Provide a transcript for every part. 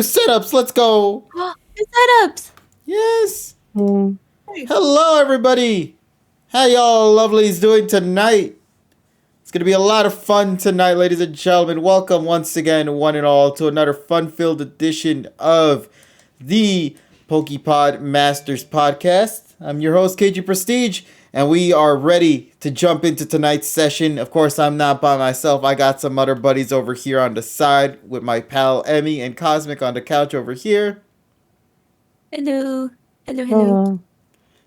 setups. Let's go. The setups. Yes. Hello, everybody. How y'all lovelies doing tonight? It's going to be a lot of fun tonight, ladies and gentlemen. Welcome once again, one and all, to another fun-filled edition of the PokéPod Masters Podcast. I'm your host, KG Prestige, and we are ready to jump into tonight's session. Of course, I'm not by myself. I got some other buddies over here on the side with my pal Emmy and Cosmic on the couch over here. Hello. Hello.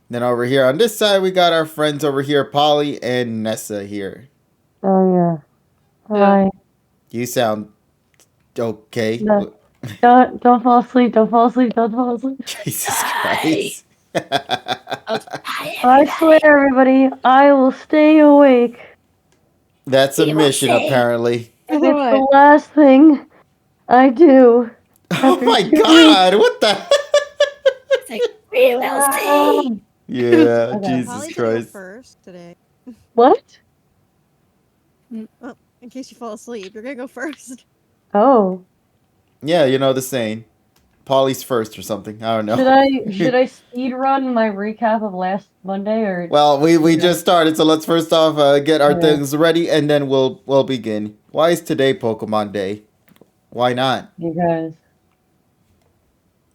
Then over here on this side, we got our friends over here, Polly and Nessa here. Oh yeah. Hi. You sound okay. No. Don't fall asleep. Don't fall asleep. Don't fall asleep. Jesus Christ. I swear, everybody, I will stay awake. That's a mission, apparently. It's the last thing I do. Oh my God! What the? It's like, we will see. Yeah, Okay. Jesus Holly's gonna go Christ. first today. What? Well, in case you fall asleep, you're gonna go first. Oh. Yeah, you know the saying. Polly's first or something. I don't know. Should I speed run my recap of last Monday or? Well, we just started, so let's first off get our Okay. things ready, and then we'll begin. Why is today Pokemon Day? Why not? You guys.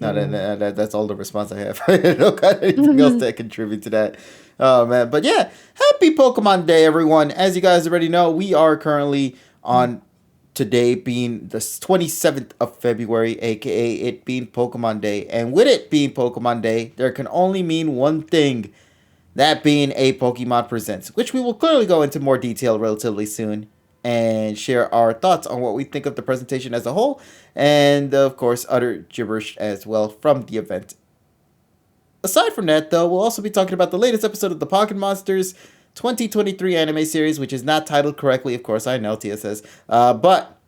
No, that's all the response I have. I don't got anything else to contribute to that. Oh, man. But yeah, happy Pokemon Day, everyone. As you guys already know, we are currently on today being the 27th of February, a.k.a. it being Pokemon Day. And with it being Pokemon Day, there can only mean one thing. That being a Pokemon Presents, which we will clearly go into more detail relatively soon and share our thoughts on what we think of the presentation as a whole, and of course other gibberish as well from the event. Aside from that, though, we'll also be talking about the latest episode of the Pokémon Monsters 2023 Anime Series, which is not titled correctly, of course, I know, TSS, but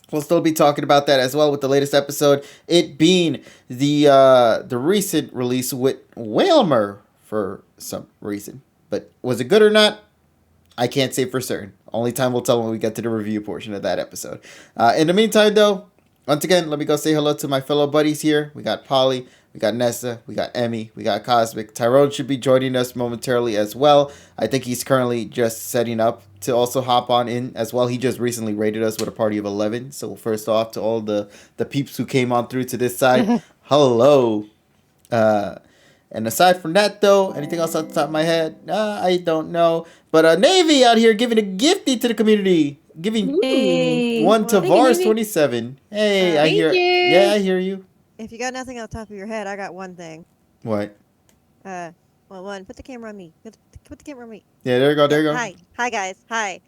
we'll still be talking about that as well with the latest episode, it being the recent release with Wailord for some reason. But was it good or not? I can't say for certain. Only time will tell when we get to the review portion of that episode. In the meantime, though, once again, let me go say hello to my fellow buddies here. We got Polly, we got Nessa, we got Emmy, we got Cosmic. Tyrone should be joining us momentarily as well. I think he's currently just setting up to also hop on in as well. He just recently rated us with a party of 11. So first off, to all the peeps who came on through to this side, hello. And aside from that, though, anything else off the top of my head? I don't know. But Navy out here giving a gifty to the community. Giving Hey. one to Thank you, Vars Navy. 27. Hey, I Thank hear. you. Yeah, I hear you. If you got nothing on the top of your head, I got one thing. What? Well, one, put the camera on me. Put the camera on me. Yeah, there you go. There you go. Hi guys. Hi.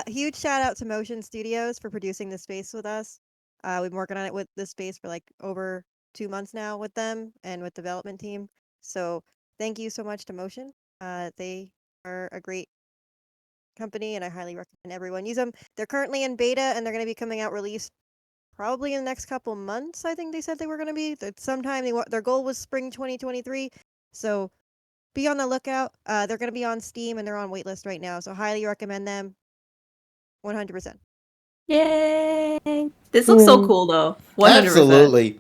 Huge shout out to Motion Studios for producing this space with us. We've been working on it with this space for like over 2 months now with them and with the development team. So thank you so much to Motion. They are a great company, and I highly recommend everyone use them. They're currently in beta, and they're going to be coming out released probably in the next couple months. I think they said they were going to be. Sometime their goal was spring 2023. So be on the lookout. They're going to be on Steam, and they're on waitlist right now. So highly recommend them. 100%. Yay. This looks so cool, though. 100%. Absolutely.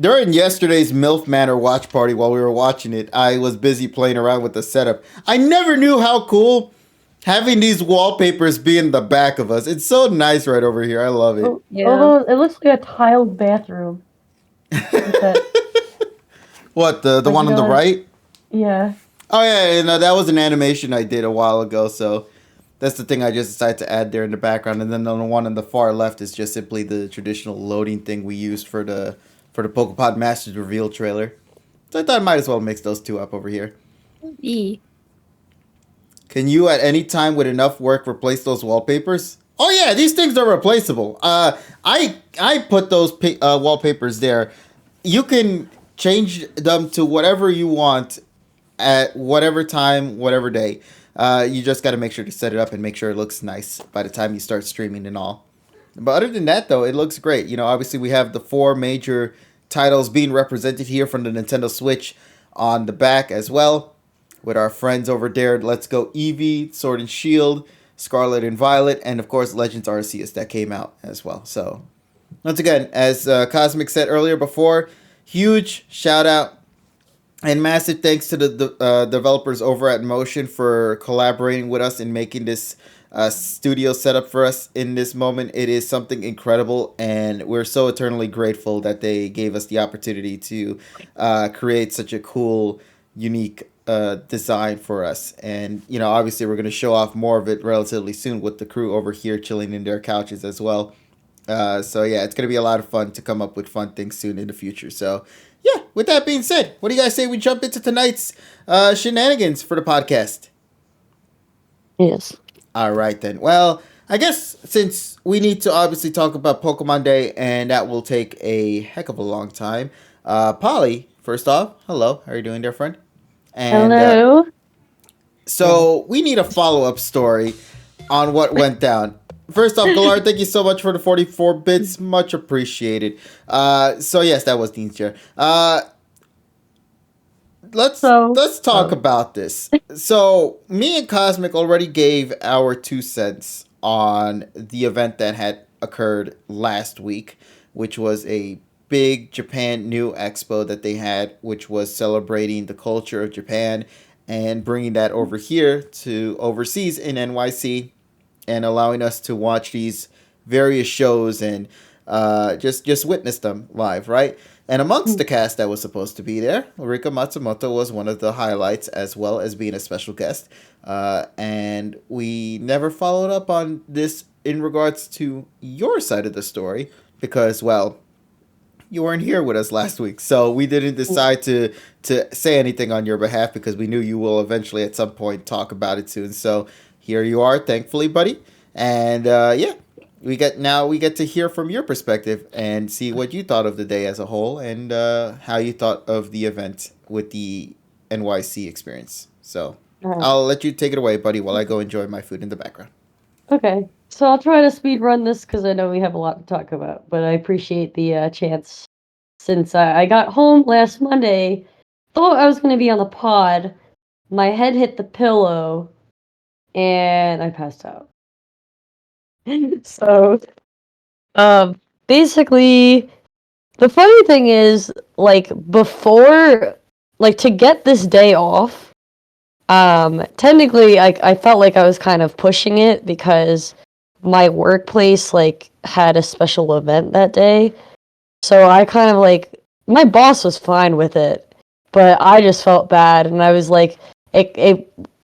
During yesterday's MILF Manor watch party, while we were watching it, I was busy playing around with the setup. I never knew how cool having these wallpapers be in the back of us. It's so nice right over here. I love it. Yeah. Although it looks like a tiled bathroom. What, the one on the right? Yeah. Oh, yeah, no, that was an animation I did a while ago, so that's the thing I just decided to add there in the background. And then the one on the far left is just simply the traditional loading thing we used for the PokéPod Masters reveal trailer. So I thought I might as well mix those two up over here. E. Can you at any time with enough work replace those wallpapers? Oh yeah, these things are replaceable. I put those wallpapers there. You can change them to whatever you want at whatever time, whatever day. You just got to make sure to set it up and make sure it looks nice by the time you start streaming and all. But other than that, though, it looks great. You know, obviously we have the 4 major titles being represented here from the Nintendo Switch on the back as well, with our friends over there. Let's Go Eevee, Sword and Shield, Scarlet and Violet, and of course Legends Arceus that came out as well. So once again, as Cosmic said earlier before, huge shout out and massive thanks to the developers over at Motion for collaborating with us and making this studio setup for us in this moment. It is something incredible, and we're so eternally grateful that they gave us the opportunity to create such a cool, unique design for us. And, obviously, we're going to show off more of it relatively soon with the crew over here chilling in their couches as well. So yeah, it's gonna be a lot of fun to come up with fun things soon in the future. So yeah, with that being said, what do you guys say we jump into tonight's shenanigans for the podcast? Yes. All right then. Well, I guess since we need to obviously talk about Pokemon Day, and that will take a heck of a long time. Polly, first off, hello. How are you doing, there, friend? And Hello. so we need a follow up story on what went down. First off, Galar, thank you so much for the 44 bits. Much appreciated. So yes, that was Dean's chair. Let's talk about this. So me and Cosmic already gave our 2 cents on the event that had occurred last week, which was a big Japan New Expo that they had, which was celebrating the culture of Japan and bringing that over here to overseas in NYC and allowing us to watch these various shows and just witness them live, right? And amongst the cast that was supposed to be there, Rika Matsumoto was one of the highlights, as well as being a special guest. And we never followed up on this in regards to your side of the story because, well, you weren't here with us last week, so we didn't decide to say anything on your behalf because we knew you will eventually at some point talk about it soon. So here you are, thankfully, buddy. And yeah, we get to hear from your perspective and see what you thought of the day as a whole and how you thought of the event with the NYC experience. So I'll let you take it away, buddy, while I go enjoy my food in the background. Okay, so I'll try to speed run this because I know we have a lot to talk about, but I appreciate the chance. Since I got home last Monday, thought I was going to be on the pod, my head hit the pillow, and I passed out. So, basically, the funny thing is, like, before, like, to get this day off, technically, I felt like I was kind of pushing it because my workplace, like, had a special event that day. So I kind of, like, my boss was fine with it, but I just felt bad, and I was like,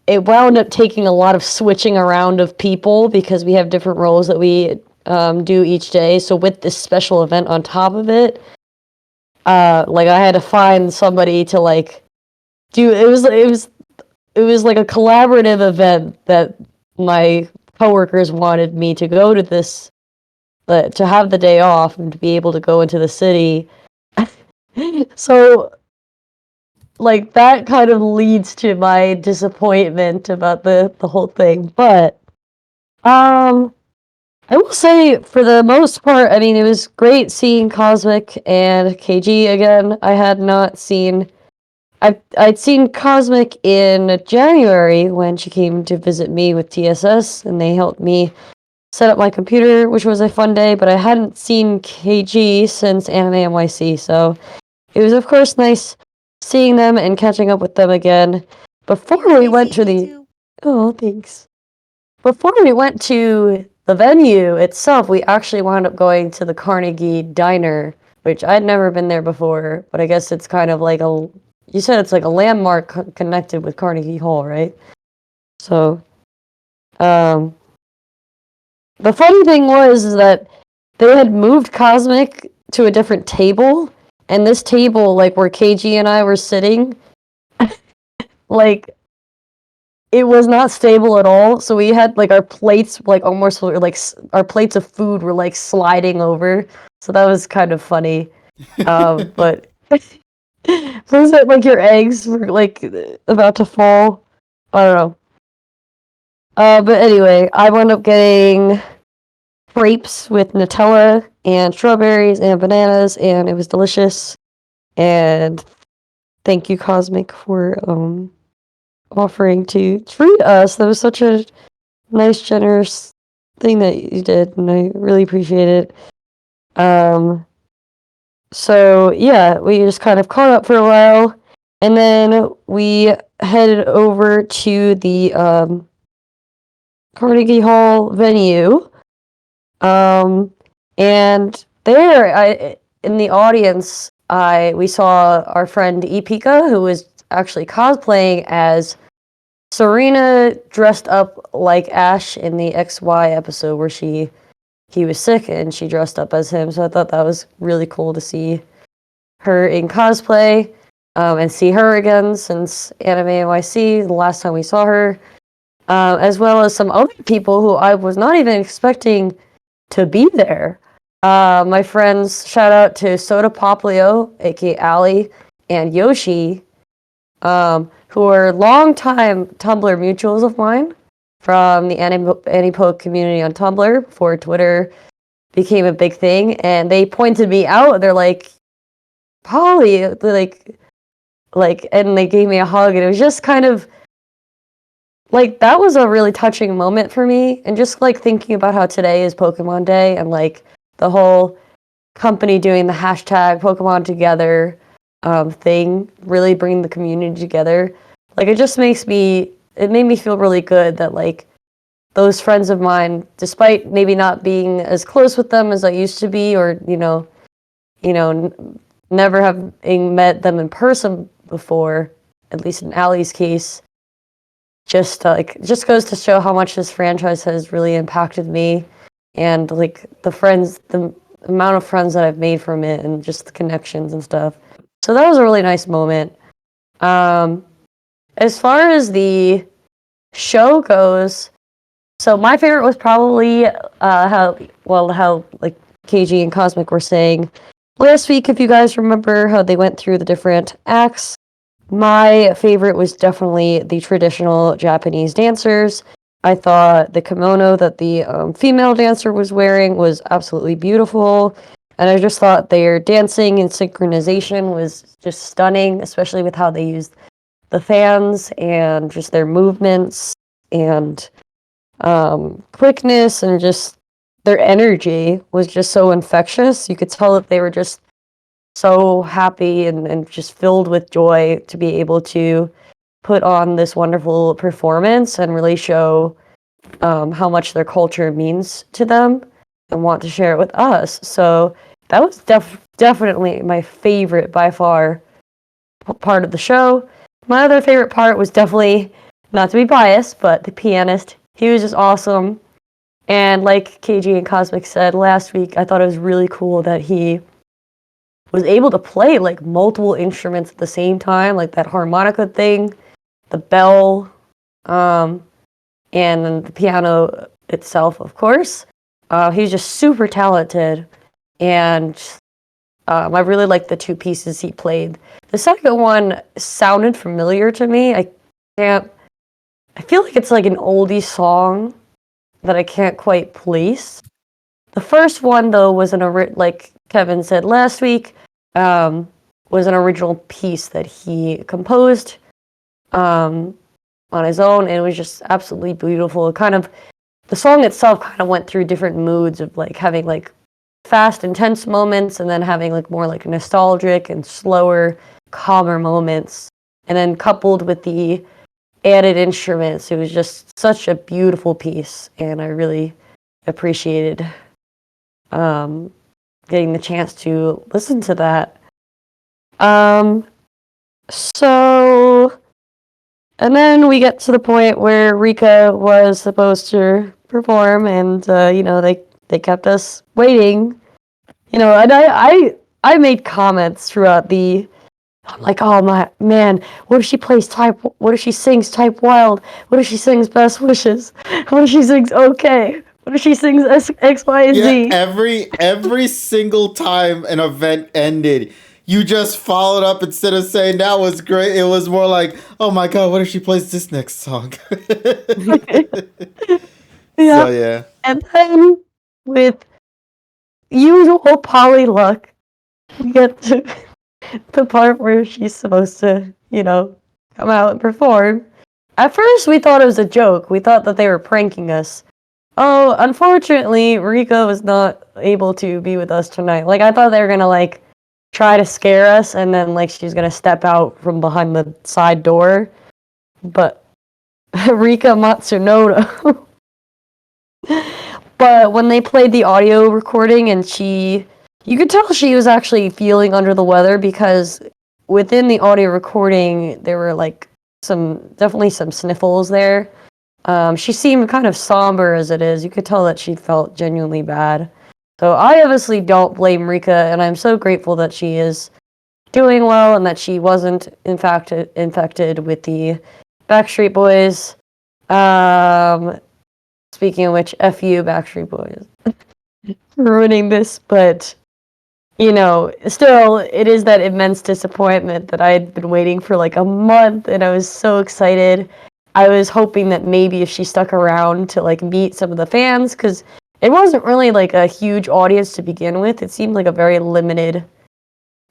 it wound up taking a lot of switching around of people because we have different roles that we do each day. So with this special event on top of it, like I had to find somebody to like do. It was like a collaborative event that my coworkers wanted me to go to this, to have the day off and to be able to go into the city. So, like, that kind of leads to my disappointment about the whole thing. But, I will say, for the most part, I mean, it was great seeing Cosmic and KG again. I had not seen... I'd seen Cosmic in January when she came to visit me with TSS, and they helped me set up my computer, which was a fun day, but I hadn't seen KG since Anime NYC, so it was, of course, nice seeing them and catching up with them again. Before we went to the... Oh, thanks. Before we went to the venue itself, we actually wound up going to the Carnegie Diner, which I'd never been there before, but I guess it's kind of like a... You said it's like a landmark connected with Carnegie Hall, right? So, the funny thing was that they had moved Cosmic to a different table, and this table, like where KG and I were sitting, like, it was not stable at all. So we had like our plates, like almost like our plates of food were like sliding over. So that was kind of funny. But was it like your eggs were like about to fall? I don't know. But anyway, I wound up getting crepes with Nutella and strawberries and bananas, and it was delicious. And thank you, Cosmic, for offering to treat us. That was such a nice, generous thing that you did, and I really appreciate it. So yeah, we just kind of caught up for a while, and then we headed over to the Carnegie Hall venue. And there, in the audience, we saw our friend Epika, who was actually cosplaying as Serena, dressed up like Ash in the XY episode where he was sick and she dressed up as him. So I thought that was really cool to see her in cosplay, and see her again since Anime NYC, the last time we saw her, as well as some other people who I was not even expecting to be there. My friends, shout out to Soda Poplio, aka Ali, and Yoshi, who are longtime Tumblr mutuals of mine from the Anime community on Tumblr before Twitter became a big thing, and they pointed me out. They're like, Polly, and they gave me a hug, and it was just kind of like, that was a really touching moment for me, and just like thinking about how today is Pokemon Day, and like the whole company doing the hashtag Pokemon Together thing, really bringing the community together. Like, it made me feel really good that like those friends of mine, despite maybe not being as close with them as I used to be, or never having met them in person before, at least in Allie's case, just goes to show how much this franchise has really impacted me, and like the amount of friends that I've made from it, and just the connections and stuff. So that was a really nice moment. As far as the show goes, so my favorite was probably how like KG and Cosmic were saying last week, if you guys remember how they went through the different acts. My favorite was definitely the traditional Japanese dancers. I thought the kimono that the female dancer was wearing was absolutely beautiful, and I just thought their dancing and synchronization was just stunning, especially with how they used the fans and just their movements and quickness, and just their energy was just so infectious. You could tell that they were just so happy and just filled with joy to be able to put on this wonderful performance and really show how much their culture means to them and want to share it with us. So that was definitely my favorite by far part of the show. My other favorite part was definitely, not to be biased, but the pianist. He was just awesome. And like KG and Cosmic said last week, I thought it was really cool that he was able to play like multiple instruments at the same time, like that harmonica thing, the bell, and then the piano itself, of course. He's just super talented, and I really liked the two pieces he played. The second one sounded familiar to me. I feel like it's like an oldie song that I can't quite place. The first one, though, was like Kevin said last week, was an original piece that he composed on his own, and it was just absolutely beautiful. The song itself kind of went through different moods of like having like fast, intense moments, and then having like more like nostalgic and slower, calmer moments, and then coupled with the added instruments, it was just such a beautiful piece, and I really appreciated getting the chance to listen to that. So, and then we get to the point where Rika was supposed to perform, and they kept us waiting. And I made comments throughout I'm like, oh my man, what if she plays type? What if she sings Type Wild? What if she sings Best Wishes? What if she sings OK? What if she sings X, Y, and Z? Yeah, every single time an event ended, you just followed up instead of saying that was great. It was more like, oh my god, what if she plays this next song? Yeah. So yeah. And then with usual Polly luck, we get to the part where she's supposed to, come out and perform. At first, we thought it was a joke. We thought that they were pranking us. Oh, unfortunately, Rika was not able to be with us tonight. Like, I thought they were gonna, like, try to scare us, and then, like, she's gonna step out from behind the side door. But Rika Matsunoda. But when they played the audio recording, and you could tell she was actually feeling under the weather, because within the audio recording, there were, like, definitely some sniffles there. She seemed kind of somber as it is. You could tell that she felt genuinely bad. So I obviously don't blame Rika, and I'm so grateful that she is doing well and that she wasn't, in fact, infected with the Backstreet Boys. Speaking of which, F you, Backstreet Boys, ruining this, but, you know, still, it is that immense disappointment that I had been waiting for like a month, and I was so excited. I was hoping that maybe if she stuck around to like meet some of the fans, because it wasn't really like a huge audience to begin with. It seemed like a very limited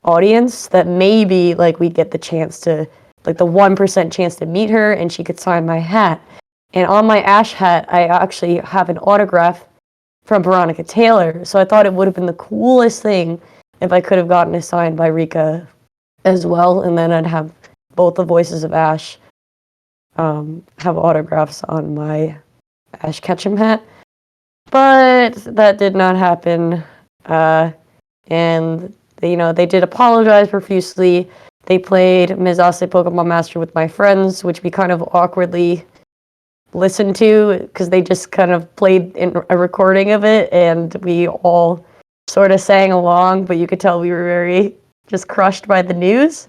audience, that maybe like we'd get the chance to, like the 1% chance to meet her and she could sign my hat. And on my Ash hat, I actually have an autograph from Veronica Taylor. So I thought it would have been the coolest thing if I could have gotten it signed by Rika as well. And then I'd have both the voices of Ash have autographs on my Ash Ketchum hat. But that did not happen. And they did apologize profusely. They played Mizase Pokemon Master with my friends, which we kind of awkwardly listened to because they just kind of played in a recording of it, and we all sort of sang along, but you could tell we were very just crushed by the news.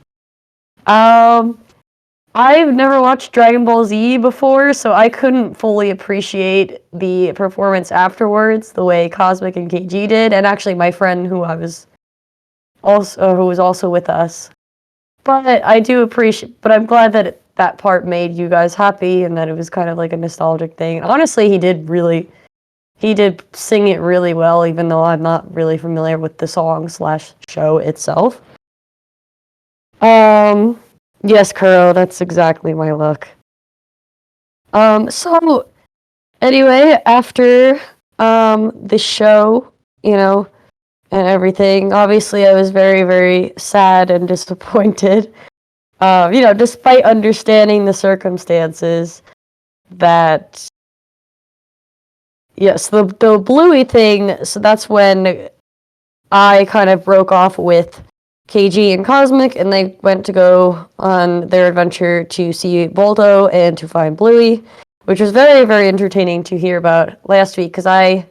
I've never watched Dragon Ball Z before, so I couldn't fully appreciate the performance afterwards the way Cosmic and KG did, and actually my friend who was also with us. But I do appreciate, but I'm glad that that part made you guys happy and that it was kind of like a nostalgic thing. Honestly, he did sing it really well, even though I'm not really familiar with the song/show itself. Yes, Kuro, that's exactly my look. So anyway, after the show, and everything, obviously I was very, very sad and disappointed. Despite understanding the circumstances, that yes, the Bluey thing, so that's when I kind of broke off with KG and Cosmic, and they went to go on their adventure to see Voldo and to find Bluey, which was very, very entertaining to hear about last week, because I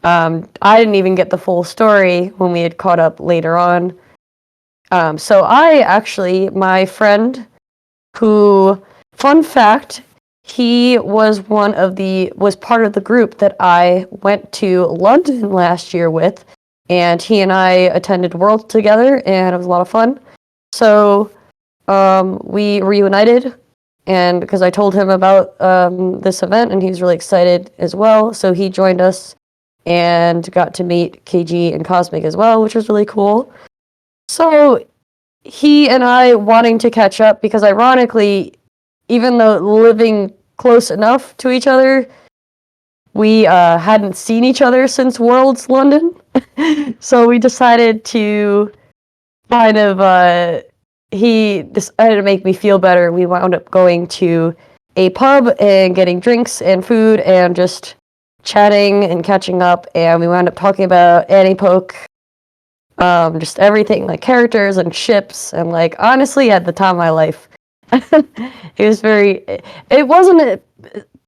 didn't even get the full story when we had caught up later on. So my friend who, fun fact, he was part of the group that I went to London last year with, and he and I attended World together, and it was a lot of fun. So we reunited, and because I told him about this event, and he was really excited as well, so he joined us and got to meet KG and Cosmic as well, which was really cool. So he and I wanting to catch up, because ironically, even though living close enough to each other, we hadn't seen each other since Worlds London. So we decided to kind of, he decided to make me feel better. We wound up going to a pub and getting drinks and food and just chatting and catching up, and we wound up talking about Annie-Poke, just everything, like characters and ships, and like honestly at the time of my life. It wasn't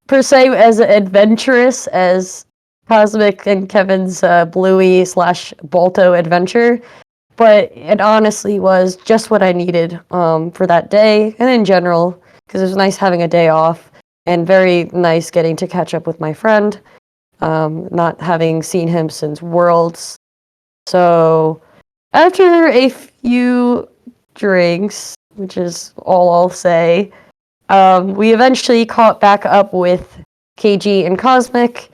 per se as adventurous as Cosmic and Kevin's Bluey/Balto adventure, but it honestly was just what I needed for that day and in general, because it was nice having a day off and very nice getting to catch up with my friend, not having seen him since Worlds. So after a few drinks, which is all I'll say, we eventually caught back up with KG and Cosmic,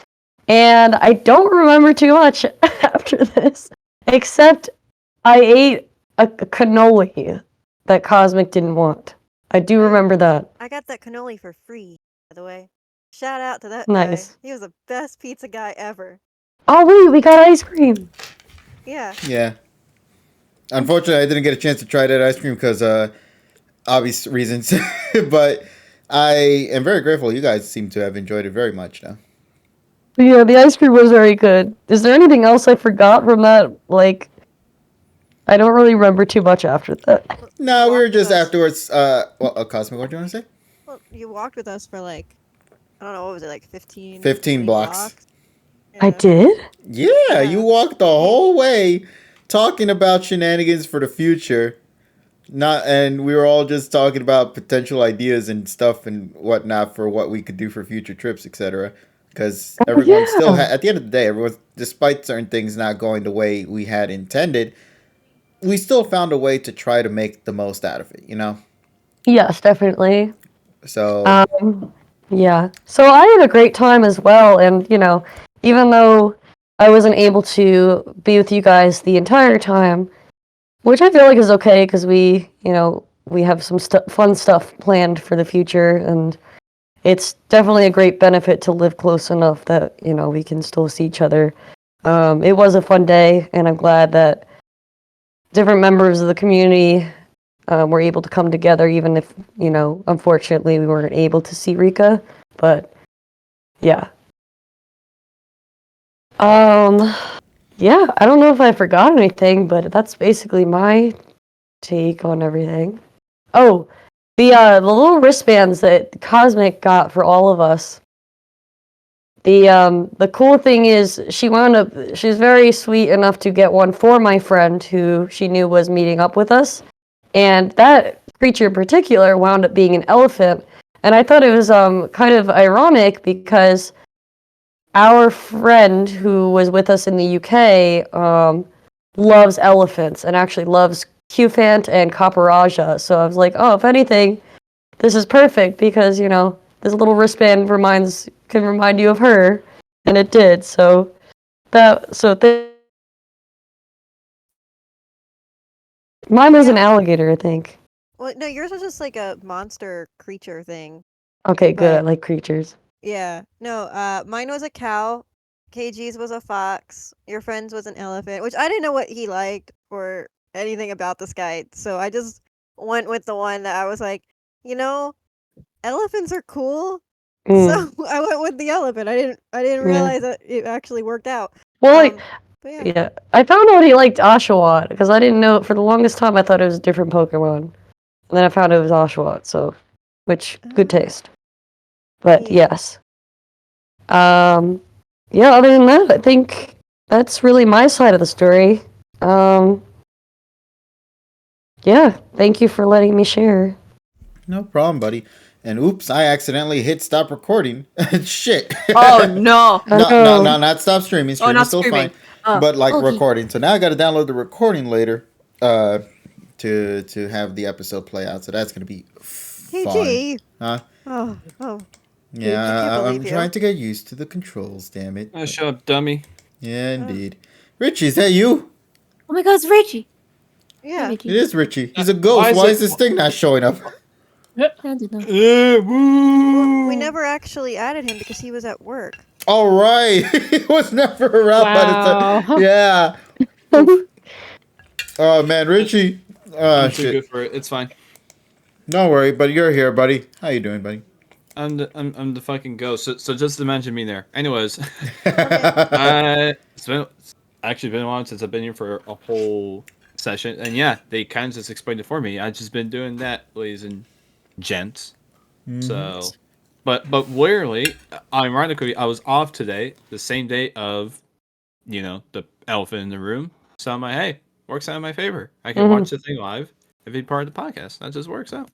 and I don't remember too much after this, except I ate a cannoli that Cosmic didn't want. I do remember that. I got that cannoli for free, by the way. Shout out to that guy. Nice. He was the best pizza guy ever. Oh wait, we got ice cream. Yeah. Yeah. Unfortunately, I didn't get a chance to try that ice cream because obvious reasons. But I am very grateful. You guys seem to have enjoyed it very much now. Yeah, the ice cream was very good. Is there anything else I forgot from that? Like, I don't really remember too much after that. Well, No, you we were walked with just us- afterwards. Cosmic, what do you want to say? Well, you walked with us for like, I don't know, what was it, like 15, 15 20 blocks. I Yeah. did? Yeah, you Yeah. walked the whole way talking about shenanigans for the future. Not, and we were all just talking about potential ideas and stuff and whatnot for what we could do for future trips, etc. Because Oh, everyone still yeah. at the end of the day, everyone, despite certain things not going the way we had intended, we still found a way to try to make the most out of it, you know? Yes, definitely. So, Yeah. So I had a great time as well, and even though I wasn't able to be with you guys the entire time, which I feel like is okay because we have some fun stuff planned for the future, and it's definitely a great benefit to live close enough that we can still see each other. It was a fun day, and I'm glad that different members of the community were able to come together, even if unfortunately we weren't able to see Rika. But yeah. Yeah, I don't know if I forgot anything, but that's basically my take on everything. Oh, the little wristbands that Cosmic got for all of us. The cool thing is she's very sweet enough to get one for my friend who she knew was meeting up with us. And that creature in particular wound up being an elephant. And I thought it was kind of ironic because our friend who was with us in the UK loves elephants and actually loves Qfant and Copperajah. So I was like, oh, if anything, this is perfect because, this little wristband can remind you of her. And it did. So mine was an alligator, I think. Well, no, yours was just like a monster creature thing. Okay, good. I But like creatures. yeah, no, mine was a cow. KG's was a fox. Your friend's was an elephant, which I didn't know what he liked or anything about this guy. So I just went with the one that I was like, you know, elephants are cool. So Mm, I went with the elephant. I didn't yeah. realize that it actually worked out. Well, like, But yeah. yeah. I found out he liked Oshawott because I didn't know for the longest time. I thought it was a different Pokemon, and then I found it was Oshawott. So, which good Ah, taste. But yeah. yes. Yeah. Other than that, I think that's really my side of the story. Um, yeah. Thank you for letting me share. no problem, buddy. And oops, I accidentally hit stop recording. Shit. Oh no. Oh, No, not stop streaming. Oh, Streaming's not still streaming. fine. Oh, But like okay. recording. So now I got to download the recording later to have the episode play out. So that's going to be fun. KG. Huh? Oh, oh. Yeah, I can't I'm believe you. trying to get used to the controls, damn it. Oh, shut up, dummy. Yeah, indeed. Richie, is that you? Oh my God, it's Reggie. Yeah. It is Richie. He's a ghost. Why is this thing not showing up? I don't know. Well, we never actually added him because he was at work. All right. He was never around by the time. Wow. Yeah. Oh, man, Richie. Oh, I'm too shit. good for it. It's fine. Don't worry, buddy. You're here, buddy. How you doing, buddy? I'm the fucking ghost. So just imagine me there. Anyways, Okay. it's actually been a while since I've been here for a whole session, and yeah, they kind of just explained it for me. I've just been doing that, ladies and gents. So, but weirdly, ironically, I was off today, the same day of, the elephant in the room. So I'm like, hey, works out in my favor. I can watch the thing live and be part of the podcast. That just works out.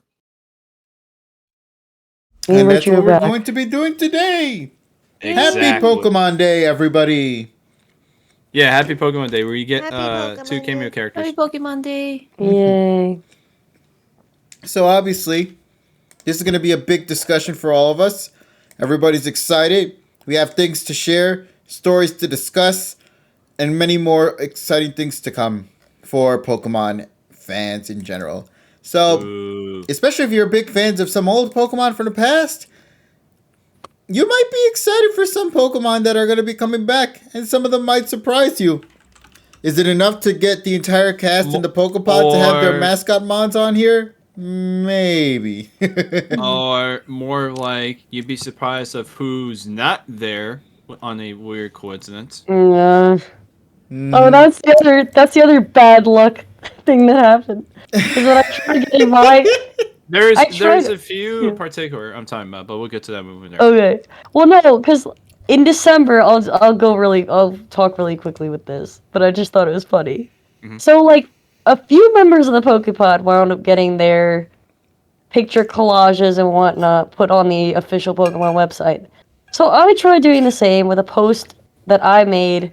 And that's Richie, what you're we're back. going to be doing today. Exactly. Happy Pokemon Day, everybody. Yeah, happy Pokemon Day, where you get Happy Pokemon 2 cameo Day. characters. Happy Pokemon Day. Yay. So obviously, this is going to be a big discussion for all of us. Everybody's excited. We have things to share, stories to discuss, and many more exciting things to come for Pokemon fans in general. So, Ooh. especially if you're big fans of some old Pokemon from the past, you might be excited for some Pokemon that are going to be coming back, and some of them might surprise you. Is it enough to get the entire cast in the PokéPod to have their mascot mons on here? Maybe. Or more like you'd be surprised of who's not there on a weird coincidence. Yeah. Oh, that's the other bad luck thing that happened. Is that I tried getting my. There's tried- a few yeah. particular I'm talking about, but we'll get to that movie there. Okay. Well, no, because in December, I'll talk really quickly with this, but I just thought it was funny. Mhm. So, like, a few members of the PokéPod wound up getting their picture collages and whatnot put on the official Pokemon website. So I tried doing the same with a post that I made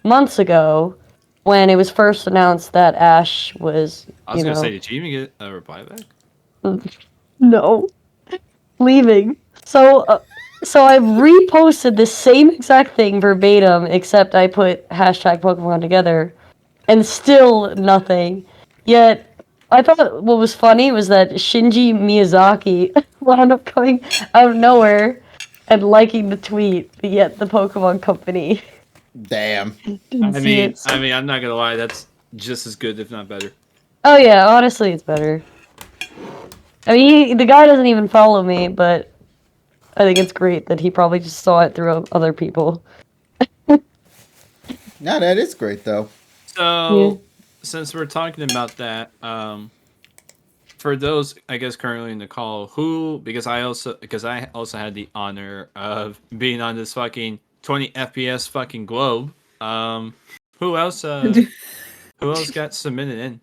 months ago when it was first announced that Ash was, I was gonna say, did you even get a reply back? No, leaving. So I reposted the same exact thing verbatim, except I put hashtag Pokemon together, and still nothing. Yet I thought what was funny was that Shinji Miyazaki wound up coming out of nowhere and liking the tweet, but yet the Pokemon Company Damn. didn't see it. I mean, I'm not gonna lie, that's just as good, if not better. Oh yeah, honestly, it's better. I mean, the guy doesn't even follow me, but I think it's great that he probably just saw it through other people. No, that is great though. So, since we're talking about that, for those I guess currently in the call, because I also had the honor of being on this fucking 20 FPS fucking globe. Who else got submitted in?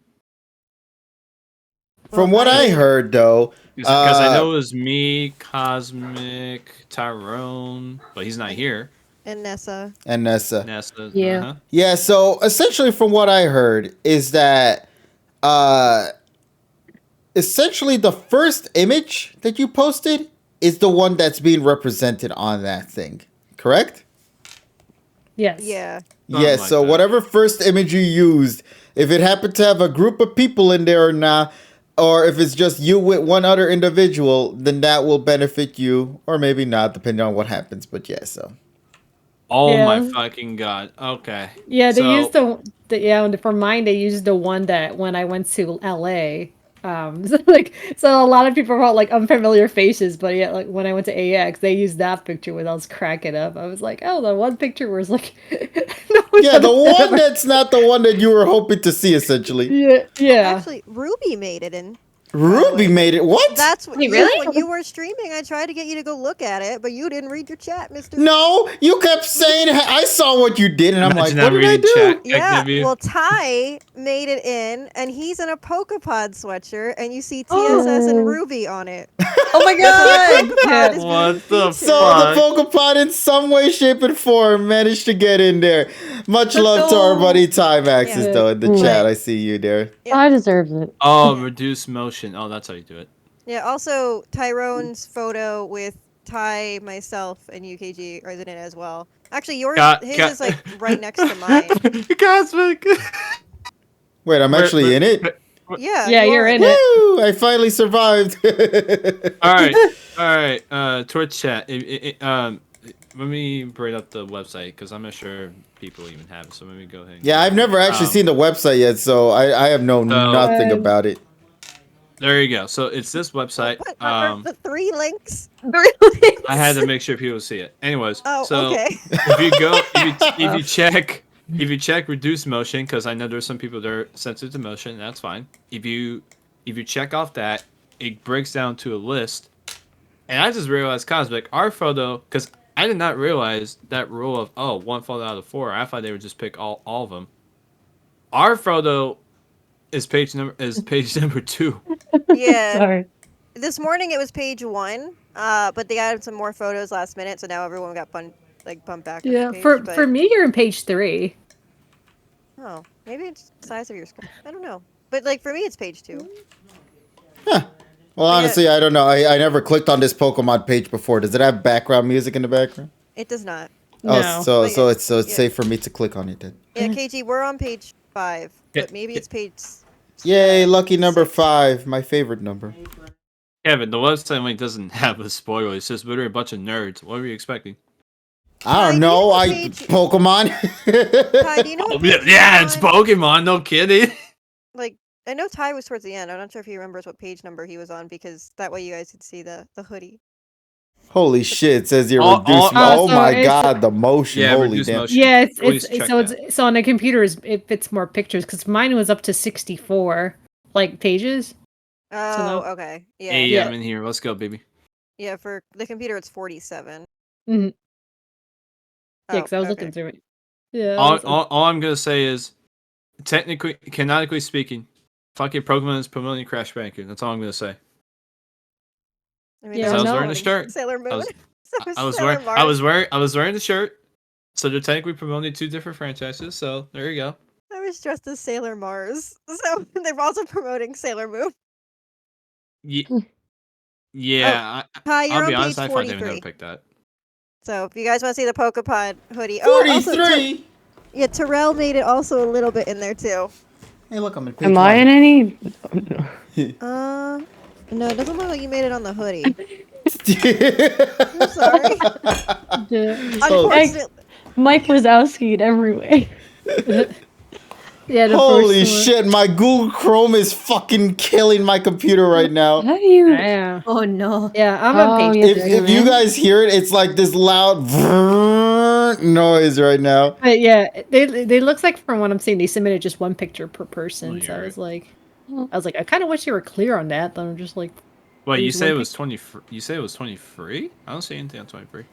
From what I heard though, Because I know it was me, Cosmic, Tyrone, but he's not here. And Nessa. Nessa. Yeah. Uh-huh. Yeah, so essentially from what I heard is that essentially the first image that you posted is the one that's being represented on that thing. Correct? Yes. Yeah. Yeah, like so that. whatever first image you used, if it happened to have a group of people in there or not, or if it's just you with one other individual, then that will benefit you, or maybe not, depending on what happens. But yeah, so. Oh Yeah. my fucking god. Okay. Yeah, they So- used for mine they used the one that when I went to LA. So a lot of people were like unfamiliar faces, but yeah, like when I went to AX, they used that picture when I was cracking up. I was like, oh, the one picture was like, Yeah, the one that's not the one that you were hoping to see, essentially. yeah. Actually, Ruby made it in. Ruby made it. What? That's Wait, yeah, really? when you were streaming, I tried to get you to go look at it, but you didn't read your chat, Mister. No, you kept saying, I saw what you did, and I'm like, Imagine what that did I reading do? chat. Yeah, Agnew. well, Ty made it in, and he's in a PokéPod sweatshirt, and you see TSS and Ruby on it. Oh my god! PokéPod is What being the featured. So the PokéPod in some way, shape, and form managed to get in there. Much love to our buddy Ty Maxis, Yeah. though, in the Yeah. chat. I see you there. I deserves it. Oh, reduce motion. Oh, that's how you do it. Yeah, also Tyrone's photo with Ty, myself, and UKG are in it as well. Actually, his is like right next to mine. Cosmic. Wait, I'm actually in it? Yeah, Yeah, you're in it. Woo! I finally survived. All right. Twitch chat. Let me bring up the website because I'm not sure people even have it. So let me go ahead. Yeah, I've never actually seen the website yet, so I have known nothing about it. There you go. So it's this website. What are the 3 links? I had to make sure people see it. Anyways, Oh, so okay. if you go, if you check reduce motion, because I know there's some people that are sensitive to motion, that's fine. If you check off that, it breaks down to a list. And I just realized, Cosmic, our photo, because I did not realize that rule of one photo out of 4. I thought they would just pick all of them. Our photo is page number 2. Yeah. Sorry. This morning it was page 1, but they added some more photos last minute, so now everyone got bumped back. to Yeah, page, for but- me, you're in page 3. Oh, maybe it's the size of your screen. I don't know, but like for me, it's page 2. Huh. Well, honestly, I don't know. I never clicked on this Pokemon page before. Does it have background music in the background? It does not. Oh, No. so But it's safe for me to click on it then. Yeah, KG, we're on page 5, Yeah, but maybe yeah. it's page. Yay, lucky number 5, my favorite number. Kevin, the website link doesn't have a spoiler. It's just literally a bunch of nerds. What were you expecting? I don't Ty, do you know. what I page- Pokemon. Ty, do you know what Oh, page yeah, he's it's on? Pokemon. No kidding. Like, I know Ty was towards the end. I'm not sure if he remembers what page number he was on because that way you guys could see the hoodie. Holy shit! It says you're All- reduced. all- Oh so my it's- god, the motion. Yeah, Holy reduce damn. motion. Yeah, Always it's check so that. it's so on the computer it fits more pictures because mine was up to 64 like pages. Oh, no. okay. Yeah. Hey, Yeah. I'm in here. Let's go, baby. Yeah, for the computer it's 47. Mhm. Oh, Yeah, because I was okay. looking through it. Yeah. All I'm gonna say is, technically, canonically speaking, fucking Pokemon is promoting Crash Bandicoot. That's all I'm gonna say. I mean, Yeah, they're I was no. wearing the promoting shirt. Sailor Moon. I was- So I was Sailor wearing Mars. I was wearing the shirt. So they're technically promoting two different franchises. So there you go. I was dressed as Sailor Mars. So they're also promoting Sailor Moon. Yeah, Ty, you're I'll be on honest. page I thought they would never 43. pick that. So if you guys want to see the PokéPod hoodie. Oh, also, 43. yeah, Terrell made it also a little bit in there too. Hey, look, I'm in page Am I in any? No, it doesn't look like you made it on the hoodie. I'm one. sorry. Yeah. Unfortunately, Mike Wazowski in every way. Yeah, the Holy first one. shit! My Google Chrome is fucking killing my computer right now. How do you? Yeah. Oh no. Yeah, I'm Oh, on page. yeah. If you guys hear it, it's like this loud noise right now. But yeah, they looks like from what I'm seeing, they submitted just one picture per person. Oh, So you're I was like, I kind of wish you were clear on that. But I'm just like, Wait, you There's say one it was 20? You say it was 23? I don't see anything on 23.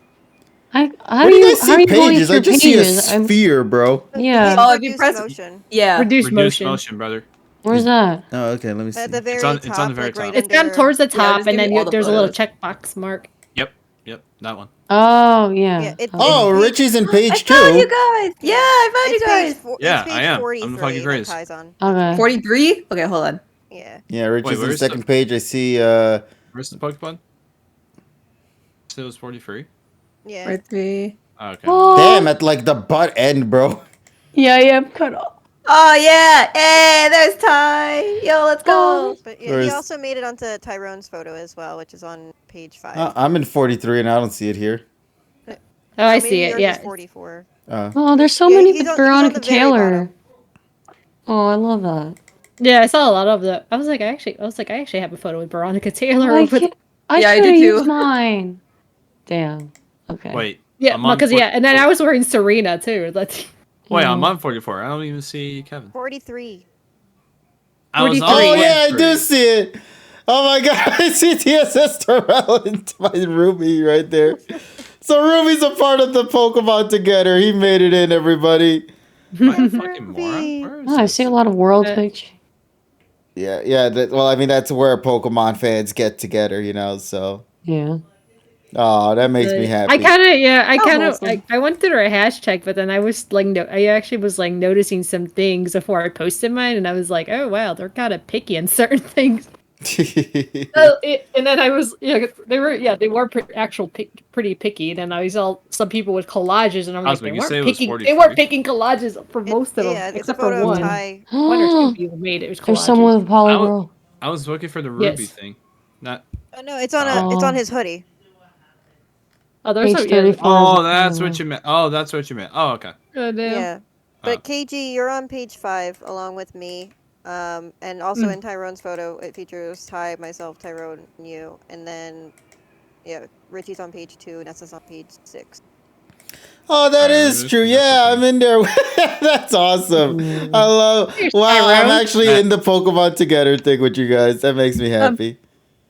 How What do do you you? guys How are see you going pages? I through just see a pages? sphere, bro. Yeah. Oh, if you reduced press- motion Yeah. reduce Reduce motion. brother. Where's that? Oh, okay. Let me see. at the very on- top, it's on the very like right top. It's down under. towards the Yeah, top, just and give then me all the there's a little photos. checkbox mark. Yep, that one. Oh yeah. Yeah, Oh, it's Richie's in I page found you 2. guys. Yeah, I found you It's guys. Yeah, it's page I am. I'm the 43 fucking that greatest. Ty's on. Okay. 43? Okay, hold on. Yeah. Yeah, Richie's in where's the second the- page. I see. Where's the Pokemon? It was 43. Yeah. 43. Oh, okay. Oh. Damn, at like the butt end, bro. Yeah, cut off. Oh yeah. Hey, there's Ty. Yo, let's go. But yeah, he Where's- also made it onto Tyrone's photo as well, which is on page 5. I'm in 43 and I don't see it here. Oh, I Maybe see it. yours is Yeah. 44. Oh, there's so Yeah, many he's with on- he's on Veronica the very Taylor. bottom. Oh, I love that. Yeah, I saw a lot of the. I was like, I actually have a photo with Veronica Taylor. I with, can't. I Yeah, I should did have too. used mine. Damn. Okay. Wait. yeah, I'm on because four- yeah, and then I was wearing Serena too. That's Wait, I'm on 44. I don't even see Kevin. 43. I was on 43. Oh, yeah, I 43. do see it. Oh my god, I see TSS Terrell and my Ruby right there. So Ruby's a part of the Pokemon together. He made it in, everybody. Am I a fucking moron? Where is Oh, I this? see a lot of world Uh, pictures. Yeah. Well, I mean, that's where Pokemon fans get together, so. Yeah. Oh, that makes me happy. I kind of wholesome. I went through a hashtag, but then I was like, I actually was like noticing some things before I posted mine, and I was like, oh wow, they're kind of picky on certain things. And then I was, they were pretty picky. And then I saw some people with collages, and I'm like, Osmond, they you weren't say it was picking. 43? They weren't picking collages for most of them, Yeah, it's a except photo for of one. Ty. One or two people made it. It was collages. There's someone with Polygirl. I was looking for the Ruby Yes. thing. Not. Oh no, it's on his hoodie. Oh, there's Page some. 34. Oh, that's what you meant. Oh, okay. Oh, damn. Yeah. But KG, you're on page 5 along with me. And also in Tyrone's photo, it features Ty, myself, Tyrone, and you. And then, yeah, Richie's on page 2, Nessa's on page 6. Oh, that is That's true. the Yeah, thing. I'm in there. That's awesome. I love. Wow, I'm Tyrone. actually in the Pokemon together thing with you guys. That makes me happy.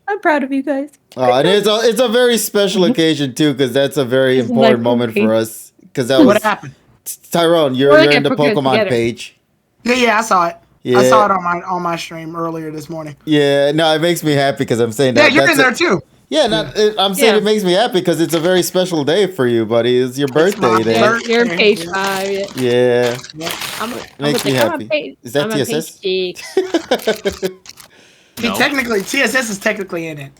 I'm proud of you guys. Oh, and it's a very special occasion too, because that's a very Isn't important that moment creepy? for us. Because that was What happened? Tyrone. You're We're in the gonna put it Pokemon together. page. Yeah, I saw it. Yeah. I saw it on my stream earlier this morning. Yeah, no, it makes me happy because I'm saying Yeah, that. you're that's in there a- too. Yeah, I'm saying Yeah. it makes me happy because it's a very special day for you, buddy. It's your my birthday day. birthday. You're on page 5. Yeah. Yeah, I'm makes me happy. Is that I'm on TSS? page 6. See, No. technically, TSS is technically in it.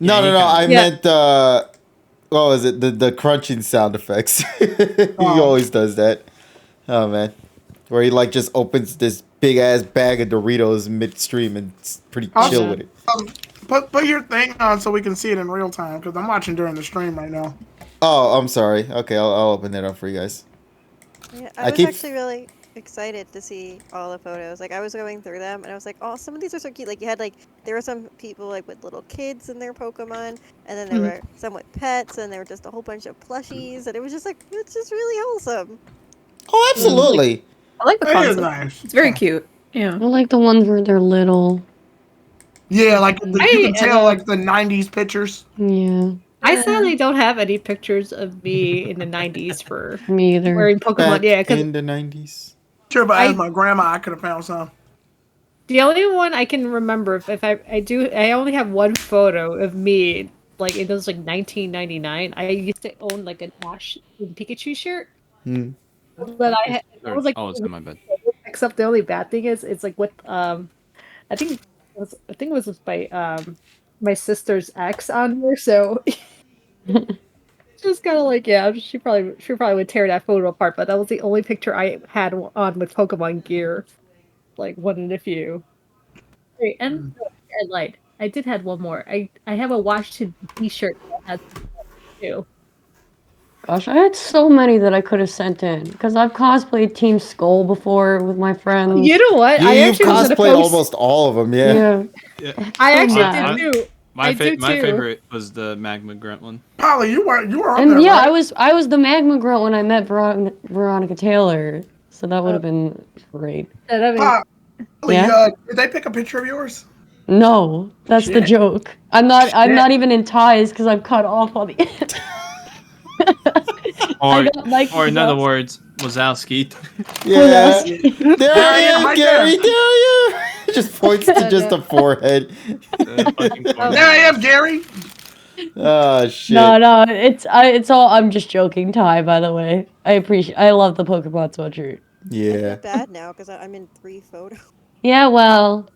No, Yeah, no. I Yeah. meant what was it? The crunching sound effects. He Oh. always does that. Oh man, where he like just opens this big ass bag of Doritos midstream and it's pretty chill Also- with it. Put your thing on so we can see it in real time because I'm watching during the stream right now. Oh, I'm sorry. Okay, I'll open it up for you guys. Yeah, I I was keep- actually really excited to see all the photos. Like I was going through them and I was like, oh, some of these are so cute. Like you had like there were some people like with little kids and their Pokemon, and then there were some with pets, and there were just a whole bunch of plushies, and it was just like it's just really wholesome. Oh, absolutely. I like the It is concept. nice. It's very cute. Yeah. I like the ones where they're little. Yeah, like you can tell know. like the '90s pictures. Yeah, I sadly don't have any pictures of me in the 90s for me either. wearing Pokemon. Back Yeah, because in the 90s. Sure, if I asked my grandma, I could have found some. the only one I can remember, if I only have one photo of me, like it was like 1999. I used to own like an Ash and Pikachu shirt, but I was like, Oh, it's in my bed. except the only bad thing is it's like with I think it was with my sister's ex on there, so just kind of like she probably would tear that photo apart, but that was the only picture I had on with Pokemon gear, like one in a few. Wait, and I lied. I did have one more. I have a Washington T-shirt that has too. Gosh, I had so many that I could have sent in because I've cosplayed Team Skull before with my friends. You know what? I You've actually was gonna cosplayed post. almost all of them, yeah. Yeah. I so actually mad. did too. My I do my too. favorite was the Magma Grunt one. Polly, you were on And there, yeah, right? I was the Magma Grunt when I met Veronica Taylor, so that would have been great. I mean, Polly, Yeah? did they pick a picture of yours? No, that's the Shit. joke. I'm not Shit. even in ties because I'm cut off on the end. Or, got Mikey or in other Mouse. words, Wazowski. Yeah. Wazowski. There There I I am, am, right Gary. there. There I am. Just points to just the forehead. There I am, Gary. Oh shit. No, it's all. I'm just joking, Ty. By the way, I love the Pokemon sweatshirt. I Yeah. feel bad now because I'm in 3 photos. Yeah, well,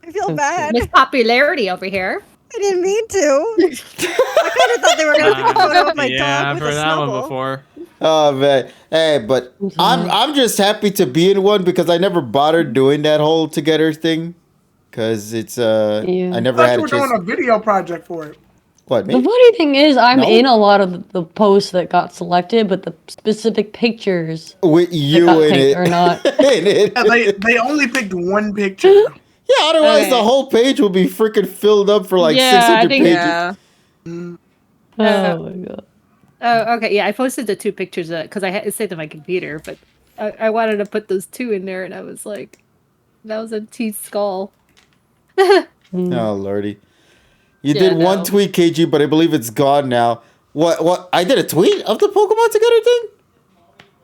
I feel Okay. bad. Miss Popularity over here. I didn't mean to. I kind of thought they were gonna pick a photo of my Yeah, dog I've with heard a that one snubble. before. Oh man. Hey, but I'm just happy to be in one because I never bothered doing that whole together thing. Cause it's Yeah. I I never thought had you a were chance. doing a video project for it. What, the me? funny thing is, I'm No? in a lot of the posts that got selected, but the specific pictures With you got in picked it. or not. In it. Yeah, they only picked one picture. Yeah, otherwise the Okay. whole page will be freaking filled up for like Yeah, 600 I think- pages. Yeah. Oh my god. Oh, okay. Yeah, I posted the 2 pictures because it saved on my computer, but I wanted to put those 2 in there, and I was like, that was a T skull. Oh lordy. You Yeah, did one no. tweet, KG, but I believe it's gone now. What? I did a tweet of the Pokemon together thing?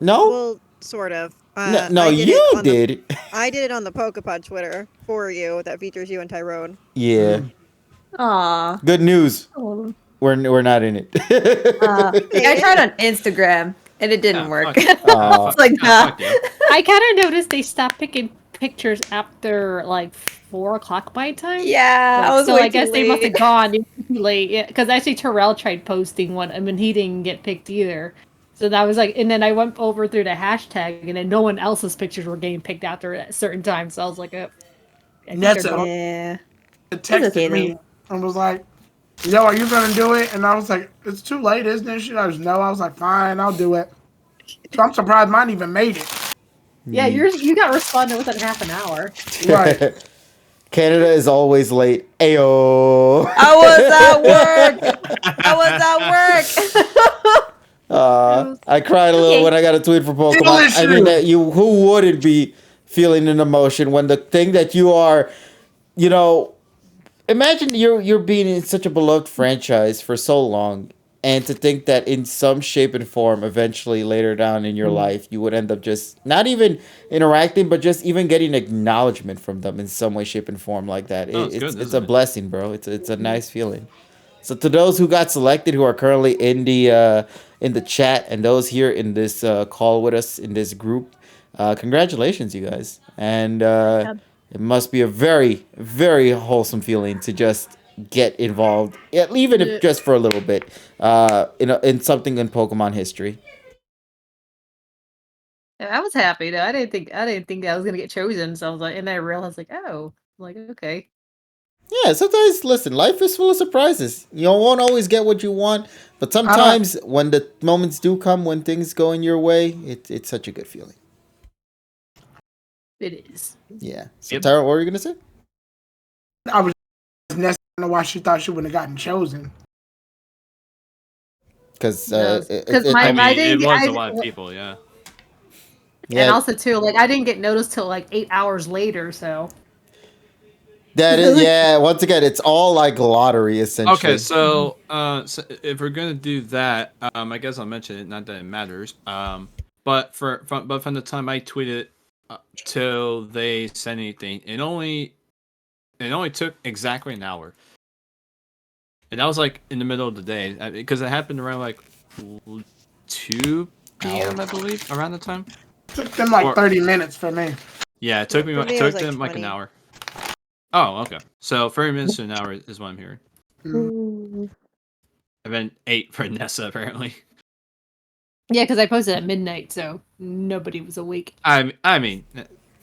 No? Well, sort of. No, I did you it on did. I did it on the PokéPod Twitter for you that features you and Tyrone. Yeah. Aw. Good news. Oh. We're not in it. Yeah, I tried on Instagram and it didn't work. Aw. It's like, nah. Fuck yeah. I kind of noticed they stopped picking pictures after like 4 o'clock my time. Yeah, Like, I was so way I guess too they must have late. gone too late. Yeah, because actually Terrell tried posting one. I mean, he didn't get picked either. So that was like, and then I went over through the hashtag, and then no one else's pictures were getting picked after a certain time. So I was like, I think That's they're it. gone. Yeah. It texted okay, me and was like, "Yo, are you gonna do it?" And I was like, "It's too late, isn't it?" She goes, "No." I was like, "Fine, I'll do it." So I'm surprised mine even made it. Yeah, you got responded within half an hour. Right. Canada is always late. Ayo. I was at work. I was at work. I cried a little Okay. when I got a tweet for Pokemon. I mean, that who wouldn't be feeling an emotion when the thing that you are, you know, imagine you're being in such a beloved franchise for so long, and to think that in some shape and form, eventually later down in your life, you would end up just not even interacting, but just even getting acknowledgement from them in some way, shape, and form like that. Oh, it's It's good, it's isn't a it? blessing, bro. It's a nice feeling. So to those who got selected, who are currently in the chat, and those here in this call with us in this group, congratulations, you guys! And it must be a very, very wholesome feeling to just get involved, even if just for a little bit, in something in Pokemon history. I was happy though. I didn't think I was gonna get chosen. So I was like, and I realized like, oh, like okay. Yeah, sometimes, listen, life is full of surprises. You won't always get what you want, but I don't. sometimes when the moments do come, when things go in your way, it's such a good feeling. It is. Yeah. So, Yep. Tara, what were you going to say? I was necessarily why she thought she wouldn't have gotten chosen. Because Because I my mean, it was a lot of people, yeah. and also too, like I didn't get noticed till like 8 hours later. So that is, yeah. Once again, it's all like lottery essentially. Okay, so if we're gonna do that, I guess I'll mention it. Not that it matters. But from the time I tweeted till they sent anything, it only took exactly an hour, and that was like in the middle of the day because it happened around like 2 p.m. I believe around the time. Took them like 30 minutes for me. Yeah, it took For me, it took was, like, them like an 20. hour. Oh, okay. So 30 minutes to an hour is what I'm hearing. And then 8 for Nessa apparently. yeah, because I posted at midnight, so nobody was awake. I mean,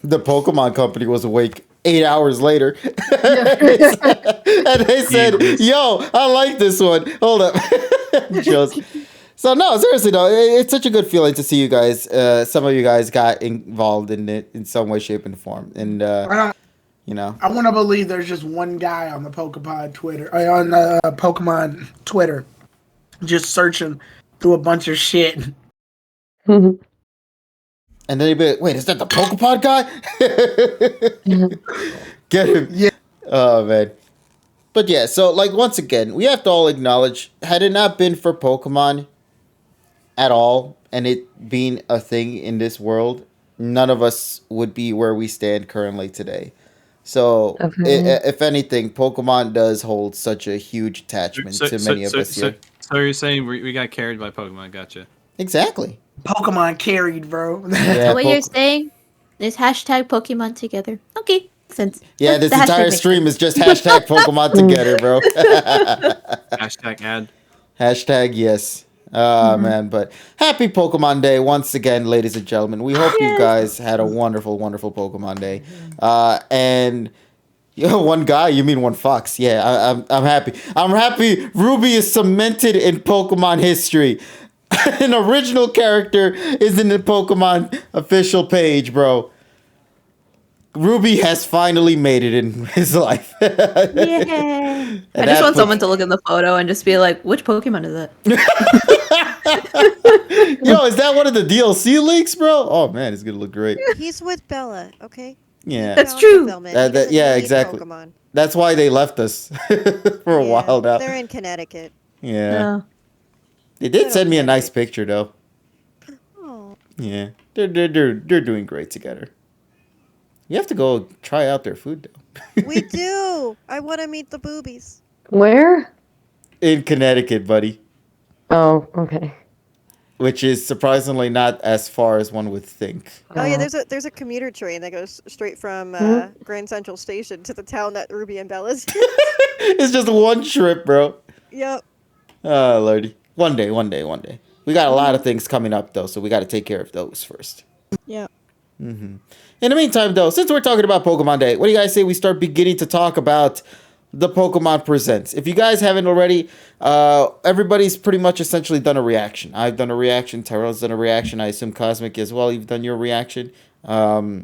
The Pokemon Company was awake 8 hours later. and they said, yo, I like this one. Hold up. Just, so, no, seriously, though, it's such a good feeling to see you guys. Some of you guys got involved in it in some way, shape, and form. And, you know. I want to believe there's just one guy on the PokéPod Twitter, on the Pokemon Twitter, just searching through a bunch of shit. And then he'd be like, wait, is that the PokéPod guy? Get him. Yeah. Oh, man. But yeah, so, like, once again, we have to all acknowledge, had it not been for Pokemon at all, and it being a thing in this world, none of us would be where we stand currently today. So, if anything, Pokemon does hold such a huge attachment to many of us here. So you're saying we got carried by Pokemon? Gotcha. Exactly. Pokemon carried, bro. Yeah, So what you're saying is hashtag Pokemon together. Okay, makes sense. Yeah, this entire stream is just hashtag Pokemon together, bro. Hashtag ad. Hashtag yes. Man, but happy Pokemon Day once again, ladies and gentlemen. We hope you guys had a wonderful, wonderful Pokemon Day. And one guy, you mean one fox? Yeah, I'm happy. I'm happy. Ruby is cemented in Pokemon history. An original character is in the Pokemon official page, bro. Ruby has finally made it in his life. Yeah. I just want someone to look in the photo and just be like, which Pokemon is that? Yo, is that one of the DLC leaks, bro? Oh man, it's gonna look great. He's with Bella, okay? Yeah, That's true. Yeah, exactly. Pokemon. That's why they left us for a while now. They're in Connecticut. Yeah. They did send me a nice picture though. Oh. Yeah, they're doing great together. You have to go try out their food though. We do. I want to meet the boobies. Where? In Connecticut, buddy. Oh, okay. Which is surprisingly not as far as one would think. Oh yeah, there's a commuter train that goes straight from Grand Central Station to the town that Ruby and Bella's. It's just one trip, bro. Yep. Oh, lordy. One day. We got a lot of things coming up, though, so we got to take care of those first. Yeah. Mm-hmm. In the meantime, though, since we're talking about Pokemon Day, what do you guys say we start beginning to talk about the Pokemon Presents? If you guys haven't already, everybody's pretty much essentially done a reaction. I've done a reaction. Terrell's done a reaction. I assume Cosmic as well. You've done your reaction. I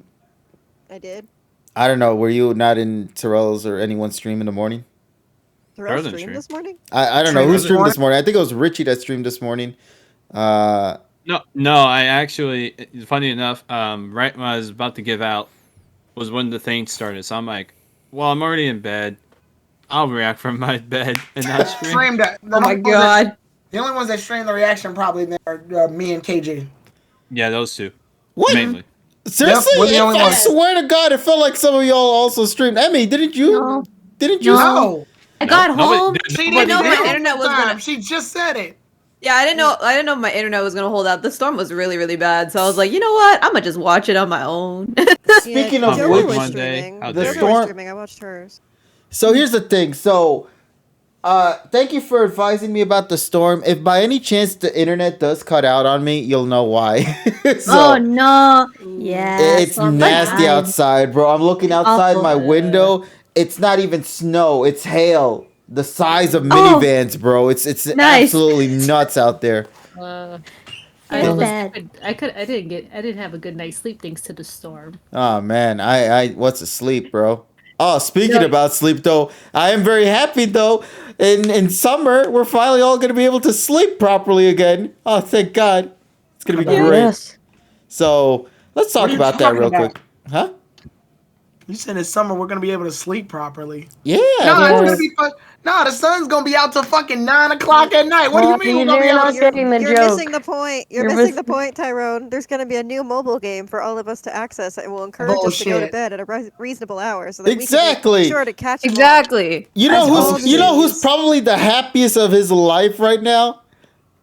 did. I don't know. Were you not in Terrell's or anyone's stream in the morning? Terrell streamed this morning? I don't know who streamed this morning. I think it was Richie that streamed this morning. No, I actually, funny enough, right when I was about to give out was when the thing started. So I'm like, well, I'm already in bed. I'll react from my bed and not stream. Oh my god. The only ones that stream the reaction probably are me and KJ. Yeah, those two. What? Mainly. Seriously? Yep, I swear to God, it felt like some of y'all also streamed. Emmy, didn't you? No. Didn't you? No. I got home. She I didn't know know my internet was gonna. She just said it. Yeah, I didn't know my internet was gonna hold out. The storm was really, really bad. So I was like, you know what? I'm gonna just watch it on my own. Speaking of Joey which, was streaming. the Joey was storm. streaming. I watched hers. So here's the thing. So, thank you for advising me about the storm. If by any chance the internet does cut out on me, you'll know why. Oh no! Yeah, it's nasty outside, bro. I'm looking outside my window, it's not even snow, it's hail. The size of Oh. minivans, bro. It's Nice. absolutely nuts out there. I That's was bad. I didn't have a good night's sleep thanks to the storm. Oh man, I what's a sleep, bro? Oh, speaking No. about sleep though, I am very happy though. In summer, we're finally all gonna be able to sleep properly again. Oh, thank God. It's gonna be great. Yes. So let's What talk are you about that talking real about? quick. Huh? You said this summer we're gonna be able to sleep properly. Yeah. No, of it's gonna course. be fun. No, the sun's gonna be out till fucking 9 o'clock at night. What do you mean we're gonna be You're able not to? getting the You're joke. missing the point. You're You're missing the missing- point, Tyrone. There's going to be a new mobile game for all of us to access that will encourage us to go to Bullshit. bed at a reasonable hour so that we Exactly. can be sure to catch 'em all. Exactly. You know That's who's you know who's bullshit. probably the happiest of his life right now?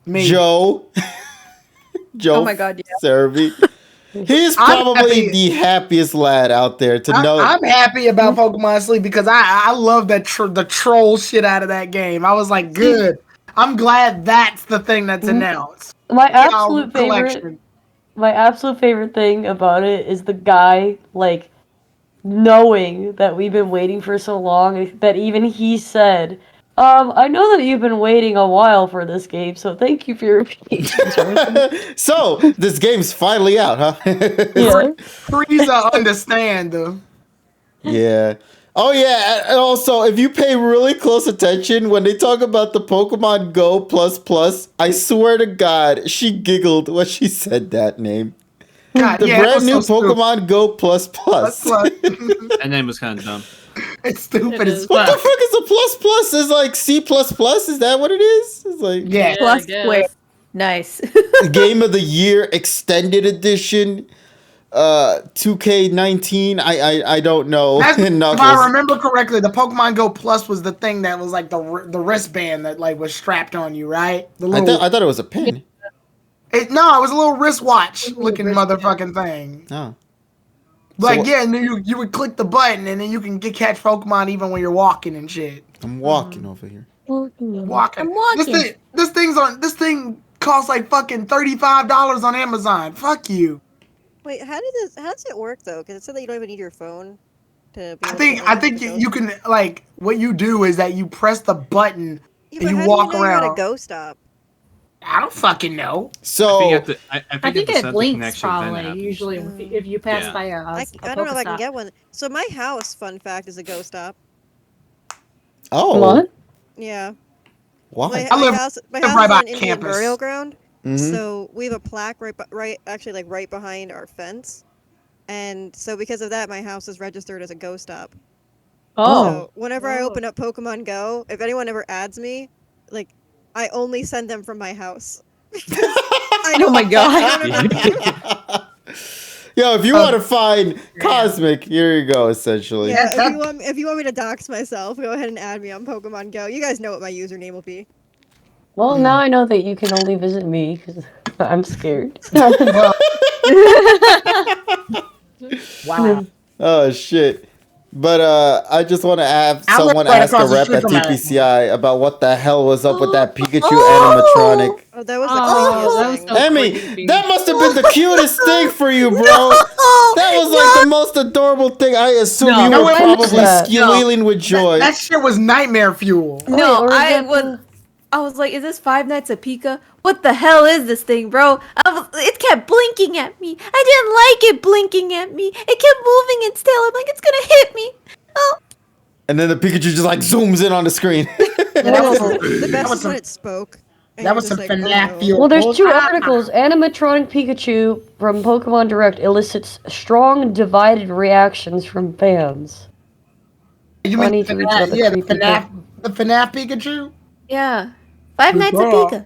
Me. Joe. Joe Oh my God, yeah. Sergi. He's I'm probably happy. the happiest lad out there to know. I'm happy about Pokemon Sleep because I love that the troll shit out of that game. I was like, good. I'm glad that's the thing that's announced. My In our absolute favorite. collection. My absolute favorite thing about it is the guy like knowing that we've been waiting for so long that even he said, I know that you've been waiting a while for this game, so thank you for your patience. So this game's finally out, huh? Yeah. Frieza understand though. Yeah. Oh yeah, and also if you pay really close attention when they talk about the Pokemon Go plus plus, I swear to God, she giggled when she said that name. God, The yeah, that brand was new so stupid. Pokemon Go plus plus. Plus, That name was kind of dumb. it's stupid It as is. What the fuck. fuck is a plus plus? Is like C plus plus? Is that what it is? It's like Yeah. I Plus guess. square. Nice. Game of the Year Extended Edition. 2K19. I don't know. That's, if I Knuckles. remember correctly, the Pokemon Go Plus was the thing that was like the wristband that like was strapped on you, right? The little, I thought it was a pin. it was a little wristwatch looking wristband. motherfucking thing. Oh. Like what- yeah, and then you would click the button and then you can catch Pokemon even when you're walking and shit. I'm walking over here. Walking. I'm walking. This thing costs like fucking $35 on Amazon. Fuck you. Wait, how does it work though? Because it said that you don't even need your phone to be I able think to order the you Go can like what you do is that you press the button Yeah, and but you how walk do you know you're at a around. Go stop? I don't fucking know. So I think I think at it the blinks connection then probably. happens. Usually, if you pass Yeah. by a I don't know if I can Pokestop. get one. So my house, fun fact, is a Go stop. oh What? Yeah. why? I live house right is by on Indian campus. burial ground. Mhm. So we have a plaque right behind our fence. And so because of that, my house is registered as a Go stop. Oh. So whenever I open up Pokemon Go, if anyone ever adds me, like I only send them from my house. Oh my God. Yo, if you want to find Cosmic, here you go. Essentially, Yeah, that- if you want me to dox myself, go ahead and add me on Pokemon Go. You guys know what my username will be. Well, now I know that you can only visit me because I'm scared. Wow. Oh shit. But I just want to have I live someone right ask a across the rep street at from my- TPCI about what the hell was up with that Pikachu Oh! animatronic. Oh, that was the Oh, that was creepiest so thing. Emmy, creepy. that must have been the cutest thing for you, bro. That was like the most adorable thing. I assume No. you No, were it probably wasn't. squealing with joy. That shit was nightmare fuel. No, or is I that was. I was like, "Is this Five Nights at Pika? What the hell is this thing, bro?" It kept blinking at me. I didn't like it blinking at me. It kept moving and still. I'm like, "It's gonna hit me." Oh, And then the Pikachu just like zooms in on the screen. That was The best was is when some- it spoke. and that you're was just some like, oh, FNAF no. fuel. Well, there's two articles. Animatronic Pikachu from Pokemon Direct elicits strong divided reactions from fans. You Funny mean to each other, the creepy FNAF Pikachu? yeah. Five Nights at Girl. Pika.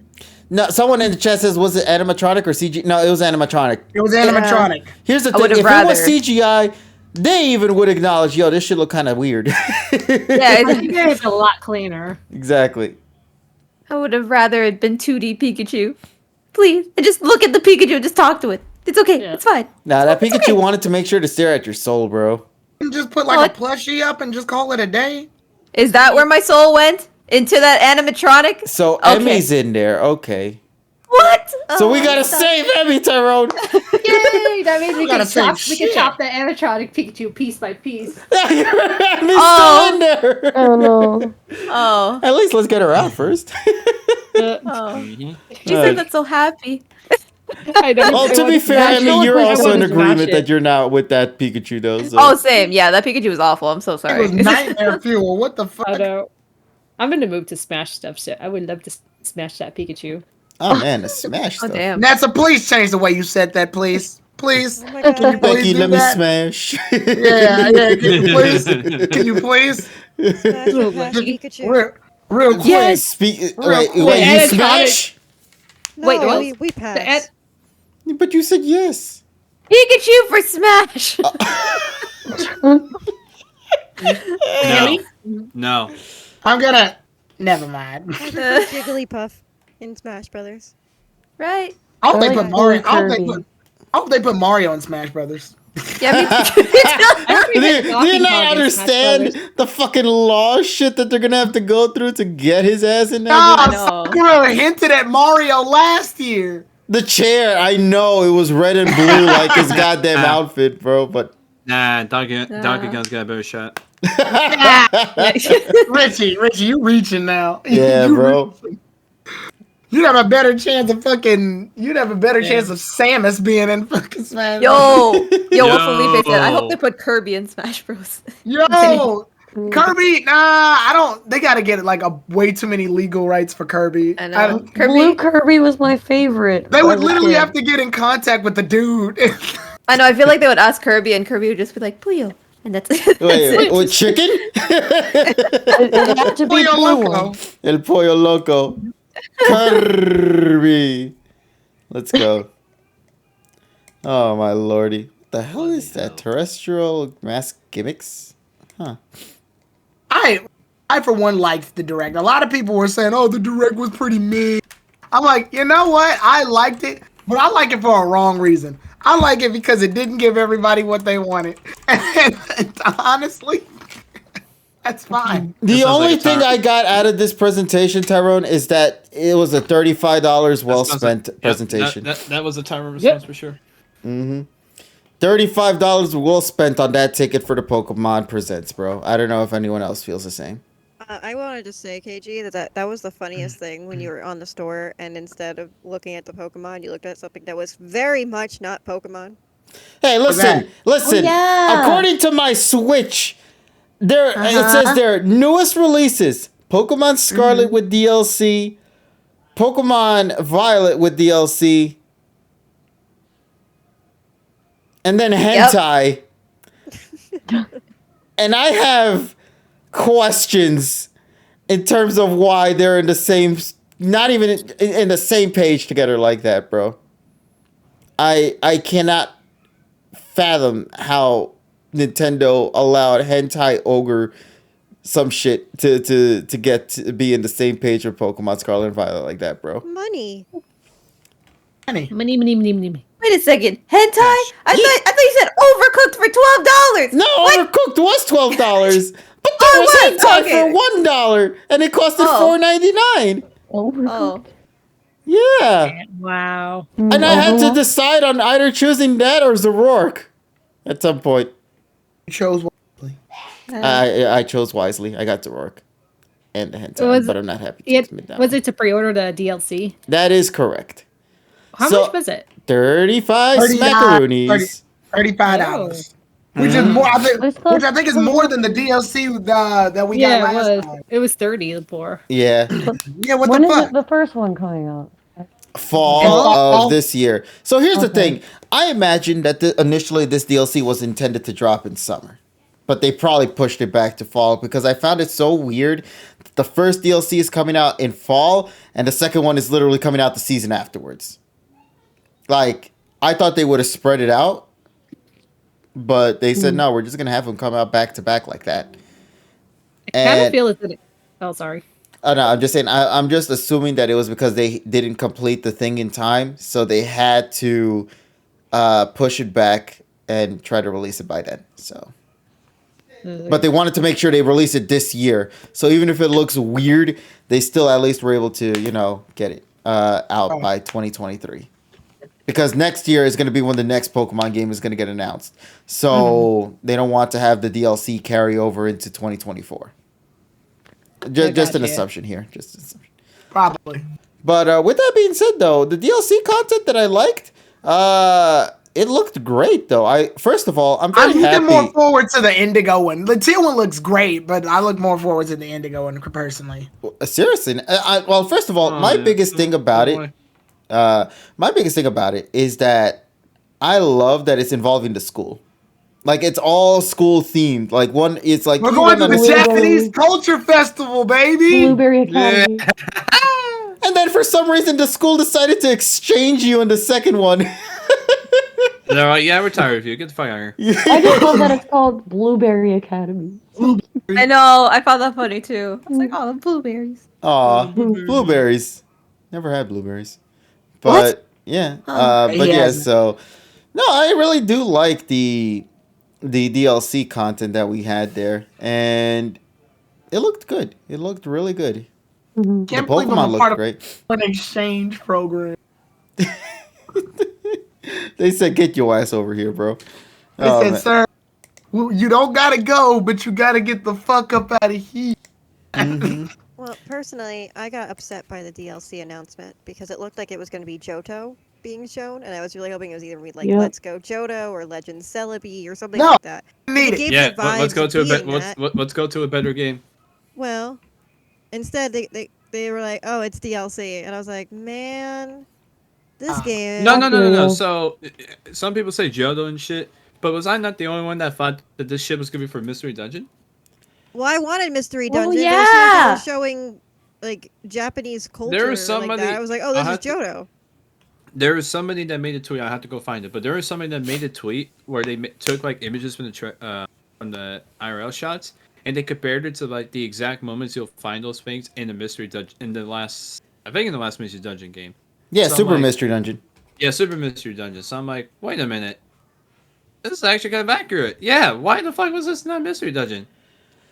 No, someone in the chat says, was it animatronic or CG? No, it was animatronic. It was animatronic. Here's the I thing: would've if it was rather- CGI, they even would acknowledge, yo, this shit look kind of weird. Yeah, I think it's a lot cleaner. Exactly. I would have rather it been 2D Pikachu. Please, and just look at the Pikachu and just talk to it. It's okay. Yeah. It's fine. Nah, that It's Pikachu okay. wanted to make sure to stare at your soul, bro. You just put like a plushie up and just call it a day. Is that where my soul went? Into that animatronic? So Okay. Emmy's in there. Okay. What? So we Oh, gotta stop. save Emmy, Tyrone. Yay! That means we gotta can say chop shit. the animatronic Pikachu piece by piece. Emmy's Oh. still in there. Oh no. Oh. At least let's get her out first. Oh. Mhm. She said that's so happy. I don't. Well, I to want be fair, smash Emmy, it. you're I also want in to smash agreement it. that you're not with that Pikachu, though. So. Oh, same. Yeah, that Pikachu was awful. I'm so It sorry. was nightmare fuel. What the fuck? I know. I'm gonna move to Smash stuff. So I would love to smash that Pikachu. Oh man, the Smash Oh stuff. damn. Nessa, please change the way you said that, please. Please. Oh my Can you god. please Becky, do let me that? smash. Yeah. Can you please? Can you please? Smash or Oh, pass Becky. Pikachu. Real quick. Yes. Wait, quick. you Animatronic. smash? No, Wait, what? we pass. But you said yes. Pikachu for Smash. No. No. I'm gonna. Never mind. I prefer Jigglypuff in Smash Brothers. Right. I hope I they like put Mario. Blue Kirby. I hope they put Mario in Smash Brothers. Yeah, me too. I don't Do even you Donkey not Kong in Smash understand Brothers. the fucking law shit that they're gonna have to go through to get his ass in there? Oh, know. Sakura hinted at Mario last year. The chair, I know it was red and blue like his goddamn outfit, bro. But Nah, Donkey Kong's got a better shot. Richie, you reaching now. yeah, You bro. reaching. You'd have a better chance of fucking. You'd have a better chance of Samus being in fucking Smash. Yo, what Felipe said. I hope they Yo. put Kirby in Smash Bros. Yo, Kirby. Nah, I don't. They gotta get like a way too many legal rights for Kirby. I know. Blue Kirby was my favorite. They would as a literally kid. have to get in contact with the dude. I know. I feel like they would ask Kirby, and Kirby would just be like, "Puyo," and that's it. Wait, with chicken? It had to be Pollo blue Loco. one. El pollo loco. Kirby. Let's go. Oh my lordy. What the hell is that? Terrestrial mask gimmicks? Huh. I for one liked the direct. A lot of people were saying, "Oh, the direct was pretty mid." I'm like, you know what? I liked it, but I like it for a wrong reason. I like it because it didn't give everybody what they wanted, and honestly, that's fine. The sounds only like a thing tar- I got out of this presentation, Tyrone, is that it was a $35 well That sounds spent like- yeah, presentation. that was a timer response for sure. Mm-hmm. $35 well spent on that ticket for the Pokemon Presents, bro. I don't know if anyone else feels the same. I wanted to say, KG, that was the funniest thing when you were on the store and instead of looking at the Pokemon, you looked at something that was very much not Pokemon. Hey, listen. yeah. According to my Switch, it says their newest releases: Pokemon Scarlet with DLC, Pokemon Violet with DLC, and then hentai. And I have questions in terms of why they're in the same, not even in the same page together like that, bro. I cannot fathom how Nintendo allowed hentai ogre some shit to get to be in the same page with Pokemon Scarlet and Violet like that, bro. Money. Money. Wait a second, hentai? I thought you said overcooked for $12. No, Overcooked was $12, but there was it was? hentai Okay. for $1, and it costed Oh. $4.99. Oh, Yeah, Wow. and I had to decide on either choosing that or Zoroark at some point. You chose one. I chose wisely. I got Zoroark and the hentai, but I'm not happy to admit that. Was it to pre-order the DLC? That is correct. How So- much was it? 35 $30, smackaroonies. $35, which is more. Which I think is more than the DLC that we got Yeah, it last was. time. It was 30 before. Yeah, Yeah, what When the is fuck? the first one coming out? fall of this year. So here's the thing. I imagine that initially this DLC was intended to drop in summer, but they probably pushed it back to fall because I found it so weird. The first DLC is coming out in fall, and the second one is literally coming out the season afterwards. Like, I thought they would have spread it out, but they said, no, we're just going to have them come out back to back like that. I kind of And- feel as if oh, sorry. Oh, no, I'm just saying, I'm just assuming that it was because they didn't complete the thing in time, so they had to push it back and try to release it by then. So, but they wanted to make sure they release it this year. So even if it looks weird, they still at least were able to, get it. out by 2023. Because next year is going to be when the next Pokemon game is going to get announced. So they don't want to have the DLC carry over into 2024. Just an assumption here. Just an assumption. Probably. But with that being said, though, the DLC content that I liked, it looked great, though. First of all, I'm very happy. I'm looking more forward to the Indigo one. The teal one looks great, but I look more forward to the Indigo one personally. Seriously, well, first of all, my biggest thing about it is that I love that it's involving the school. Like, it's all school themed. Like, it's like we're going to the Japanese Culture Festival, baby. Blueberry Academy. Yeah. And then for some reason, the school decided to exchange you in the second one. They're like, yeah, we're tired of you. Get the fuck out of here. I just love that it's called Blueberry Academy. I know. I found that funny too. It's like, oh, the blueberries. Aw, blueberries. Never had blueberries. But yeah, so no, I really do like the DLC content that we had there, and it looked good. It looked really good. Mm-hmm. The Pokemon looked great. An exchange program. They said, "Get your ass over here, bro." They said, "Sir, you don't gotta go, but you gotta get the fuck up out of here." Mm-hmm. Well, personally, I got upset by the DLC announcement because it looked like it was going to be Johto being shown, and I was really hoping it was either going to be like Let's Go Johto or Legend Celebi or something like that. Yeah, let's go to a better game. Well, instead they were like, "Oh, it's DLC," and I was like, "Man, this game." No. So some people say Johto and shit, but was I not the only one that thought that this shit was gonna be for Mystery Dungeon? Well, I wanted Mystery Dungeon. Yeah. But they were showing like Japanese culture. There was somebody. Like that. I was like, "Oh, this is Johto." There was somebody that made a tweet. I have to go find it, but there was somebody that made a tweet where they took like images from the IRL shots, and they compared it to like the exact moments you'll find those things in the Mystery Dungeon in the last Mystery Dungeon game. Yeah, so Super Mystery Dungeon. Yeah, Super Mystery Dungeon. So I'm like, wait a minute, this is actually kind of accurate. Yeah, why the fuck was this not Mystery Dungeon?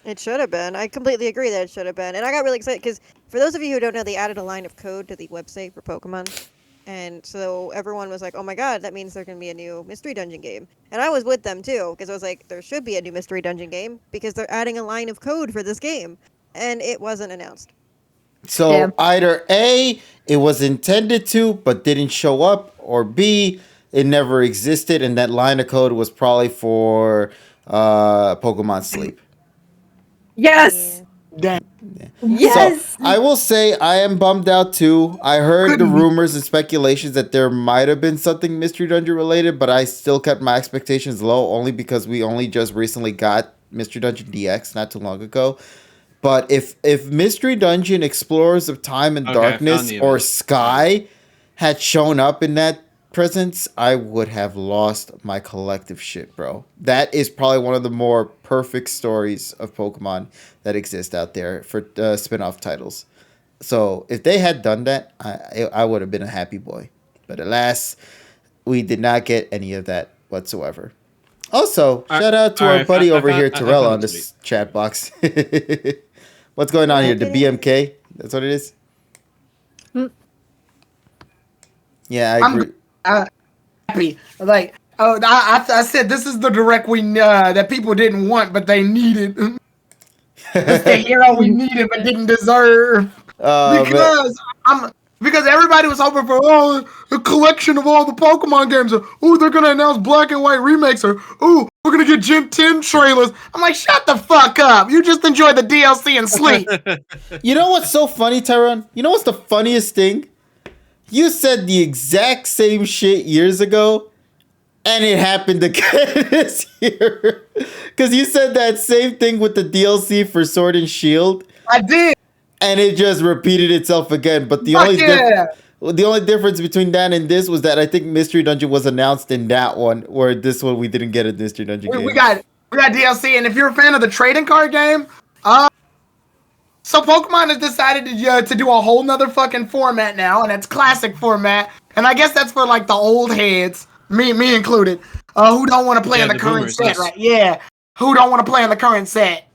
It should have been. I completely agree that it should have been. And I got really excited because for those of you who don't know, they added a line of code to the website for Pokemon. And so everyone was like, oh my god, that means there's going to be a new Mystery Dungeon game. And I was with them too, because I was like, there should be a new Mystery Dungeon game because they're adding a line of code for this game. And it wasn't announced. So either A, it was intended to, but didn't show up, or B, it never existed, and that line of code was probably for Pokemon Sleep. Yes. Damn. Yes. So, I will say I am bummed out too. I heard the rumors and speculations that there might have been something Mystery Dungeon related, but I still kept my expectations low only because we only just recently got Mystery Dungeon DX not too long ago. But if Mystery Dungeon Explorers of Time and Darkness or Sky had shown up in that presence, I would have lost my collective shit, bro. That is probably one of the more perfect stories of Pokemon that exist out there for spin-off titles. So if they had done that, I would have been a happy boy. But alas, we did not get any of that whatsoever. Also, shout out to our buddy over here, Terrell, on this chat box. What's going on here? The BMK? That's what it is? Yeah, I agree. Happy. Like, I said this is the direct that people didn't want, but they needed. It's the hero we needed but didn't deserve. Because everybody was hoping for a collection of all the Pokemon games. Or, they're gonna announce Black and White remakes. Or we're gonna get Gen 10 trailers. I'm like, shut the fuck up. You just enjoy the DLC and sleep. You know what's so funny, Tyrone? You know what's the funniest thing? You said the exact same shit years ago, and it happened again this year. Because you said that same thing with the DLC for Sword and Shield. I did. And it just repeated itself again. But the only difference between that and this was that I think Mystery Dungeon was announced in that one, where this one we didn't get a Mystery Dungeon game. We got DLC, and if you're a fan of the trading card game, so Pokemon has decided to do a whole nother fucking format now, and it's classic format. And I guess that's for like the old heads, me included, who don't want to play in the current set, right? Yeah, who don't want to play in the current set.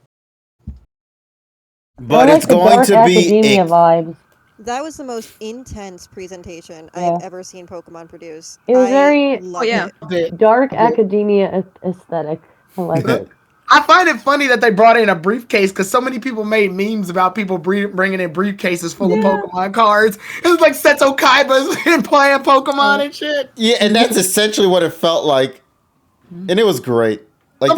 But it's going to be vibe. That was the most intense presentation Yeah. I've ever seen Pokemon produce. It was very loved yeah. it. dark academia aesthetic. I like it. I find it funny that they brought in a briefcase because so many people made memes about people bringing in briefcases full of Pokemon cards. It was like Seto Kaiba's and playing Pokemon and shit. Yeah, and that's essentially what it felt like, and it was great. Like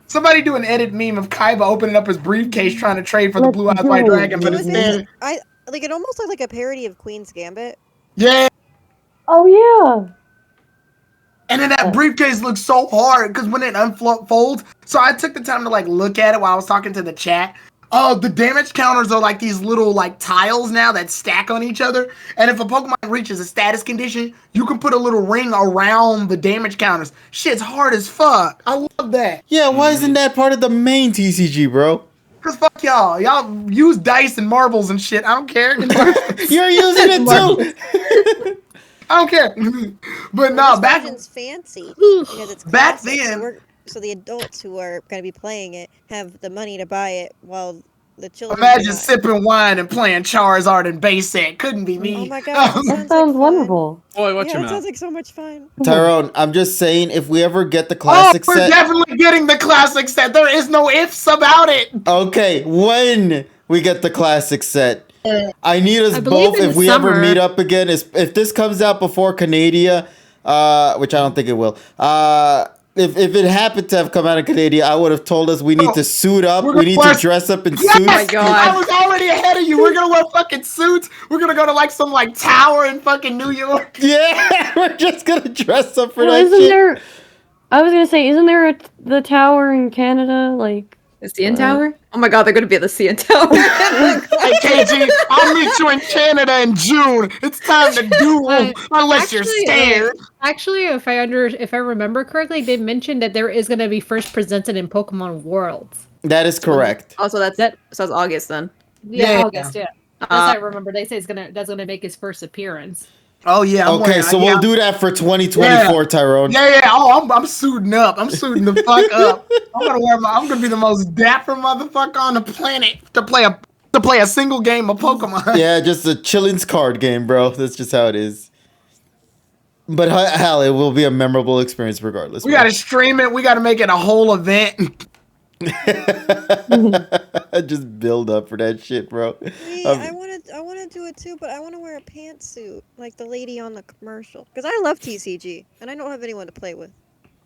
Somebody do an edit meme of Kaiba opening up his briefcase trying to trade for the Blue Eyes White Dragon, but It was instead, it almost looked like a parody of Queen's Gambit. yeah. Oh yeah. And then that briefcase looks so hard because when it unfolds, so I took the time to like look at it while I was talking to the chat. Oh, the damage counters are like these little like tiles now that stack on each other. And if a Pokemon reaches a status condition, you can put a little ring around the damage counters. Shit's hard as fuck. I love that. Yeah, why isn't that part of the main TCG, bro? Cause fuck y'all. Y'all use dice and marbles and shit. I don't care. You're using it too. I don't care. But no, This back version's fancy because it's back classic, then. so the adults who are going to be playing it have the money to buy it, while the children. do Imagine not. sipping wine and playing Charizard and base set. Couldn't be me. Oh my god, That sounds wonderful. Boy, watch Yeah, your that mouth. sounds like so much fun. Tyrone, I'm just saying, if we ever get the classic we're set, definitely getting the classic set. There is no ifs about it. okay, when we get the classic set, I need us I believe both, in if the we ever summer. meet up again, if this comes out before Canada, which I don't think it will, if it happened to have come out in Canada, I would have told us we need to suit up, We're we need gonna to dress up in Yes! suits. my God. I was already ahead of you. We're gonna wear fucking suits. We're gonna go to like some like tower in fucking New York. Yeah, we're just gonna dress up for Well, that isn't shit. there? I was gonna say, isn't there the tower in Canada? Like, The CN Tower? Oh my god, they're gonna be at the CN Tower. Hey KG, I'll meet you in Canada in June. It's time to duel unless you're scared. Actually, if I remember correctly, they mentioned that there is going to be first presented in Pokemon Worlds. That is correct. Also, that's August then. Yeah, Yeah. August. Yeah, that's what I remember. They say that's gonna make his first appearance. Oh yeah. I'm Okay, wearing- so yeah, we'll do that for 2024, Tyrone. Yeah. Oh, I'm suiting up. I'm suiting the fuck up. I'm gonna be the most dapper motherfucker on the planet to play a single game of Pokemon. Yeah, just a chilling's card game, bro. That's just how it is. But hell, it will be a memorable experience regardless. We bro. gotta stream it. We gotta make it a whole event. Just build up for that shit, bro. Yeah, I want to do it too, but I want to wear a pantsuit like the lady on the commercial because I love TCG and I don't have anyone to play with.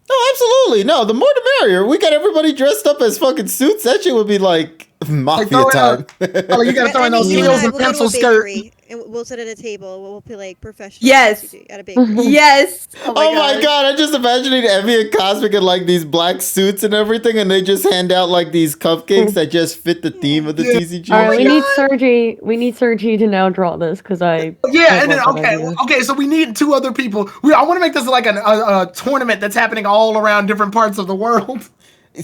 No, absolutely. No, the more the merrier. We got everybody dressed up as fucking suits. That shit would be like mafia throw it time. Oh, you gotta throw in those you heels and we'll go to pencil a skirt. bakery, and we'll sit at a table. We'll play like professional Yes. TCG at a bakery. Yes. Oh my god, I'm just imagining Evie and Cosmic in like these black suits and everything, and they just hand out like these cupcakes that just fit the theme of the TCG. all right, we need Sergi. We need Sergi to now draw this because I. Yeah, I and then love that idea. okay, so we need 2 other people. I want to make this like a tournament that's happening all around different parts of the world.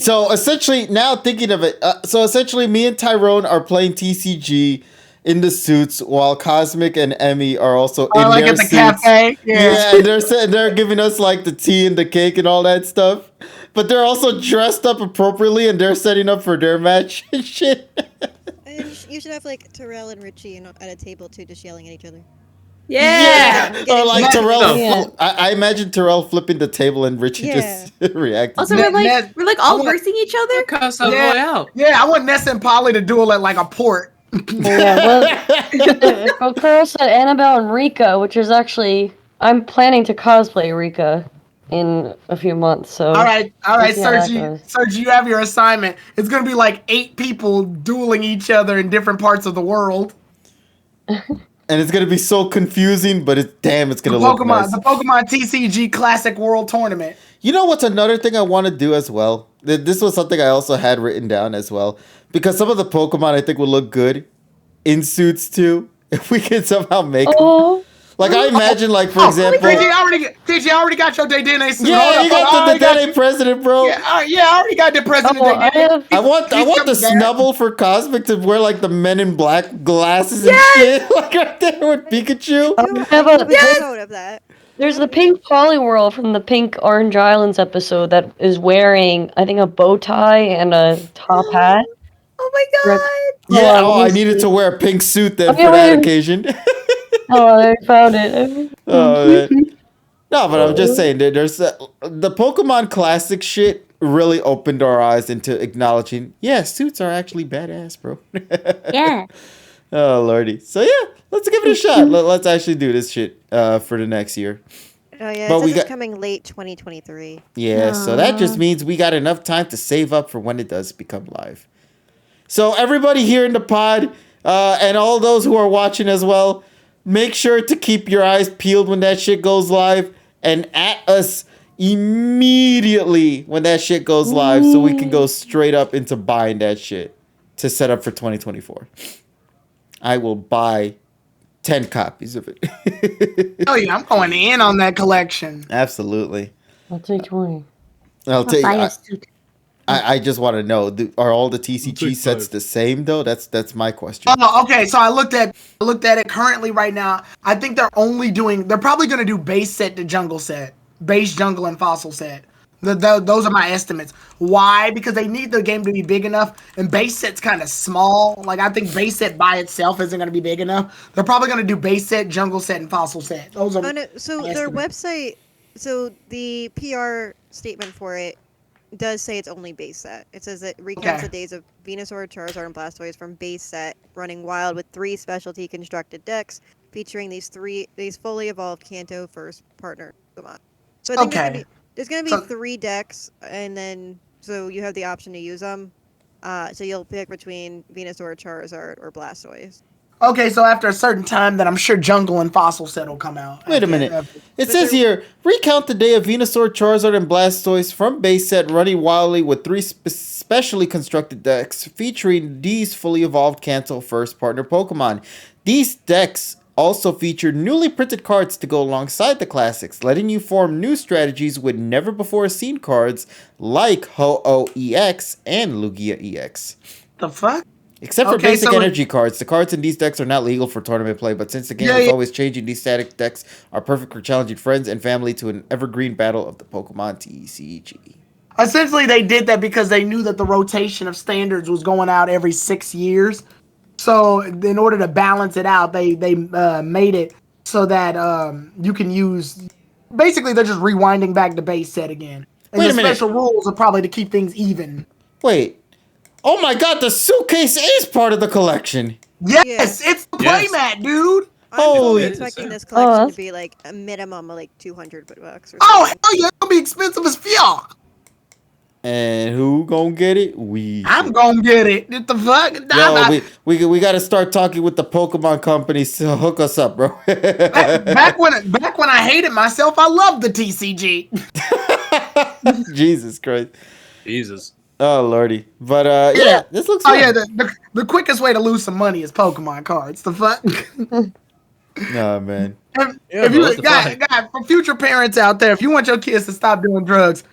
So essentially, now thinking of it, essentially, me and Tyrone are playing TCG in the suits, while Cosmic and Emmy are also in like their at the suits. cafe. Yeah, and they're giving us like the tea and the cake and all that stuff. But they're also dressed up appropriately, and they're setting up for their match and shit. And you should have like Terrell and Richie at a table too, just yelling at each other. Yeah. Or like Terrell. Yeah. I imagine Terrell flipping the table and Richie Yeah. just reacting. Also, Ned- we're like all I want- versing each other. Cuss that Yeah. boy out. Yeah, I want Ness and Polly to duel at like a port. Yeah, well, Carl said Annabelle and Rika, which is actually I'm planning to cosplay Rika in a few months. So All right, We'll see how that Sergi, goes. Sergi, you have your assignment. It's gonna be like 8 people dueling each other in different parts of the world. And it's gonna be so confusing, but it's The gonna look nice. Pokemon TCG Classic World Tournament. You know what's another thing I want to do as well? This was something I also had written down as well. Because some of the Pokemon I think will look good in suits too. If we can somehow make them. Oh, Like I imagine, like for example. KG, I already got your Dedenne suit. Yeah, Hold you up, got the got Dedenne president, bro. Yeah, I already got the president. oh, I Dedenne. have. I want the coming back. Snubble for Cosmic to wear like the Men in Black glasses and shit, like right there with Pikachu. Do have an a- episode of that. There's the pink Poliwhirl from the Pink Orange Islands episode that is wearing, I think, a bow tie and a top hat. Oh my god. Yeah, Oh, I needed to wear a pink suit then Okay, for that wait. occasion. Oh, I found it. Oh, man. No, but I'm just saying that there's the Pokemon Classic shit really opened our eyes into acknowledging, yeah, suits are actually badass, bro. Yeah. Oh, lordy. So, yeah, let's give it a shot. Let's actually do this shit for the next year. Oh yeah, But it we says it's got- coming late 2023. Yeah, so that just means we got enough time to save up for when it does become live. So everybody here in the pod, and all those who are watching as well, make sure to keep your eyes peeled when that shit goes live, and at us immediately when that shit goes live, so we can go straight up into buying that shit to set up for 2024. I will buy 10 copies of it. Oh yeah, I'm going in on that collection. Absolutely. I'll take 20. I'll tell you. Buy a suit. I just want to know: are all the TCG Take sets 5. the same though? That's my question. Oh, okay. So I looked at it currently right now. I think they're probably gonna do base set to jungle set, base jungle and fossil set. Those are my estimates. Why? Because they need the game to be big enough, and base set's kind of small. Like I think base set by itself isn't gonna be big enough. They're probably gonna do base set, jungle set, and fossil set. Those are Oh no, so my their estimates. website, so the PR statement for it does say it's only base set. It says it recounts Okay. the days of Venusaur, Charizard, and Blastoise from base set, running wild with 3 specialty constructed decks featuring these fully evolved Kanto first partner Pokemon. So I think Okay. there's gonna be So- 3 decks, and then so you have the option to use them. So you'll pick between Venusaur, Charizard, or Blastoise. Okay, so after a certain time, then I'm sure jungle and fossil set will come out. Wait a minute. After- It But says there- here, recount the day of Venusaur, Charizard, and Blastoise from base set running wildly with 3 specially constructed decks featuring these fully evolved Kanto first partner Pokemon. These decks also feature newly printed cards to go alongside the classics, letting you form new strategies with never before seen cards like Ho-Oh EX and Lugia EX. The fuck? Except for Okay, basic so- energy cards, the cards in these decks are not legal for tournament play, but since the game Yeah, is yeah. always changing, these static decks are perfect for challenging friends and family to an evergreen battle of the Pokemon TCG. Essentially, they did that because they knew that the rotation of standards was going out every 6 years. So, in order to balance it out, they made it so that you can use. Basically, they're just rewinding back the base set again. And Wait a the minute. special rules are probably to keep things even. Wait. Oh my god, the suitcase is part of the collection. Yes, it's the Yes. playmat, dude. I'm Holy- totally expecting this collection that's- to be like a minimum of like $200 or Oh, something. hell yeah, it's gonna be expensive as fuck. And who gonna get it? We. I'm gonna get it. What the fuck? Yo, we got to start talking with the Pokemon companies to hook us up, bro. back when I hated myself, I loved the TCG. Jesus Christ. Jesus. Oh lordy. But yeah, Yeah. this looks Oh fun. yeah, the quickest way to lose some money is Pokemon cards. The fuck. Nah, man. If but you what the guys, fuck? for future parents out there, if you want your kids to stop doing drugs,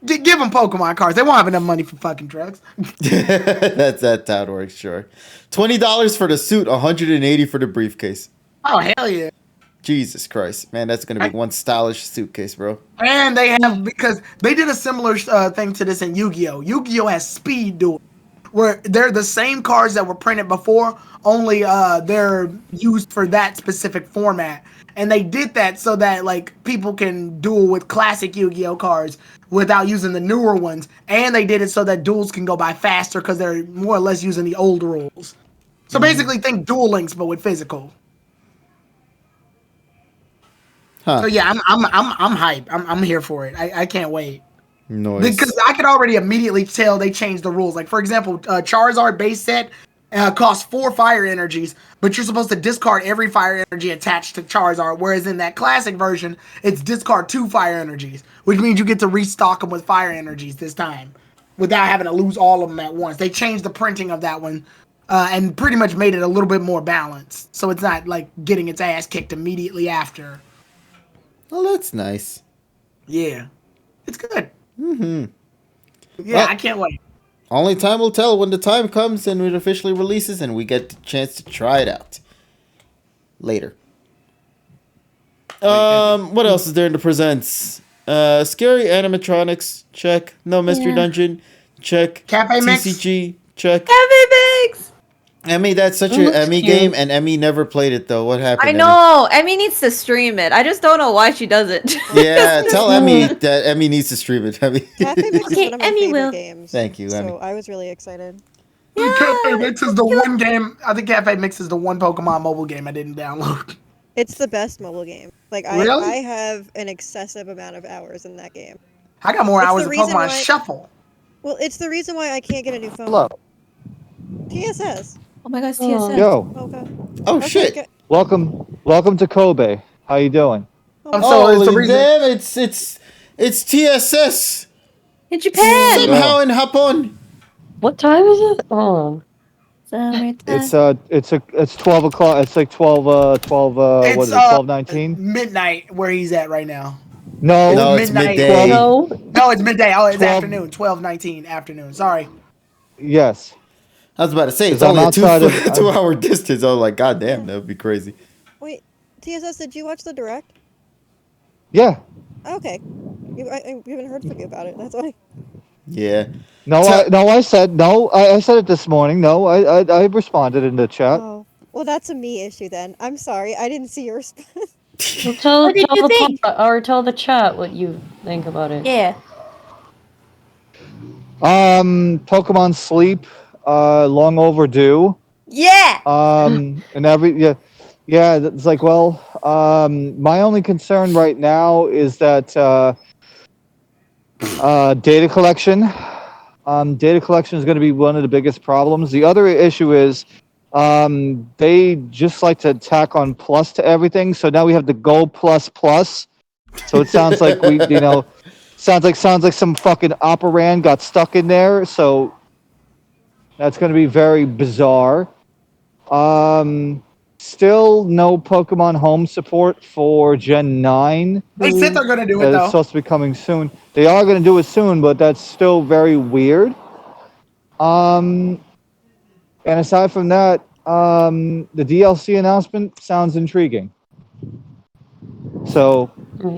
give them Pokemon cards. They won't have enough money for fucking drugs. That's how it works, sure. $20 for the suit, $180 for the briefcase. Oh hell yeah! Jesus Christ, man, that's gonna be one stylish suitcase, bro. And they have, because they did a similar thing to this in Yu-Gi-Oh. Yu-Gi-Oh has speed duel, where they're the same cards that were printed before, only they're used for that specific format. And they did that so that like people can duel with classic Yu-Gi-Oh cards without using the newer ones. And they did it so that duels can go by faster because they're more or less using the old rules. So basically, think Duel Links but with physical. Huh. So yeah, I'm hype. I'm here for it. I can't wait. Noise. Because I could already immediately tell they changed the rules. Like, for example, Charizard base set costs 4 fire energies, but you're supposed to discard every fire energy attached to Charizard, whereas in that classic version, it's discard 2 fire energies, which means you get to restock them with fire energies this time without having to lose all of them at once. They changed the printing of that one and pretty much made it a little bit more balanced, so it's not like getting its ass kicked immediately after. Well, that's nice. Yeah, it's good. Mm-hmm. Yeah, Well- I can't wait. Only time will tell when the time comes and it officially releases and we get the chance to try it out. Later. What else is there in the presents? Scary animatronics, check. No mystery dungeon, check. Cafe Mix? TCG, check. Cafe Mix! Emmy, that's such It an looks Emmy cute. game, and Emmy never played it though. What happened? I know. Emmy needs to stream it. I just don't know why she doesn't. Emmy? Yeah, tell Emmy that Emmy needs to stream it. Emmy. Cafe Mix is Okay, one of my Emmy favorite will. games. Thank you, Emmy. So I was really excited. Cafe Mix is the one game. I think Cafe Mix is the one Pokemon mobile game I didn't download. It's the best mobile game. Like Really? I have an excessive amount of hours in that game. I got more It's hours the of reason Pokemon why- Shuffle. Well, it's the reason why I can't get a new phone. Hello. TSS. Oh my gosh, Oh. TSS. Yo, Okay. Oh Okay, shit! good. welcome to Kobe. How you doing? So it's Holy the reason. damn! It's TSS In Japan. somehow in Japon. What time is it? Hold on. Summertime. It's 12 o'clock. It's like 12 what It's is it? 12:19? midnight where he's at right now. No, No, it's midnight. midday. No. No, it's midday. Oh, it's 12. afternoon. 12:19 afternoon. Sorry. Yes. I was about to say it's 'Cause I'm only a outside of- 2-hour distance. I was like, God damn, that would be crazy. Wait, TSS, did you watch the direct? Yeah. Okay. I haven't heard from you about it. That's why. Yeah. No, I said no. I said it this morning. No, I responded in the chat. Oh. Well, that's a me issue then. I'm sorry. I didn't see your response. Well, tell What did you the think? tell the chat what you think about it. Yeah. Pokemon Sleep, long overdue. Yeah. And it's like, well, my only concern right now is that data collection. Data collection is going to be one of the biggest problems. The other issue is they just like to tack on plus to everything. So now we have the Go Plus Plus. So it sounds like sounds like some fucking operand got stuck in there. So that's going to be very bizarre. Still no Pokemon Home support for Gen 9. They said they're gonna do it It's though. supposed to be coming soon. They are going to do it soon, but that's still very weird. And aside from that, the DLC announcement sounds intriguing. So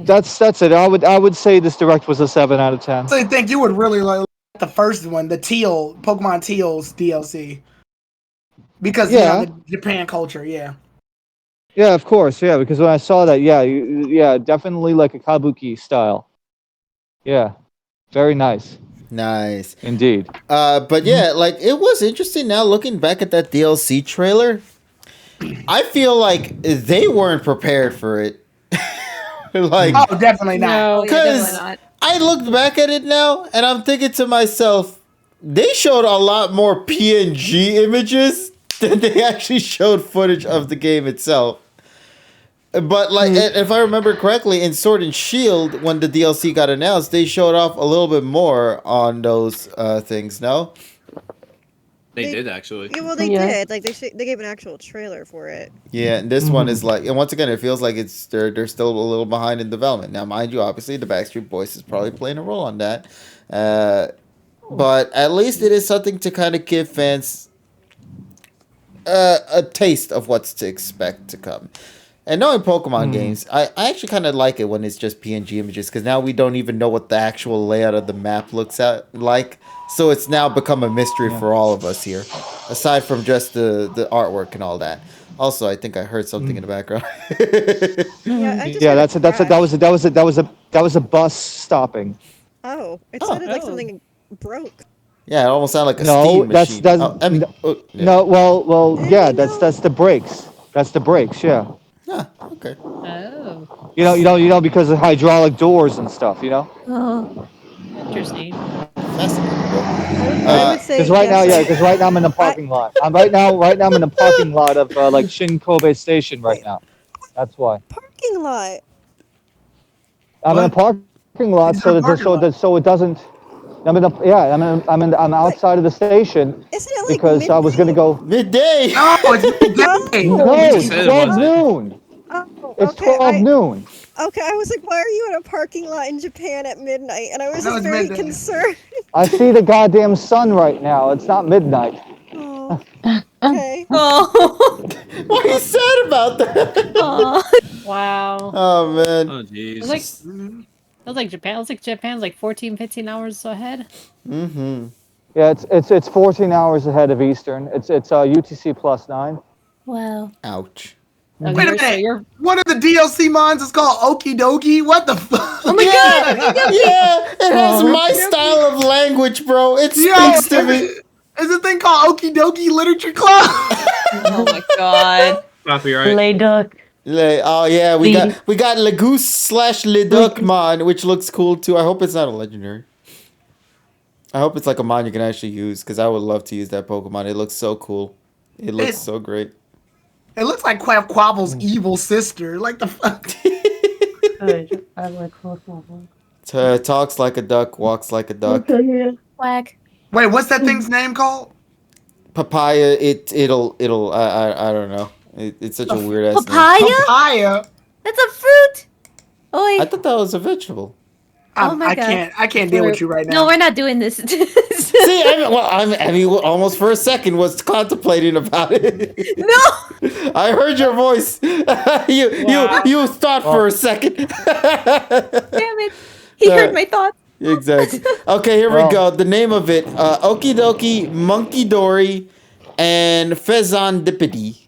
that's it. I would say this direct was a 7 out of 10. So I think you would really like the first one, the Pokemon Teal's DLC, because Yeah. the Japan culture. Yeah. Yeah, of course. Yeah, because when I saw that, yeah, definitely like a Kabuki style. Yeah, very nice Nice. indeed. But yeah, like it was interesting now looking back at that DLC trailer. I feel like they weren't prepared for it. Like, Oh, definitely not. No. Oh, yeah, because definitely not. I looked back at it now and I'm thinking to myself, they showed a lot more PNG images than they actually showed footage of the game itself. But like, if I remember correctly, in Sword and Shield, when the DLC got announced, they showed off a little bit more on those things. No, They did actually. Yeah, well, they Yeah. did. Like they gave an actual trailer for it. yeah, and this one is like, and once again, it feels like they're still a little behind in development. Now, mind you, obviously, the Backstreet Boys is probably playing a role on that, but at least it is something to kind of give fans a taste of what's to expect to come. And knowing Pokemon games, I actually kind of like it when it's just PNG images because now we don't even know what the actual layout of the map looks like. So it's now become a mystery for all of us here, aside from just the artwork and all that. Also, I think I heard something in the background. Yeah, I just Yeah, heard a that was a bus stopping. Oh, it Oh. sounded like Oh. something broke. Yeah, it almost sounded like a No, steam that's- machine. that's- Oh, I mean, oh, yeah. No, well, yeah, that's the brakes. That's the brakes. Yeah. Ah, okay. Oh, You know, because of hydraulic doors and stuff. You know. Oh. interesting. Fascinating. I would say Because right now, yes. because right now I'm in the parking lot. I'm in the parking lot of like Shin Kobe Station right now. That's why Parking lot. I'm in a parking lot, It's a parking lot. so it doesn't. I'm outside of the station Isn't it like because I was gonna go. Midday. No, it's midday. No, You it's said it 12 wasn't. noon. Oh, It's okay. 12 noon. Okay, I was like, why are you in a parking lot in Japan at midnight? And I was No, just it's very midday. concerned. I see the goddamn sun right now. It's not midnight. Oh, okay. Oh. What are you sad about that? Aw. Wow. Oh man. Oh jeez. It was like Japan. It was like Japan's like 14, 15 hours ahead. Mm-hmm. Yeah, it's 14 hours ahead of Eastern. It's UTC +9. Wow. Ouch. Okay, Wait a so minute. you're One of the DLC mines is called Okie Dokie. What the fuck? Oh my Yeah, god! yeah, it has Oh. my style of language, bro. It Yo, speaks to me. is this thing called Okie Dokie Literature Club? Oh my god. Copyright. Lay duck. Like, oh yeah, we got Legoose / Leduc mon, which looks cool too. I hope it's not a legendary. I hope it's like a mon you can actually use, because I would love to use that Pokemon. It looks so cool. It looks so great. It looks like Quabble's evil sister. Like the fuck. Talks like a duck, walks like a duck. Whack. Wait, what's that thing's name called? Papaya, it'll I don't know. It's such a weird ass name. Papaya? Papaya. That's a fruit. Oi. I thought that was a vegetable. Oh my God. I can't deal with you right now. No, we're not doing this. See, I mean, almost for a second was contemplating about it. No. I heard your voice. You thought for a second. Damn it. He heard my thoughts. Exactly. Okay, here we go. The name of it: Okie Dokie, Monkey Dory, and Fezandipity.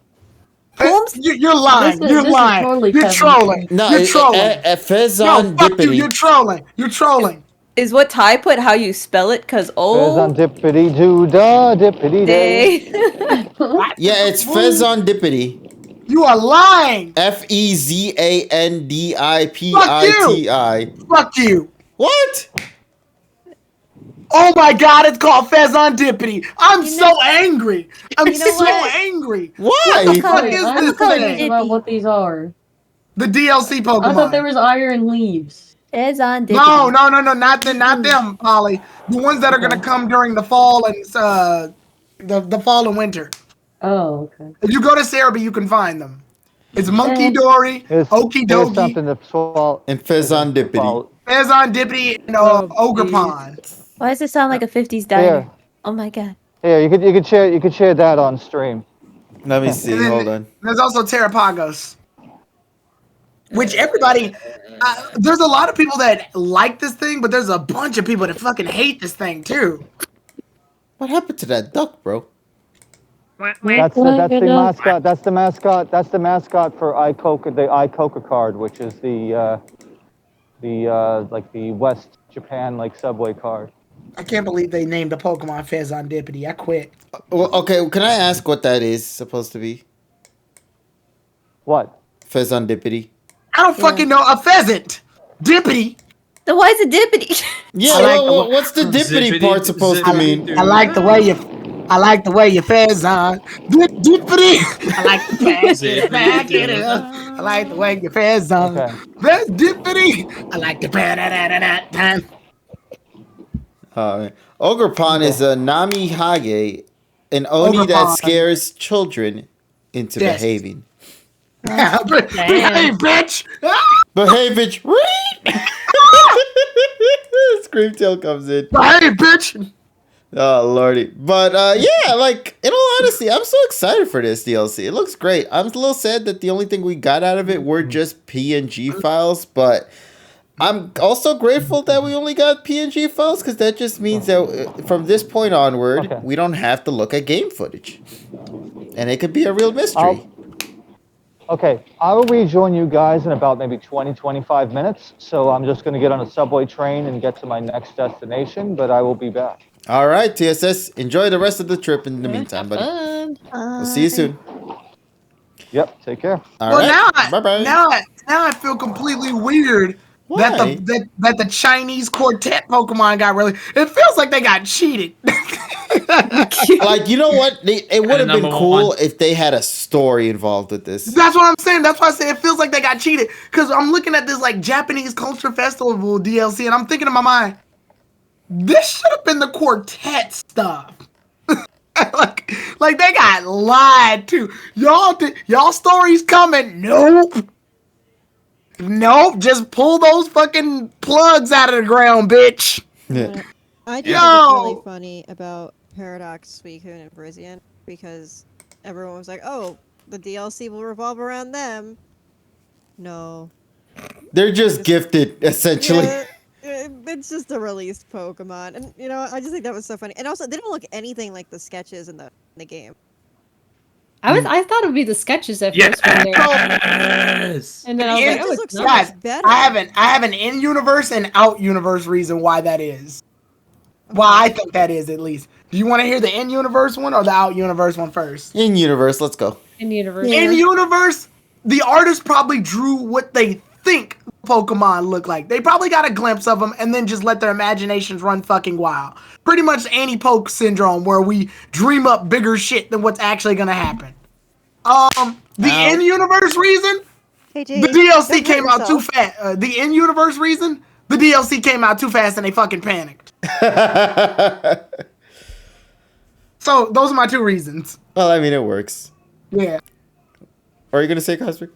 You're lying. This is You're lying. totally You're Kevin. trolling. No, You're trolling. No, fuck you. Fezandipity. You're trolling. You're trolling. Is what Ty put how you spell it? Cause Dippity doo da dippity day. Yeah, it's Fezandipity. You are lying. Fezandipiti. Fuck you. What? Oh my god, it's called Fezandipity. I'm so angry. I'm You know so what? angry. Why? What the fuck is I'm this confused thing? about what these are. The DLC Pokemon. I thought there was iron leaves. It's on No, not them, Polly. The ones that are gonna come during the fall and the fall and winter. Oh, okay. If you go to Cerebi, you can find them. It's Monkey Dory, Okie Here's Dokie, something to swallow. And Fezandipity. Fezandipity, and Ogrepon. Why does it sound like a 50s diner? Oh my god. Here, you could share that on stream. Let me see. And then Hold on. There's also Terrapagos. Which everybody, there's a lot of people that like this thing, but there's a bunch of people that fucking hate this thing too. What happened to that duck, bro? That's the mascot. That's the mascot. That's the mascot for Icoca, the Icoca card, which is the like the West Japan like subway card. I can't believe they named a Pokemon Fezandipity. I quit. Well, okay. Can I ask what that is supposed to be? What? Fezandipity. I don't fucking know. A pheasant. Dippity. So why is it dippity? Yeah, what's the dippity part supposed to mean? I like the way you Fezon. Dippity. I like the pass. Back it up. I like the way you Fezon. Okay. Dippity. I like the pa-da-da-da-da. Ogrepon is a Nami Hage, an Oni that Ogrepon. scares children into Yes. behaving. Hey, bitch. Behave, bitch. Screamtail comes in. Hey, bitch. Oh lordy, but yeah, like in all honesty, I'm so excited for this DLC. It looks great. I'm a little sad that the only thing we got out of it were just PNG files, but I'm also grateful that we only got PNG files, because that just means that from this point onward, we don't have to look at game footage, and it could be a real mystery. Okay, I will rejoin you guys in about maybe 20-25 minutes. So I'm just going to get on a subway train and get to my next destination, but I will be back. All right, TSS, enjoy the rest of the trip in the meantime, buddy. We'll see you soon. Yep, take care. All right, bye-bye. Now I feel completely weird that the Chinese quartet Pokemon got really. It feels like they got cheated. Like, you know what? It would have been cool if they had a story involved with this. That's what I'm saying. That's why I say it feels like they got cheated. Because I'm looking at this like Japanese Culture Festival DLC, and I'm thinking in my mind, this should have been the quartet stuff. like they got lied to. Y'all stories coming. Nope. Just pull those fucking plugs out of the ground, bitch. Yeah. I think it's really funny about Paradox, Suicune, and Virizion, because everyone was like, oh, the DLC will revolve around them. No. They're just gifted, essentially. Yeah, it's just a released Pokemon, and you know, I just think that was so funny. And also, they don't look anything like the sketches in the game. I thought it would be the sketches at first when they Yes. and then I was Yeah, like, oh, This it's looks so not. Guys, much better. I have an in-universe and out-universe reason why that is. Well, I think that is at least. Do you want to hear the in-universe one or the out-universe one first? In universe, let's go. In universe. Yeah. In-universe, the artist probably drew what they think Pokemon look like. They probably got a glimpse of them and then just let their imaginations run fucking wild. Pretty much anti-poke syndrome where we dream up bigger shit than what's actually gonna happen. The Ow. in-universe reason, Hey, Jay, the DLC don't hurt came out too yourself. fast. The in-universe reason, the DLC came out too fast and they fucking panicked. So those are my two reasons. Well, I mean, it works. Yeah. What are you gonna say, Cosmic?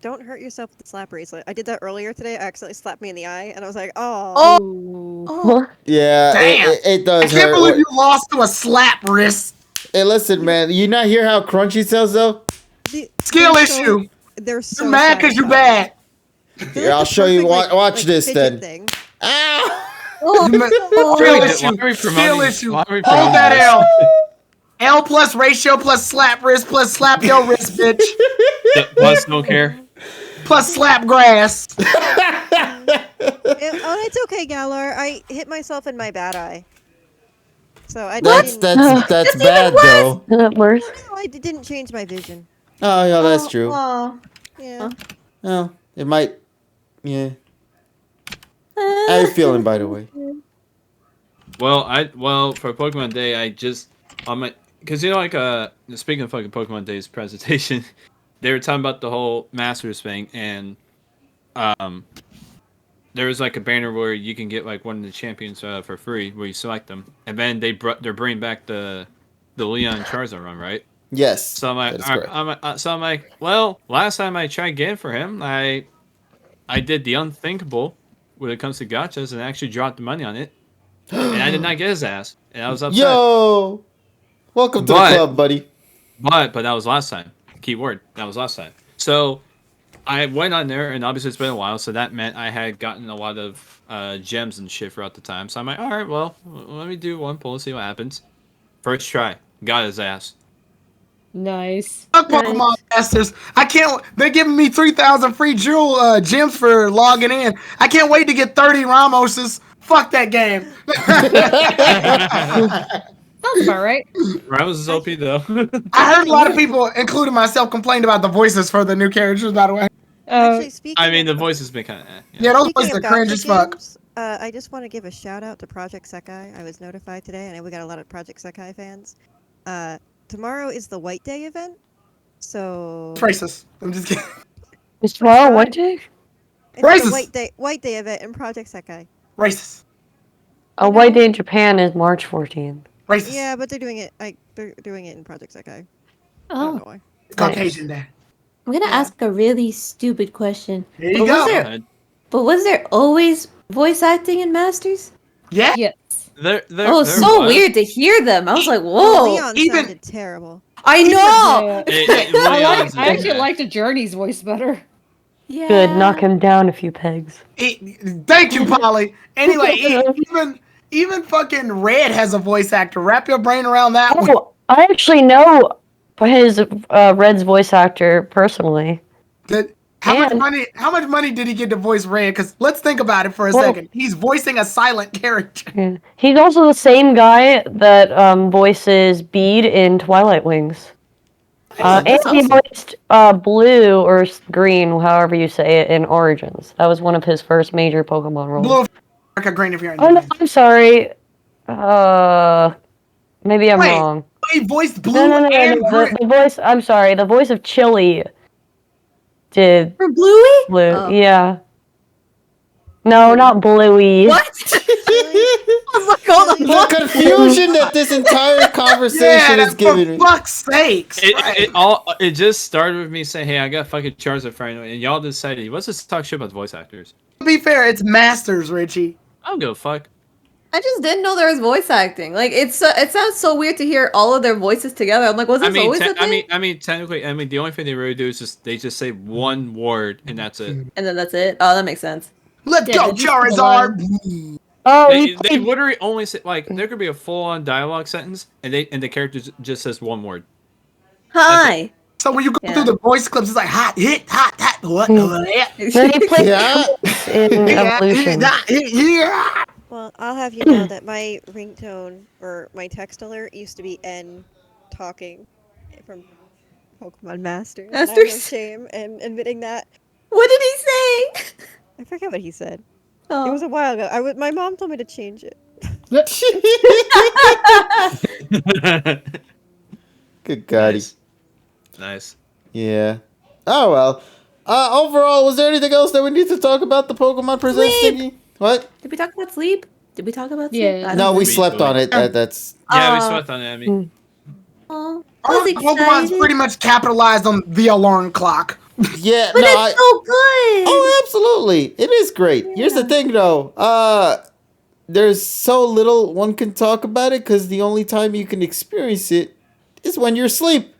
Don't hurt yourself with the slap bracelet. I did that earlier today. I accidentally slapped me in the eye, and I was like, oh. Ooh. Oh, Yeah, Damn. it I does can't hurt. believe you lost to a slap wrist. Hey, listen, man. You not hear how Crunchy sells though? Skill They're issue. They're so You're mad because you're satisfying. bad. They're Here, I'll the show you. perfect, Watch this fidget then. thing. Ow! oh, You ma- oh. Skill Why issue. are we Skill promoting- issue. why are we Hold that promoting L. L plus ratio plus slap wrist plus slap your wrist, bitch. Plus, don't care. Plus slap grass. It's okay, Galar. I hit myself in my bad eye. So I That's didn't. that's bad though. Is that worse? No, I didn't change my vision. Oh yeah, that's true. Oh. Yeah. Well, it might. Yeah. How you feeling, by the way? Well, for Pokemon Day, I just on my because speaking of fucking Pokemon Day's presentation, they were talking about the whole Masters thing, and there was like a banner where you can get like one of the champions for free, where you select them, and then they're bringing back the Leon Charizard run, right? Yes. So I'm that is correct. I'm like, well, last time I tried getting for him, I did the unthinkable when it comes to gachas and actually dropped the money on it, and I did not get his ass, and I was upset. Yo, welcome to the But- club, buddy. But that was last time. Keyword, that was last time. So I went on there, and obviously it's been a while, so that meant I had gotten a lot of gems and shit throughout the time. So I'm like, all right, well, let me do one pull and see what happens. First try, got his ass. Nice. Fuck Pokemon Masters. I can't. They're giving me 3,000 free jewel gems for logging in. I can't wait to get 30 Ramoses. Fuck that game. Sounds about right. Ramos is OP though. I heard a lot of people, including myself, complained about the voices for the new characters. By the way, Actually, speaking. I mean, the of, voice has been kind of. yeah, those speaking voices of are cringe gacha as fuck. games, I just want to give a shout out to Project Sekai. I was notified today, and we got a lot of Project Sekai fans. Tomorrow is the White Day event, so It's racist. I'm just kidding. Is tomorrow what day? it's Racist. the White Day event in Project Sekai. Racist. A white day in Japan is March 14th. Racist. Yeah, but they're doing it. They're doing it in Project Sekai. I don't know Oh, why. It's Caucasian Day. I'm gonna Yeah. ask a really stupid question. Here you But was go. there- But was there always voice acting in Masters? Yeah. yes. There Oh, it's so was. weird to hear them. I was like, Oh, whoa. Leon even- sounded terrible. I know. Leon's I actually bad. liked Journey's voice better. Yeah. Good, knock him down a few pegs. Thank you, Polly. Anyway, even fucking Red has a voice actor. Wrap your brain around that one. Oh, I actually know his Red's voice actor personally. How much And- money did he get to voice Red? Because let's think about it for a Well- second. He's voicing a silent character. Yeah. He's also the same guy that voices Bede in Twilight Wings. And That's he awesome. voiced Blue or Green, however you say it, in Origins. That was one of his first major Pokemon roles. Blue America, green if you're in Oh no, Japan. I'm sorry. Maybe I'm Wait, wrong. He voiced Blue No, and Green. the voice. I'm sorry. The voice of Chili did For Bluey? Blue. Oh. Yeah. No, not Bluey. What? I was like, hold on. The What? confusion that this entire conversation is for giving me. fuck's sakes. It just started with me saying, "Hey, I got fucking Charizard friend," and y'all decided, let's just talk shit about the voice actors. To be fair, it's Masters, Richie. I don't give a fuck. I just didn't know there was voice acting. Like it sounds so weird to hear all of their voices together. I'm like, was this always a thing? I mean, technically, the only thing they really do is they just say one word and that's it. And then that's it. Oh, that makes sense. Let's Yeah, go, just the Charizard. Oh, They, you they played, literally only say like there could be a full-on dialogue sentence, and the character just says one word. Hi. So when you go Yeah. through the voice clips, it's like hot, hit, hot, hot, what, yeah, no, you played Yeah. Prince in yeah, Evolution. yeah. Well, I'll have you know that my ringtone or my text alert used to be N talking from Pokemon Masters. And I have no Masters? shame in admitting that. What did he say? I forget what he said. Oh. It was a while ago. My mom told me to change it. Good God. Nice. Yeah. Oh well. Overall, was there anything else that we need to talk about the Pokemon Presents Sleep. thingy? What? Did we talk about sleep? Did we talk about sleep? Yeah. I don't No, we We slept doing- on it. That's Yeah, we Oh. swept on Emmy. Oh, I All was the Pokemon's excited. pretty much capitalized on the alarm clock. yeah. But No, it's so good. oh, absolutely. It is great. Here's the thing, though. There's so little one can talk about it because the only time you can experience it is when you're asleep.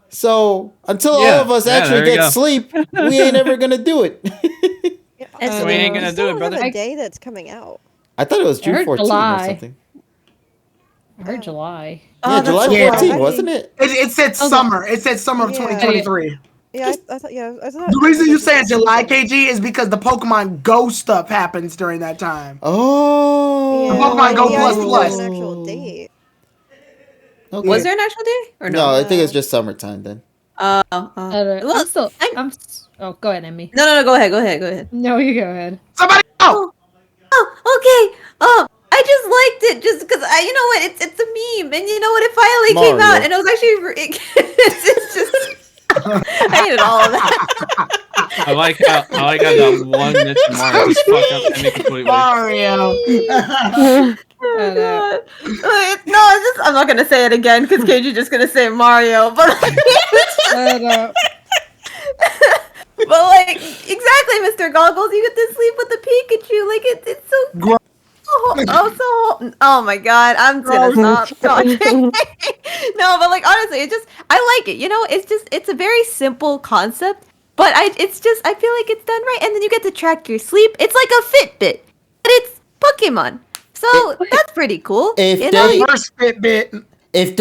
So until all of us actually there you get go. sleep, we ain't ever gonna do it. Yeah, That's also, We ain't we gonna still do it, don't have brother. a day that's coming out. I thought it was June heard 14th or July. something. I heard July. Yeah, that's July so 14th, far. wasn't it? It said summer. It said summer of Yeah. 2023. Yeah, I thought. Yeah, I thought. The reason you saying said July, season. KG, is because the Pokemon Go stuff happens during that time. Oh. Yeah, Pokemon Go yeah, I Plus think there's Plus. an actual date. Okay. Was there an actual day or No, no? I think it's just summertime then. I don't know. Well, I'm still. I'm- Oh, go ahead, Emmy. No. Go ahead. No, you go ahead. Somebody go! Oh, okay. I just liked it just because you know what? It's a meme, and you know what? It finally came Mario. out, and it was actually it's just I hated all of that. I like how that one niche Mario just fucked up Emmy completely. Mario. Oh my god. No, it's just I'm not gonna say it again because KG's just gonna say Mario, but but like exactly, Mr. Goggles, you get to sleep with the Pikachu. Like it's so Gross. oh my god, I'm gonna stop talking. No, but like honestly, I like it. You know, it's a very simple concept, but I feel like it's done right, and then you get to track your sleep. It's like a Fitbit, but it's Pokemon. So that's pretty cool. If You know, they- First Fitbit. If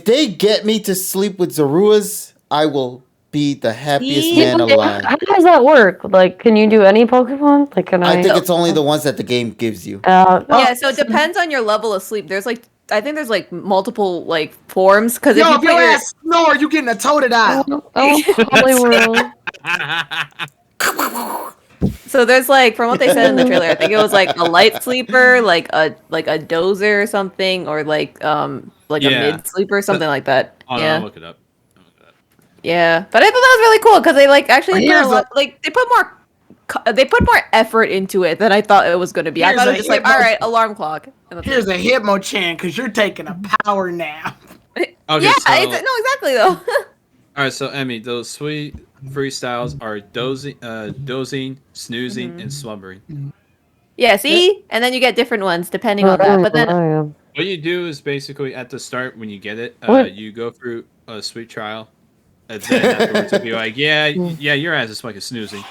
they get me to sleep with Zaruas, I will be the happiest See? man alive. How does that work? Like, can you do any Pokemon? Like, can I? I think it's only the ones that the game gives you. yeah, so it depends on your level of sleep. I think there's like multiple like forms because if Yo, you if put your your ass snore, you getting a totodile. so there's like from what they said in the trailer, I think it was like a light sleeper, like a dozer or something, or like a mid sleeper, something like that. Oh, no, Yeah. I'll look it up. Yeah, but I thought that was really cool because they like actually put Here's a lot, like they put more effort into it than I thought it was going to be. I Here's thought it a was just like, hit all right, alarm clock. And that's Here's it. a Hitmonchan because you're taking a power nap. Okay, yeah, so, no, exactly though. all right, so Emmy, those sweet freestyles are dozing, snoozing, and slumbering. Yeah, see, and then you get different ones depending on that. But then What you do is basically at the start when you get it, you go through a sweet trial, and then afterwards you'll be like, yeah, your ass is fucking snoozing.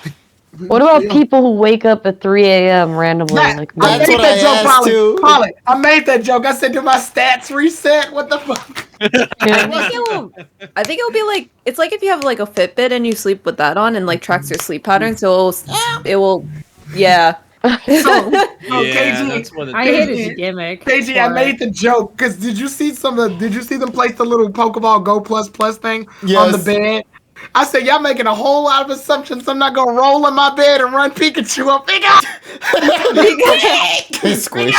What about people who wake up at 3 a.m. randomly? Like, I That's made what that I joke, asked too. Polly. I made that joke. I said, "Do my stats reset? What the fuck?" I think it'll be like it's like if you have like a Fitbit and you sleep with that on and like tracks your sleep pattern, so it will yeah. So, Yeah, KG, that's what it I is. hated the gimmick. KG, I made the joke because did you see them place the little Pokeball Go Plus Plus thing on the Yes. bed? I said, y'all making a whole lot of assumptions. I'm not gonna roll in my bed and run Pikachu up. Squish.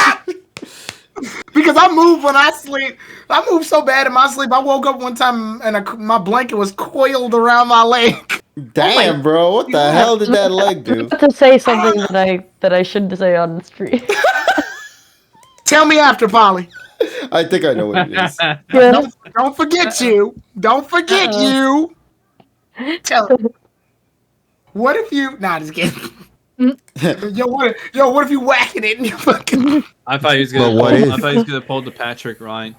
Because I move when I sleep. I move so bad in my sleep. I woke up one time and my blanket was coiled around my leg. Damn, bro. What the hell did that leg do? to say something that I shouldn't say on the street. Tell me after, Polly. I think I know what it is. Don't forget you. Don't forget you. Tell me. What if you? Nah, just kidding. What if you whacking it and you fucking? I thought he was gonna pull the Patrick Ryan.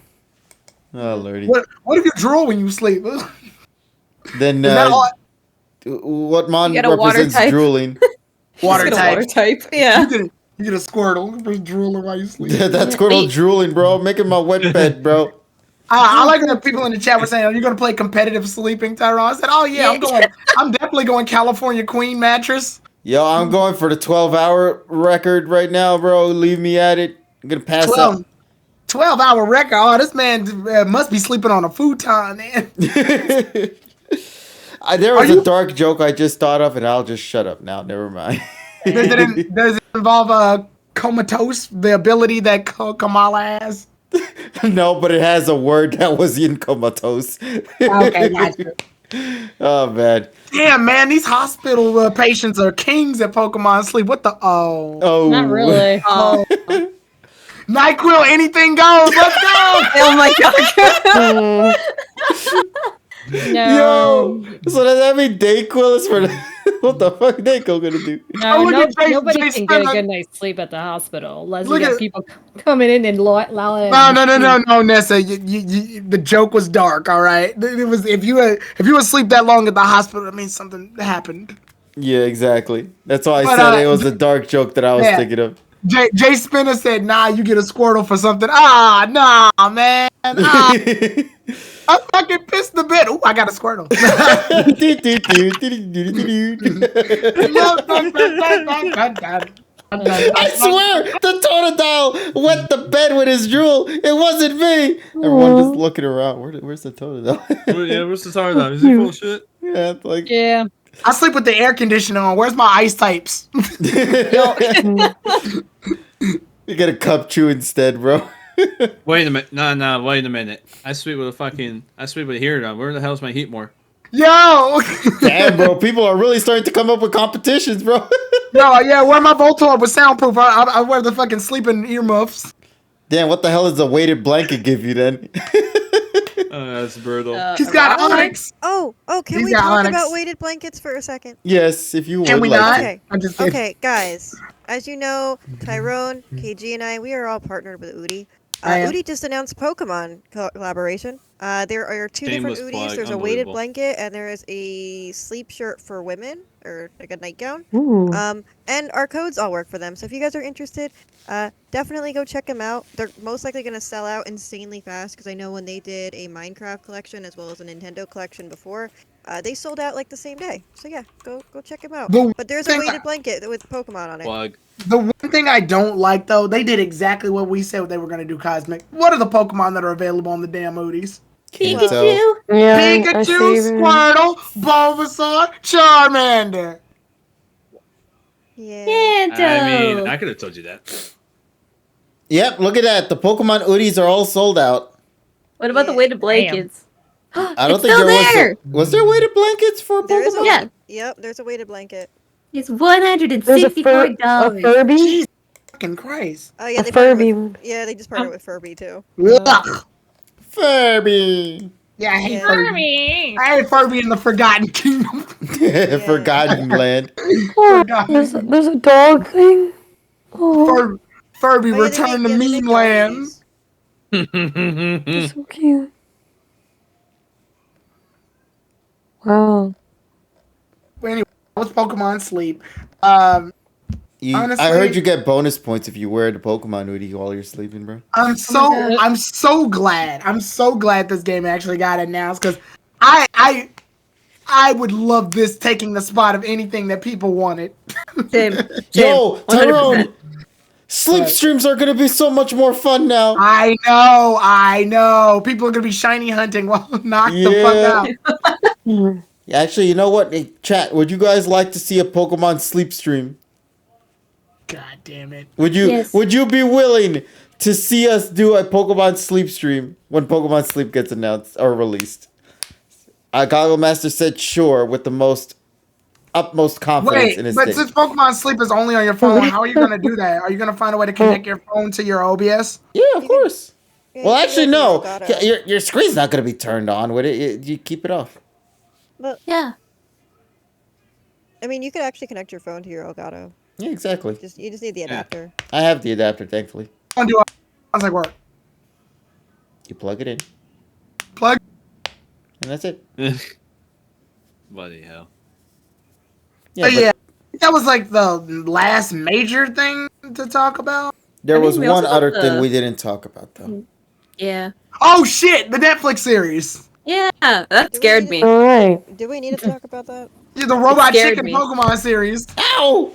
Oh lordy. What if you drool when you sleep? Then Is that all- what mon You get a water represents type. drooling? Water Just gonna type. water type. Yeah. You get a Squirtle for drooling while you sleep. That's Squirtle drooling, bro. Making my wet bed, bro. I like that people in the chat were saying, "Are you going to play competitive sleeping, Tyrone?" I said, "Oh yeah, I'm going. I'm definitely going California Queen mattress." Yo, I'm going for the 12-hour record right now, bro. Leave me at it. I'm gonna pass 12-hour record. Oh, this man must be sleeping on a futon, man. There was a dark joke I just thought of, and I'll just shut up now. Never mind. Does it involve comatose, the ability that Kamala has? No, but it has a word that was in comatose. Okay, gotcha. Oh, man. Damn, man, these hospital patients are kings at Pokemon Sleep. What the? Oh. Not really. Oh. NyQuil, anything goes. Let's go. Oh my god. No. Yo, so does that mean Dayquil is for the... What the fuck Dayquil gonna do? No, look at Jay- nobody Jay can get a Spinner. good night's sleep at the hospital unless Look you at- get people coming in and loud. No, Nessa. The joke was dark. All right, it was if you asleep that long at the hospital, it means something happened. Yeah, exactly. That's why I But, said it was a dark joke that I was yeah. thinking of. Jay Spinner said, "Nah, you get a Squirtle for something." Ah, nah, man. Ah, I fucking pissed the bed. Ooh, I got a Squirtle. I swear, the Totodile wet the bed with his drool. It wasn't me. Everyone just looking around. Where's the Totodile? Yeah, what's the time now? Is he full of shit? Yeah, it's like Yeah. I sleep with the air conditioner on. Where's my ice types? You get a cup chew instead, bro. Wait a minute. No, wait a minute. I sleep with a heater on. Where the hell's my heat more? Yo! Damn, bro. People are really starting to come up with competitions, bro. No, yeah, wear my Voltorb with soundproof. I wear the fucking sleeping earmuffs. Damn, what the hell does a weighted blanket give you then? That's brutal. He's got Onyx. Can He's we got talk Onyx. about weighted blankets for a second? Yes, if you would. Can we like not? to. Okay. I'm just kidding. Okay, guys. As you know, Tyrone, KG, and I, we are all partnered with Udi. I am. Udi just announced Pokemon collaboration. There are two Shameless different plug, Udis. There's a weighted unbelievable. blanket, and there is a sleep shirt for women, or like a nightgown. Ooh. And our codes all work for them. So if you guys are interested, definitely go check them out. They're most likely going to sell out insanely fast because I know when they did a Minecraft collection as well as a Nintendo collection before, they sold out like the same day. So yeah, go check them out. But there's a thing- weighted blanket with Pokemon on it. Plug. The one thing I don't like, though, they did exactly what we said they were going to do, Cosmic. What are the Pokemon that are available on the damn Udis? Can't Well, tell. Yeah, I Pikachu, see that. Squirtle, Bulbasaur, Charmander. Yeah. I mean, I could have told you that. Yep, look at that. The Pokemon Udis are all sold out. What about the Yeah. weighted blankets? I don't It's think still there there. was there weighted blankets for There is a Pokemon? Yeah. Yep, there's a weighted blanket. It's There's $164. a Furby. Jesus fucking Christ. Oh yeah, A they partnered Furby with, one. yeah, they just partnered with Furby too. Ugh. Furby. Yeah, I hate Yeah. Furby. I hate Furby in the Forgotten Kingdom. Forgotten Land. Oh, there's a dog thing. Oh, Furby, Oh, yeah, return to they make Meme dog Land. Udis. it's so cute. Wow. Anyway, what's Pokemon Sleep? I Honestly- heard you get bonus points if you wear the Pokemon Udi while you're sleeping, bro. I'm so glad. I'm so glad this game actually got announced because I would love this taking the spot of anything that people wanted. Same. Yo, 100%. Tyrone! Sleep What? streams are gonna be so much more fun now. I know. People are gonna be shiny hunting while knocked the fuck out. Actually, you know what? Hey, chat, would you guys like to see a Pokemon sleep stream? God damn it. Would you Yes. would you be willing to see us do a Pokemon sleep stream when Pokemon Sleep gets announced or released? Goggle Master said sure with the utmost confidence Wait, in his but thing. since Pokemon Sleep is only on your phone, how are you gonna do that? Are you gonna find a way to connect your phone to your OBS? Yeah, of course. Yeah, Well, you can actually, go no. through Elgato. Your screen's not gonna be turned on with it. You keep it off. But Yeah. I mean, you could actually connect your phone to your Elgato. Yeah, exactly. You just need the adapter. I have the adapter, thankfully. Sounds like work. You plug it in, Plug. and that's it. Bloody hell. Yeah, Oh, yeah. that was like the last major thing to talk about. There I mean, was we one also got other thing the- we didn't talk about though. Yeah. Oh shit, the Netflix series. Yeah, that Do we scared need me. All right. Do we need to talk about that? Yeah, the Robot scared Chicken me. Pokemon series. Ow!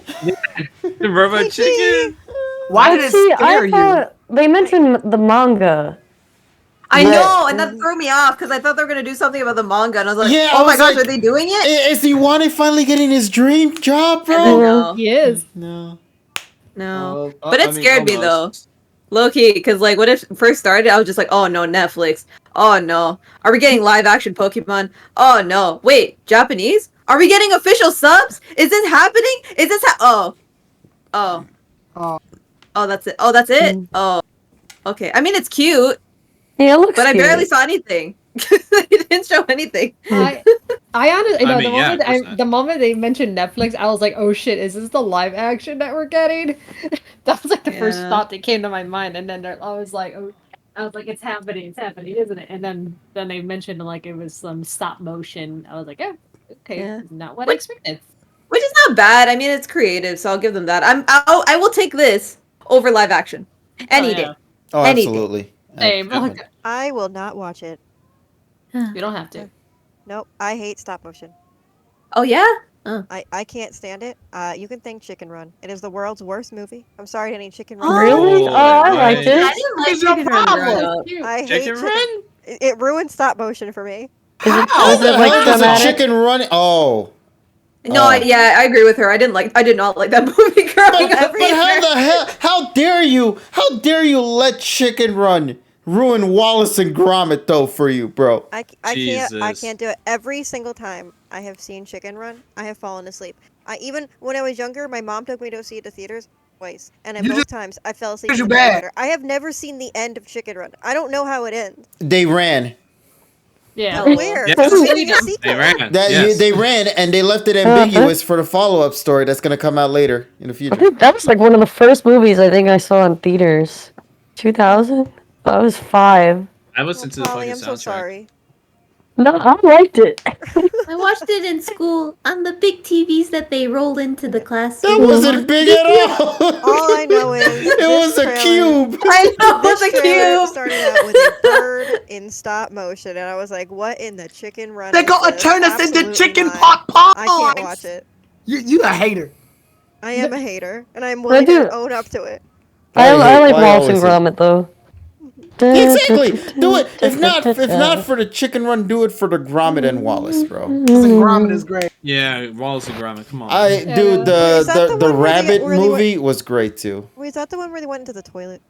The robot chicken. Why But did it see, scare I you? thought they mentioned the manga. I Yeah. know, and that threw me off because I thought they were gonna do something about the manga, and I was like, Yeah, "Oh I my was gosh, like, are they doing it?" Is Iwane finally getting his dream job, And then bro? no, He is. No. no. Oh, But I it mean, scared me though, almost. low key, because like when it first started, I was just like, "Oh no, Netflix! Oh no, are we getting live action Pokemon? Oh no, wait, Japanese? Are we getting official subs? Is this happening? Is this oh, oh, Oh. oh, that's it. Oh, that's it. Mm. Oh, okay. I mean, it's cute, Yeah, it looks but I cute. barely saw anything. They didn't show anything. I honestly, I no, mean, yeah, of course not. the moment they mentioned Netflix, I was like, oh shit, is this the live action that we're getting? That was like the first Yeah. thought that came to my mind, and then I was like, oh, it's happening, isn't it? And then they mentioned like it was some stop motion. I was like, oh, okay, Yeah. not what I Which- expected. Which is not bad. I mean, it's creative, so I'll give them that. I will take this over live action any day. Oh, Any day. absolutely. Same. Absolutely. I will not watch it. You don't have to. Nope. I hate stop motion. Oh yeah. I can't stand it. You can thank Chicken Run. It is the world's worst movie. I'm sorry to any Chicken Oh, Run. Really? Oh, Oh, I right. liked I it. didn't like What's your Chicken Run growing problem? up. Cute. I hate Chicken Chicken Run? It ruined stop motion for me. Is it, How? is How it the like hell does a dramatic? chicken run? Oh. No, yeah, I agree with her. I did not like that movie growing up. But how either. the hell? How dare you? How dare you let Chicken Run ruin Wallace and Gromit though for you, bro? I Jesus. can't do it. Every single time I have seen Chicken Run, I have fallen asleep. Even when I was younger, my mom took me to see it to theaters twice, and at You both just- times I fell asleep. Because in you the movie bad. theater. I have never seen the end of Chicken Run. I don't know how it ends. They ran. Yeah. Oh. Where? Yes. There's gonna be a They sequel. ran. That yes. they ran and they left it ambiguous for the follow-up story that's gonna come out later in the I future. think that was like one of the first movies I think I saw in theaters. 2000? I was 5. I Oh, listened to the Polly, fucking I'm so soundtrack. sorry. No, I liked it. I watched it in school on the big TVs that they roll into the That classroom. wasn't big at all. All I know is it this was a trailer- cube. I know This it's a trailer cube. started out with a bird in stop motion, and I was like, "What in the chicken run?" They're is gonna this? turn us into Absolutely chicken not. pot pies. I can't watch it. You a hater. I am a hater, and I'm willing do- to own up to it. I like why Wallace and always hate? Gromit though. Exactly. Do it. If not for the Chicken Run, do it for the Gromit and Wallace, bro. Listen, Gromit is great. Yeah, Wallace and Gromit. Come on. I Yeah. dude, Wait, is that the the one where they- rabbit where they went- movie was great too. Wait, is that the one where they went into the toilet?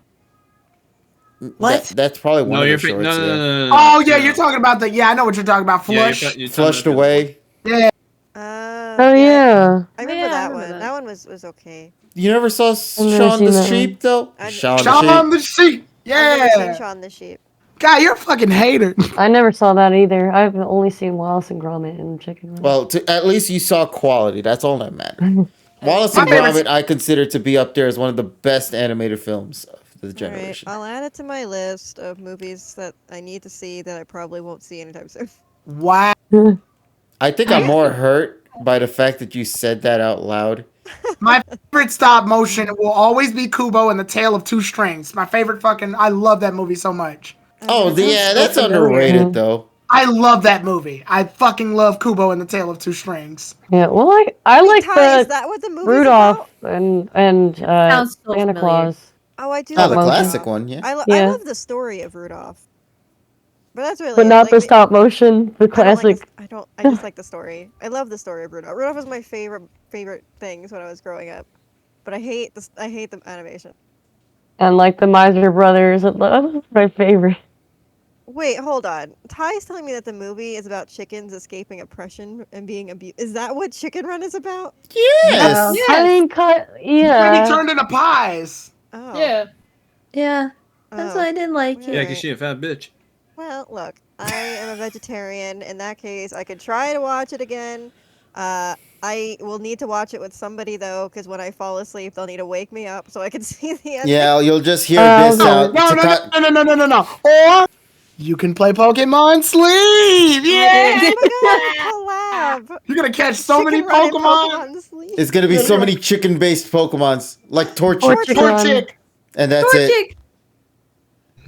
What? That's probably one no, of you're the shorts. no, no, yeah. no, no, no, Oh yeah, no. you're talking about the. Yeah, I know what you're talking about. Yeah, Flush. you're talking Flushed about the- away. Yeah. Oh yeah. I remember Yeah, I that remember one. that. That one was okay. You never saw never Shaun seen the that Sheep though? I- Shaun the Shaun Sheep. the Sheep. I've never seen Yeah. Shaun the Sheep. God, you're a fucking hater. I never saw that either. I've only seen Wallace and Gromit and Chicken Run. Well, at least you saw quality. That's all that matters. Wallace My and favorite- Gromit, I consider to be up there as one of the best animated films of the All right, generation. I'll add it to my list of movies that I need to see that I probably won't see anytime soon. Wow. I think I'm more hurt by the fact that you said that out loud. My favorite stop motion will always be Kubo and the Tale of Two Strings. My favorite fucking. I love that movie so much. Oh, yeah, that's so familiar. underrated though. I love that movie. I fucking love Kubo and the Tale of Two Strings. Yeah, well, I like Ty, is the that what the movie's Rudolph about? and Sounds so Santa familiar. Claus. Oh, I do. Oh, love the motion. classic one, yeah. I Yeah. love the story of Rudolph, but that's really. But it. not Like, the stop motion, the I don't like classic. I just like the story. I love the story of Rudolph. Rudolph was my favorite things when I was growing up, but I hate the animation. And like the Miser Brothers. That was my favorite. Wait, hold on. Ty's telling me that the movie is about chickens escaping oppression and being abused. Is that what Chicken Run is about? Yes. I mean, When he yeah. turned into pies. Oh. Yeah. Yeah, that's Oh. why I didn't like Yeah, it. because she a fat bitch. Well, look, I am a vegetarian. In that case, I could try to watch it again. I will need to watch it with somebody though, because when I fall asleep, they'll need to wake me up so I can see the end. Yeah, you'll just hear Oh, this okay. out. No, no, Taka- no, no, no, no, no, no. Or You can play Pokemon Sleep! Yeah! Oh my god, collab! You're gonna catch so many Chicken Run and Pokemon! Sleep. It's gonna be so many chicken-based Pokemons, like Torchic, Torchic. Torchic! and that's it.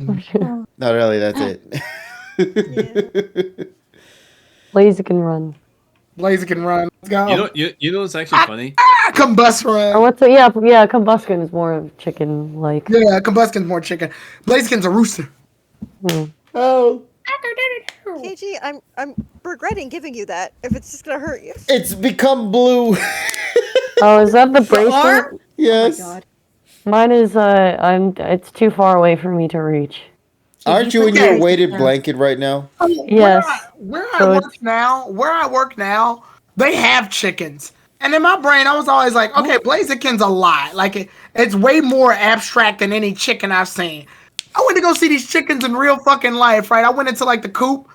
Torchic. Not really. That's it. Blaziken run. Blaziken run. Let's go. You know what's actually funny? Combust run. Or what's it? Yeah, Combuskin is more chicken like. Yeah, Combuskin's more chicken. Blaziken's a rooster. Oh, KG, I'm regretting giving you that if it's just gonna hurt you. it's become blue. Oh, is that the bracelet? arm? Yes. Oh my god. Mine is it's too far away for me to reach. Aren't you in your weighted blanket right now? Yes. Where So I work now, they have chickens. And in my brain, I was always like, okay, Blaziken's a lot. Like, it's way more abstract than any chicken I've seen. I went to go see these chickens in real fucking life, right? I went into, like, the coop.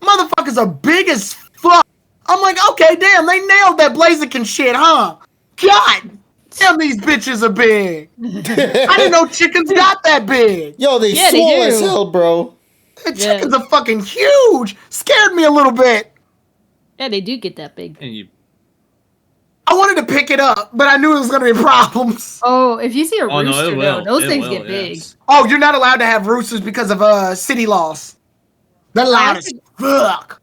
Motherfuckers are big as fuck. I'm like, okay, damn, they nailed that Blaziken shit, huh? God damn, these bitches are big. I didn't know chickens got that big. Yo, they Yeah, they swole do. as hell, bro. The chickens are fucking huge. Scared me a little bit. Yeah, they do get that big. And you I wanted to pick it up, but I knew it was going to be problems. Oh, if you see a Oh no, rooster, it though, will. those It things will, get big. yes. Oh, you're not allowed to have roosters because of city laws. They're loud as fuck.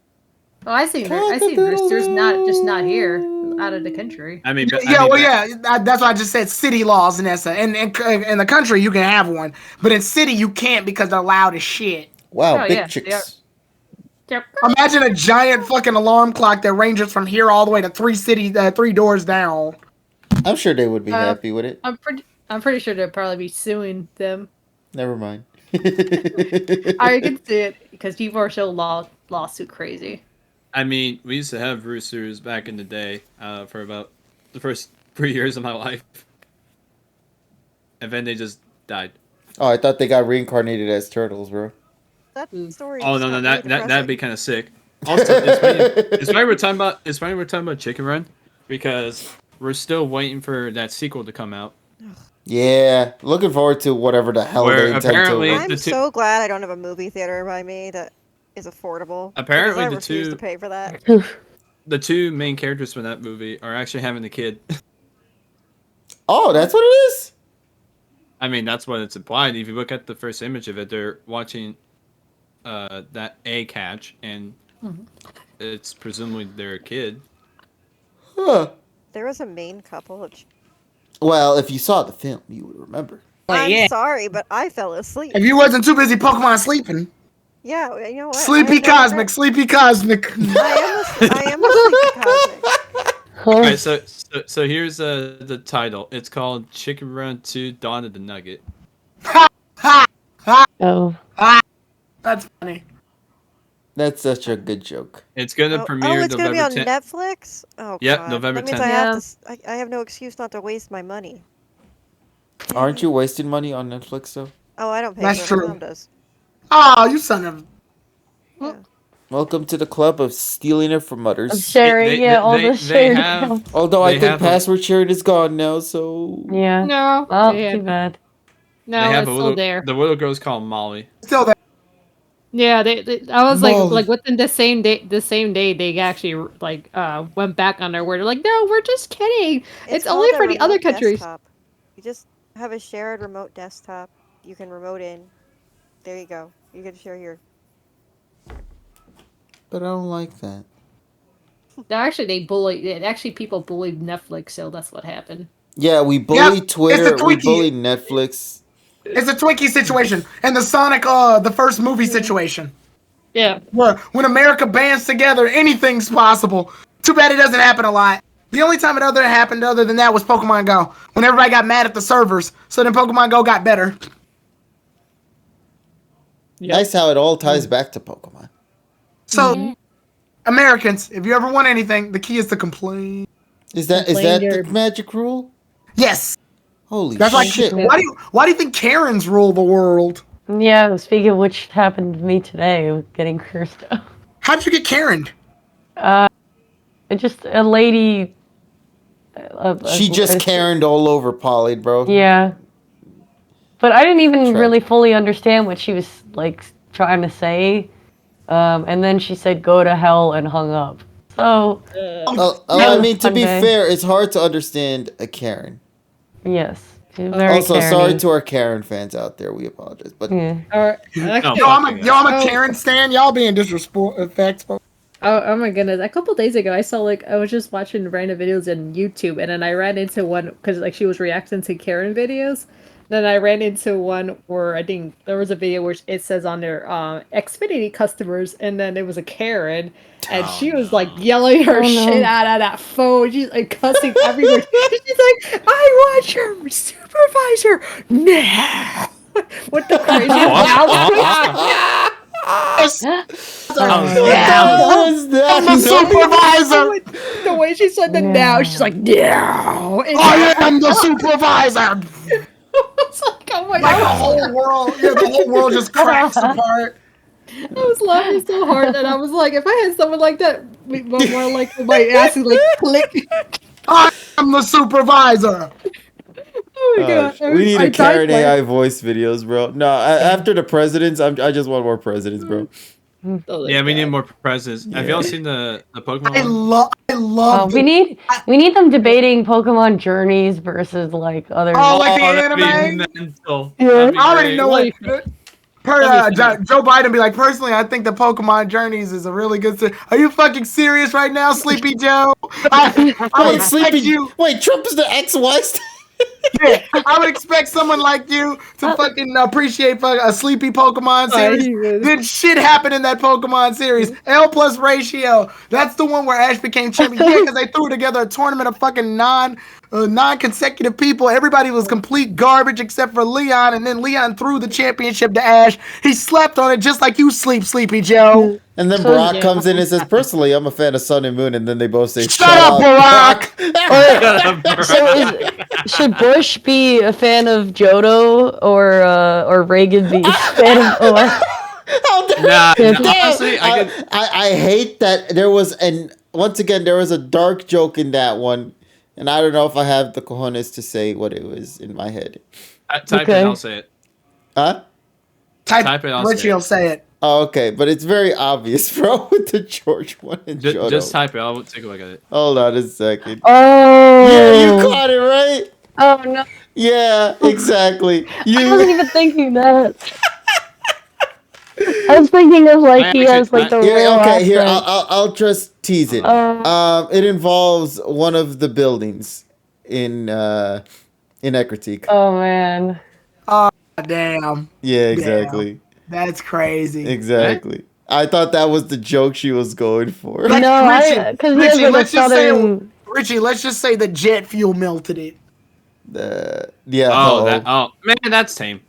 Oh, I see roosters, not here, out of the country. I mean, That's why I just said city laws, Nessa. In the country, you can have one, but in city, you can't because they're loud as shit. Wow, Oh, big yeah, chicks. Imagine a giant fucking alarm clock that ranges from here all the way to three doors down. I'm sure they would be happy with it. I'm pretty sure they'll probably be suing them. Never mind. I can see it because people are so lawsuit crazy. I mean, we used to have roosters back in the day for about the first 3 years of my life, and then they just died. Oh, I thought they got reincarnated as turtles, bro. That story. Oh is no, not that'd depressing. be kind of sick. Also, it's funny we're talking about Chicken Run because we're still waiting for that sequel to come out. Yeah, looking forward to whatever the hell Where they intend apparently- to. I'm so glad I don't have a movie theater by me that is affordable. Apparently, because I refuse to pay for that. the two main characters from that movie are actually having a kid. Oh, that's what it is? I mean, that's what it's implied. If you look at the first image of it, they're watching that egg hatch, and it's presumably their kid. Huh. There was a main couple of. Well, if you saw the film, you would remember. I'm sorry, but I fell asleep. If you wasn't too busy Pokemon sleeping. Yeah, you know what? Sleepy Cosmic. I am a sleepy cosmic. All right, so here's the title. It's called Chicken Run 2: Dawn of the Nugget. Oh. That's funny. That's such a good joke. It's gonna premiere it's gonna November be on 10th. Netflix. Oh, Yep, God. November That means 10th. I have to. I have no excuse not to waste my money. Aren't you wasting money on Netflix, though? Oh, I don't pay That's for it. true. My mom does. Oh, you son of. Yeah. Welcome to the club of stealing it from others. Sharing, all the shared accounts. Although I they think have password sharing is gone now, so... Yeah. No, Oh, yeah. too bad. They No, have it's a still little. there. The little girl's called Molly. Still there. Yeah, I was Molly. like within the same day they actually went back on their word. They're like, no, we're just kidding. It's only called a for the other remote countries. desktop. You just have a shared remote desktop. You can remote in. There you go. You can share here. But I don't like that. Actually people bullied Netflix, so that's what happened. Yeah, we bullied Twitter, it's a we Twinkie. bullied Netflix. It's a Twinkie situation. And the Sonic, the first movie situation. Yeah. Where when America bands together, anything's possible. Too bad it doesn't happen a lot. The only time it ever happened other than that was Pokemon Go. When everybody got mad at the servers. So then Pokemon Go got better. Yep. Nice how it all ties back to Pokemon. So, Americans, if you ever want anything, the key is to complain. Is that the magic rule? Yes. Holy That's like, shit. why do you think Karens rule the world? Yeah, speaking of which happened to me today with getting cursed out. How did you get Karen? Just a lady. She just Karen'd all over Polly, bro. Yeah. But I didn't even really fully understand what she was trying to say. And then she said, "Go to hell," and hung up. So, I mean, to be fair, it's hard to understand a Karen. yes, she's very Also, sorry Karen-y. to our Karen fans out there. We apologize, but Yeah. I'm a Karen stan. Y'all being disrespectful. Oh my goodness! A couple days ago, I saw I was just watching random videos on YouTube, and then I ran into one because she was reacting to Karen videos. Then I ran into one where I think there was a video where it says on there Xfinity customers, and then it was a Karen, and she was yelling her shit out of that phone. She's cussing everywhere. She's like, "I want your supervisor now!" With the crazy mouth. I'm the supervisor. The way she said the now, she's like, "No, I am the supervisor." It's like, oh my Like the god, whole world just cracks apart. I was laughing so hard that I was like, if I had someone like that, more like my ass is click. I am the supervisor. Oh my god, we need I a Karen died AI voice videos, bro. No, after the presidents, I just want more presidents, bro. Yeah, we need more presidents. Have y'all seen the Pokemon? I love. We need them debating Pokemon journeys versus like other. Oh, like the that'd be anime. mental. Yeah. That'd be I already great. know it. Joe Biden be like, personally, I think the Pokemon Journeys is a really good. Are you fucking serious right now, Sleepy Joe? I would expect you. Wait, Trump is the ex-wife. Yeah, I would expect someone like you to fucking appreciate a sleepy Pokemon series. Then shit happened in that Pokemon series. L plus ratio. That's the one where Ash became champion. Yeah, because they threw together a tournament of fucking non-consecutive people. Everybody was complete garbage except for Leon, and then Leon threw the championship to Ash. He slept on it just like you sleep, Sleepy Joe. And then Brock comes in and says, personally, I'm a fan of Sun and Moon. And then they both say, Shut up, Brock! Should Bush be a fan of Johto or Reagan be a fan of OS? Honestly, I hate that there was once again, there was a dark joke in that one. And I don't know if I have the cojones to say what it was in my head. Type it, I'll say it. Huh? Type it, Richie will say it. Oh, okay, but it's very obvious, bro, with the George one and Johto. Just type it. I'll take a look at it. Hold on a second. Oh! Yeah, you caught it, right? Oh, no. Yeah, exactly. I wasn't even thinking that. I was thinking of like he has like the real okay, here accent. I'll just tease it. It involves one of the buildings in Ecruteak. Oh man. Oh damn. Yeah, exactly. Damn. That's crazy. Exactly. I thought that was the joke she was going for. Like, No, because he has like a southern. Richie, let's just say the jet fuel melted it. Yeah. Oh man, that's tame.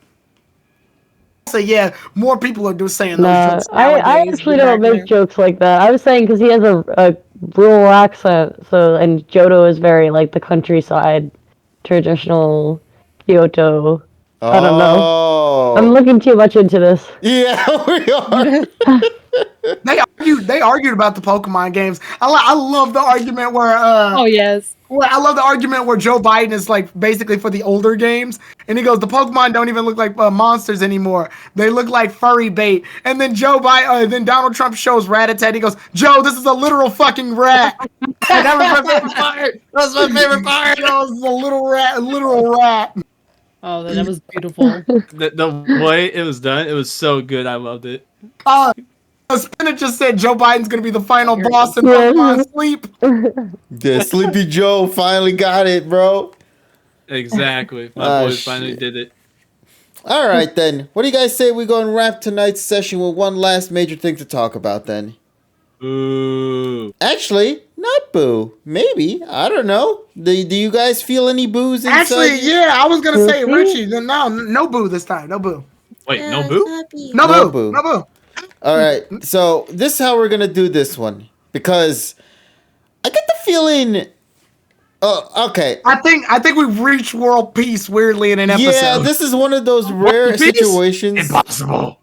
So yeah, more people are just saying those Nah, jokes I nowadays actually than don't back make then. jokes like that. I was saying because he has a rural accent, so and Johto is very like the countryside, traditional Kyoto. I don't know. I'm looking too much into this. Yeah, we are. They argued about the Pokemon games. I love the argument where Oh yes. Well, I love the argument where Joe Biden is like basically for the older games, and he goes, "The Pokemon don't even look like monsters anymore; they look like furry bait." And then then Donald Trump shows Rattata. He goes, "Joe, this is a literal fucking rat." And that was my favorite part. That was my favorite part. Joe is a literal rat. Oh, that was beautiful. The way it was done, it was so good. I loved it. Spinach just said Joe Biden's gonna be the final boss in Pokemon Sleep. Yeah, Sleepy Joe finally got it, bro. Exactly. My boys finally did it. All right, then. What do you guys say we go and wrap tonight's session with one last major thing to talk about, then? Boo. Actually, not boo. Maybe. I don't know. Do you guys feel any boos inside? Actually, yeah, I was gonna say Richie. No boo this time. No boo. Wait, no boo? No boo. No boo. All right, so this is how we're gonna do this one because I get the feeling. Oh, okay. I think we've reached world peace weirdly in an episode. Yeah, this is one of those rare situations. Impossible.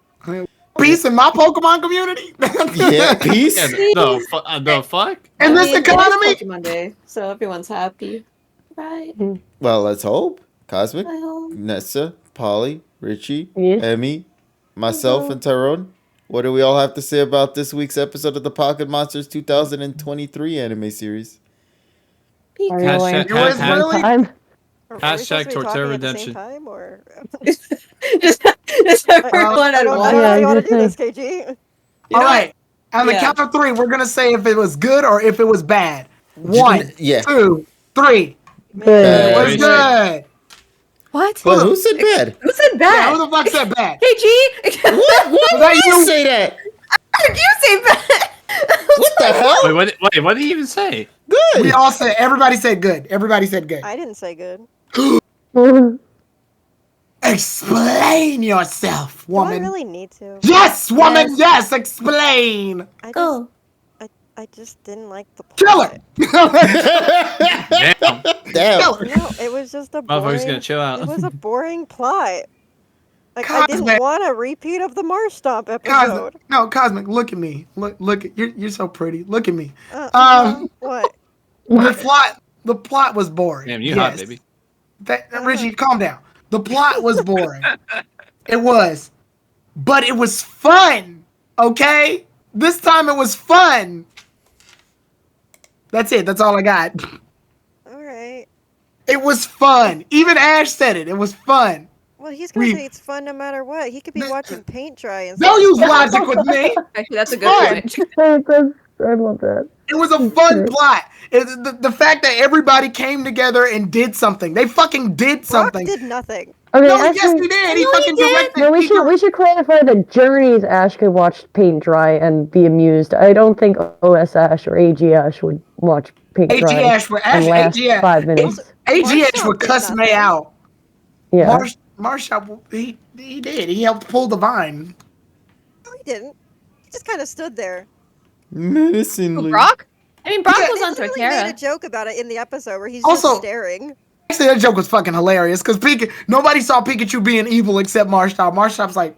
Peace in my Pokemon community. Yeah, peace. Yeah, the fuck? In this economy. Pokemon Day, so everyone's happy, right? Well, let's hope. Cosmic, I hope. Nessa, Polly, Richie, Yes. Emmy, myself and Tyrone. What do we all have to say about this week's episode of the Pocket Monsters 2023 anime series? Are you only Hashtag- It was ha- really time? Are we supposed to Hashtag be Torterra talking at the Redemption. same time, or just I everyone at don't know once. how you Yeah, want to do just this, KG. You all know right. On the Yeah. count of 3, we're gonna say if it was good or if it was bad. 1, Yeah. 2, 3. Good. It was Very good. What? But who said bad? Who said Yeah, bad? who the fuck said bad? KG? What? Why Was that did you you? say that? You say bad. What the hell? What did he even say? Good. We all said, everybody said good. Everybody said good. I didn't say good. Explain yourself, Do I woman. really need to? Yes, woman, yes, explain. Go. I just didn't like the plot. Kill it. Damn. Damn. Kill her. No, it was just a Motherfucker's boring. gonna chill out. It was a boring plot. Like I didn't Cosmic. want a repeat of the Marsh Stomp episode. Cosmic, no, Cosmic, look at me. Look at you're so pretty. Look at me. What? The plot was boring. Damn, you hot, baby. Richie, calm down. The plot was boring. It was. But it was fun. Okay? This time it was fun. That's it. That's all I got. All right. It was fun. Even Ash said it. It was fun. Well, he's gonna say it's fun no matter what. He could be watching paint dry and Don't use logic with me. Actually, that's a Fun. good point. I love that. It was a fun plot. The fact that everybody came together and did something. They fucking did Brock something. did nothing. Okay, No, actually, yes, he did. He fucking directed. no, we should clarify the journeys Ash could watch paint dry and be amused. I don't think OS Ash or AG Ash would watch paint AG dry Ash would and last AG Ash. 5 minutes. AG Ash Marshall would did cuss me nothing. out. Yeah. Marshall, he did. He helped pull the vine. No, he didn't. He just kind of stood there. Menacingly. Brock? I mean, Brock Yeah, was They on literally made a Torterra. joke about it in the episode where he's Also- just staring. Actually, that joke was fucking hilarious because nobody saw Pikachu being evil except Marshall. Marshall's like,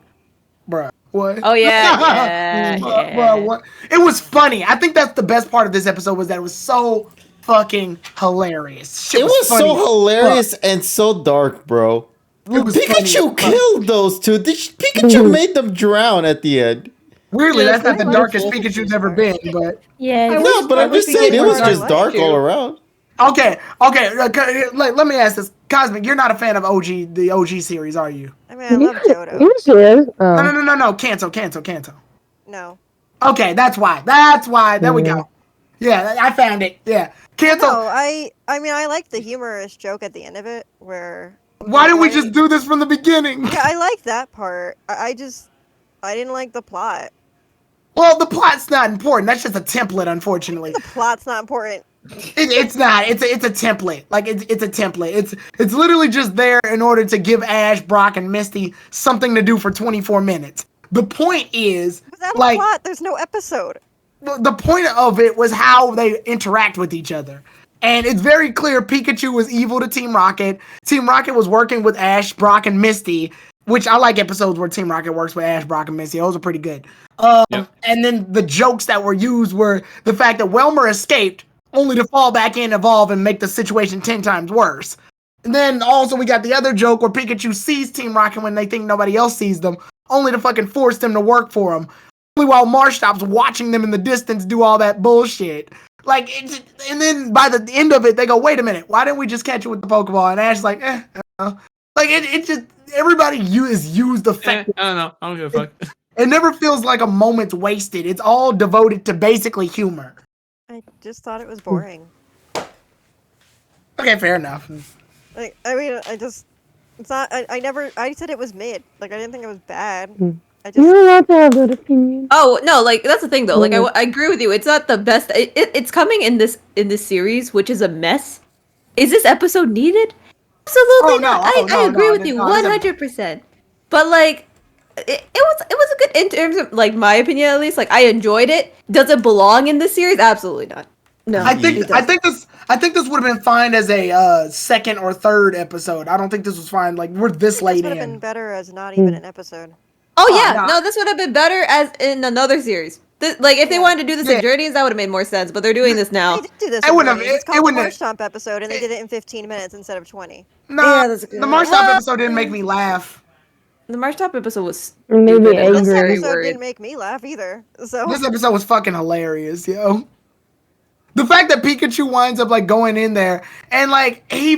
bruh, what? Oh, yeah. Bruh, what? It was funny. I think that's the best part of this episode was that it was so fucking hilarious. Shit It was funny so as hilarious and so dark, bro. It was funny Pikachu as fuck. killed those two. Pikachu made them drown at the end. Weirdly, Yeah, that's not the it's darkest wonderful. Pikachu's ever been, but Yeah. No, but I'm just saying it was just dark all around. okay. Let me ask this, Cosmic. You're not a fan of the OG series, are you? I mean, I love Johto. You should. No. Canto. No. Okay, that's why. There we go. Yeah, I found it. Yeah, Canto. No, I mean, I liked the humorous joke at the end of it where. Why didn't we just do this from the beginning? Yeah, I like that part. I didn't like the plot. Well, the plot's not important. That's just a template, unfortunately. The plot's not important. It's not. It's a template. Like it's a template. It's literally just there in order to give Ash, Brock, and Misty something to do for 24 minutes. The point is, Without like, the plot, there's no episode. the point of it was how they interact with each other. And it's very clear Pikachu was evil to Team Rocket. Team Rocket was working with Ash, Brock, and Misty, which I like episodes where Team Rocket works with Ash, Brock, and Misty. Those are pretty good. And then the jokes that were used were the fact that Welmer escaped only to fall back in, evolve, and make the situation 10 times worse. And then also we got the other joke where Pikachu sees Team Rocket when they think nobody else sees them, only to fucking force them to work for him. Only while Marshall's watching them in the distance do all that bullshit. Like, and then by the end of it, they go, wait a minute, why didn't we just catch it with the Pokeball? And Ash's like, Like, it just, everybody is used effectively. I don't know. I don't give a fuck. It never feels like a moment's wasted. It's all devoted to basically humor. I just thought it was boring. Okay, fair enough. Like, I mean, it's not. I said it was mid. Like, I didn't think it was bad. I just. You're allowed to have that opinion. Oh no, like that's the thing though. Like I agree with you. It's not the best. It's coming in this series, which is a mess. Is this episode needed? Absolutely not. I agree with you 100%. But like, it was a good in terms of like my opinion at least. Like I enjoyed it. Does it belong in this series? Absolutely not. No, I think this would have been fine as a second or third episode. I don't think this was fine. Like we're this This late would have been in. better as not even an episode. Oh yeah, no. no, this would have been better as in another series. Like if they wanted to do this in Journeys, that would have made more sense. But they're doing this now. They did do this. It wouldn't have- It's it called the wouldn't have- Marsh Stomp episode, and they did it in 15 minutes instead of 20. Nah, Yeah, that's a good the one. Marshall episode didn't make me laugh. The Marshtop episode was Maybe stupid and This angry. very episode worried. didn't make me laugh either. So This episode was fucking hilarious, yo. The fact that Pikachu winds up like going in there and like he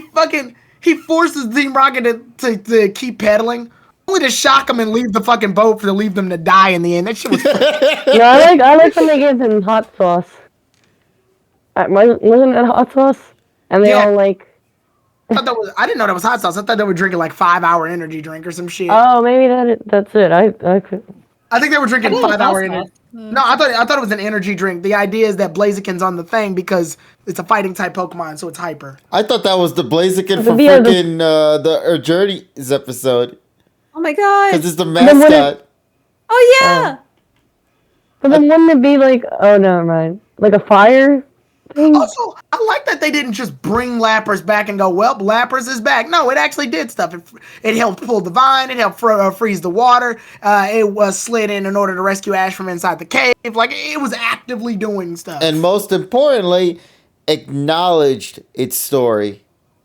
forces Team Rocket to keep pedaling, only to shock him and leave the fucking boat to leave them to die in the end. That shit was No, I like when they gave him hot sauce. Wasn't it hot sauce? And they Yeah. all like. I didn't know that was hot sauce. I thought they were drinking like 5-hour energy drink or some shit. Oh, maybe that's it. I could. I think they were drinking I thought it was 5-hour hot energy. sauce. No, I thought it was an energy drink. The idea is that Blaziken's on the thing because it's a fighting type Pokemon, so it's hyper. I thought that was the Blaziken from Yeah, the- freaking the Journeys episode. Oh my god. Because it's the then when mascot. Oh yeah. But then wouldn't it be like? Oh, never mind. Like a fire thing. Also, I like that they didn't just bring Lapras back and go, well, Lapras is back. No, it actually did stuff. It helped pull the vine. It helped freeze the water. It was slid in order to rescue Ash from inside the cave. Like, it was actively doing stuff. And most importantly, acknowledged its story.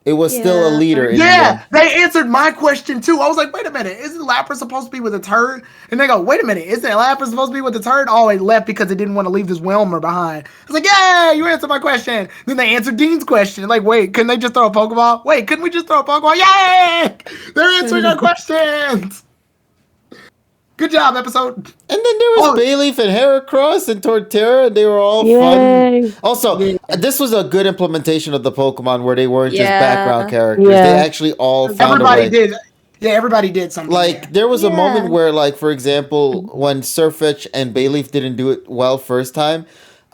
It was still a Yeah. leader in Yeah, they answered my question too. I was like, wait a minute, isn't Lapras supposed to be with its herd? And they go, wait a minute, isn't Lapras supposed to be with its herd? Oh, it left because it didn't want to leave this Wilmer behind. I was like, yeah, you answered my question. Then they answered Dean's question. Like, wait, couldn't they just throw a Pokeball? Wait, couldn't we just throw a Pokeball? Yay! They're answering our questions. Good job, episode. And then there was Bayleaf and Heracross and Torterra, and they were all Yay. fun. Also, this was a good implementation of the Pokemon where they weren't just Yeah. background characters. Yeah. They actually all found a Everybody way. did. Yeah, everybody did something. Like, there was a moment where, like, for example, when Surfetch and Bayleaf didn't do it well first time,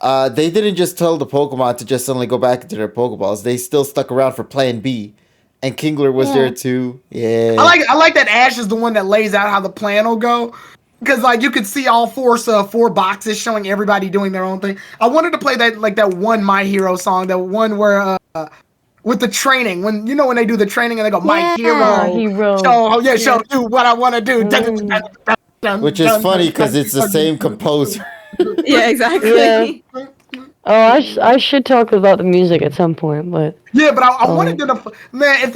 they didn't just tell the Pokemon to just suddenly go back into their Pokeballs. They still stuck around for Plan B. And Kingler was there too. Yeah. I like that Ash is the one that lays out how the plan will go. Because like you could see all four boxes showing everybody doing their own thing. I wanted to play that like that one My Hero song, that one where with the training, when they do the training and they go My Hero. Show you what I want to do. Which is funny because it's the same composer. Yeah, exactly. Yeah. Oh, I should talk about the music at some point, but yeah, but I wanted them to, man. If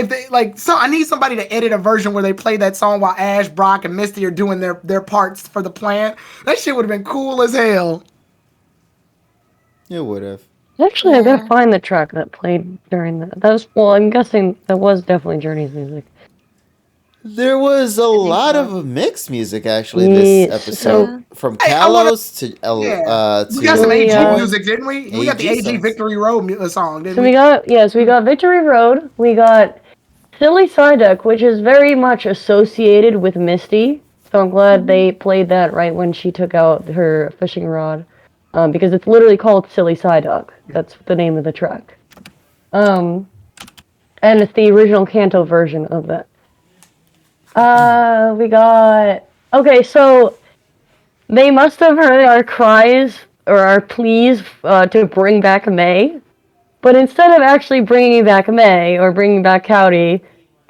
they like, so I need somebody to edit a version where they play that song while Ash, Brock, and Misty are doing their parts for the plan. That shit would have been cool as hell. It would have. actually I gotta find the track that played during that. That was I'm guessing that was definitely Journey's music. There was a lot of mixed music actually in this episode, from Kalos to We got some AG Yeah. music, didn't we? We got the AG AG songs. Victory Road song, didn't So we? we got Victory Road, we got Silly Psyduck, which is very much associated with Misty. So I'm glad they played that right when she took out her fishing rod. Because it's literally called Silly Psyduck. That's the name of the track. And it's the original Kanto version of that. We got... Okay, so they must have heard our cries or our pleas to bring back May. But instead of actually bringing back May or bringing back Cowdy,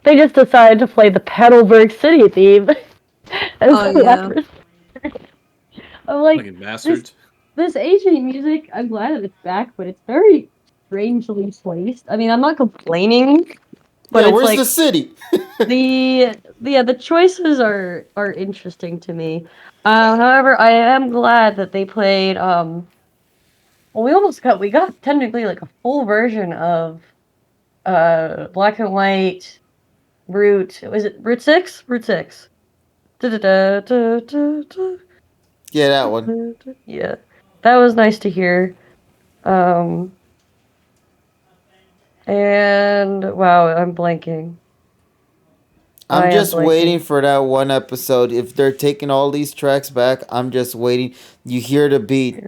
they just decided to play the Petalburg City theme. I'm like, Fucking bastards. this Asian music, I'm glad that it's back, but it's very strangely placed. I mean, I'm not complaining, but yeah, it's where's like the city? the choices are interesting to me. However, I am glad that they played. Well, we got technically like a full version of Black and White Route. Was it Route 6? Route 6. Da-da-da-da-da-da. Yeah, that one. Yeah, that was nice to hear. And wow, I'm blanking. I'm just blanking. waiting for that one episode. If they're taking all these tracks back, I'm just waiting. You hear the beat.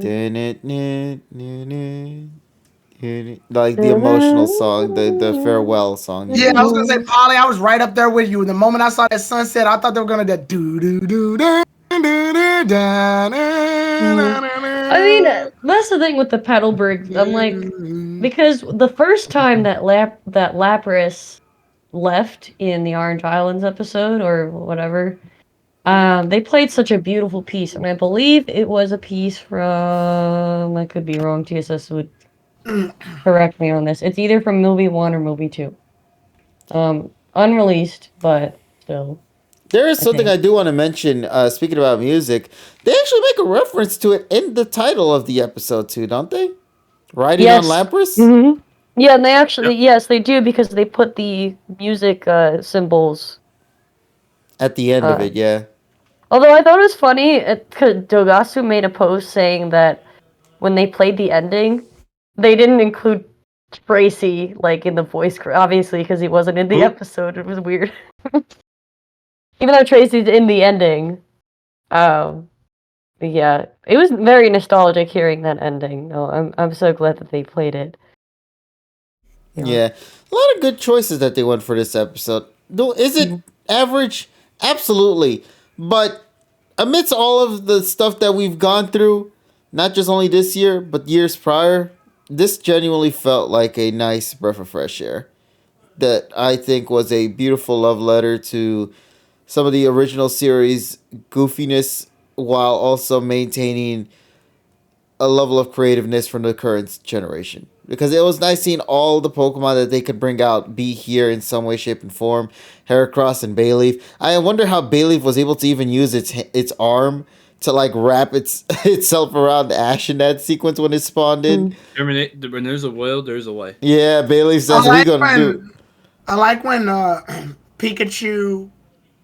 Like the emotional song, the farewell song. Yeah, I was gonna say, Polly, I was right up there with you. The moment I saw that sunset, I thought they were gonna do do do do. I mean, that's the thing with the Petalburg. I'm like, because the first time that Lapras left in the Orange Islands episode or whatever, they played such a beautiful piece, and I believe it was a piece from, I could be wrong, TSS would correct me on this. It's either from movie 1 or movie 2. Unreleased, but still. There is something I think. do want to mention. Speaking about music, they actually make a reference to it in the title of the episode too, don't they? Riding on Yes. Lapras. Mm-hmm. Yeah, and they actually, yes, they do because they put the music symbols. At the end of it, yeah. Although I thought it was funny, Dogasu made a post saying that when they played the ending, they didn't include Tracy like in the voice, obviously, because he wasn't in the episode. It was weird. Even though Tracy's in the ending, yeah, it was very nostalgic hearing that ending. No, I'm so glad that they played it. Yeah, a lot of good choices that they went for this episode. Though, is it average? Absolutely. But amidst all of the stuff that we've gone through, not just only this year, but years prior, this genuinely felt like a nice breath of fresh air. That I think was a beautiful love letter to some of the original series goofiness while also maintaining a level of creativeness from the current generation. Because it was nice seeing all the Pokemon that they could bring out be here in some way, shape, and form. Heracross and Bayleaf. I wonder how Bayleaf was able to even use its arm to like wrap itself around Ash in that sequence when it spawned in. Terminate. When there's a will, there's a way. Yeah, Bayleaf says what he gonna do. I like when Pikachu,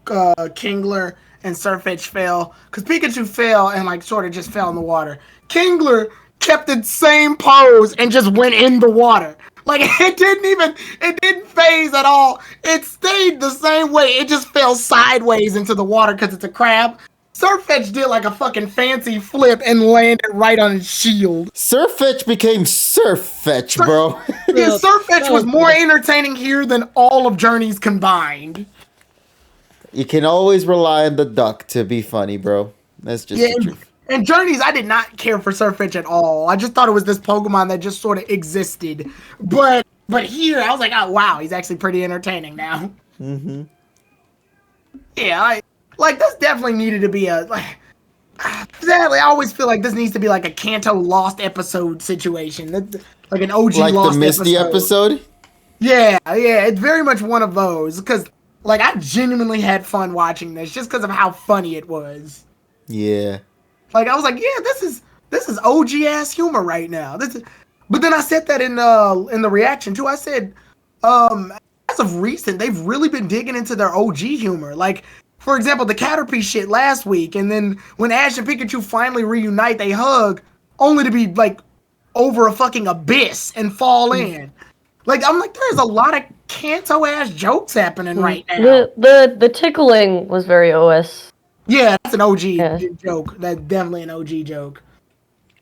Kingler, and Sirfetch'd fell. Because Pikachu fell and like sort of just fell in the water. Kingler kept its same pose and just went in the water. Like it didn't phase at all. It stayed the same way. It just fell sideways into the water because it's a crab. Sirfetch'd did like a fucking fancy flip and landed right on his shield. Sirfetch'd became Sirfetch'd, bro. Yeah, Sirfetch'd was more entertaining here than all of Journeys combined. You can always rely on the duck to be funny, bro. That's just the truth. And Journeys, I did not care for Sirfetch'd at all. I just thought it was this Pokemon that just sort of existed. But here, I was like, oh wow, he's actually pretty entertaining now. Mm-hmm. Yeah, like this definitely needed to be a like. Sadly, I always feel like this needs to be like a Kanto Lost episode situation, like an OG like Lost the Misty episode. Yeah, it's very much one of those because like I genuinely had fun watching this just because of how funny it was. Yeah. Like I was like, yeah, this is OG ass humor right now. But then I said that in the reaction too. I said, as of recent, they've really been digging into their OG humor. Like, for example, the Caterpie shit last week, and then when Ash and Pikachu finally reunite, they hug, only to be like over a fucking abyss and fall in. Like I'm like, there's a lot of Kanto ass jokes happening right now. The tickling was very OS. Yeah, that's an OG joke. That's definitely an OG joke.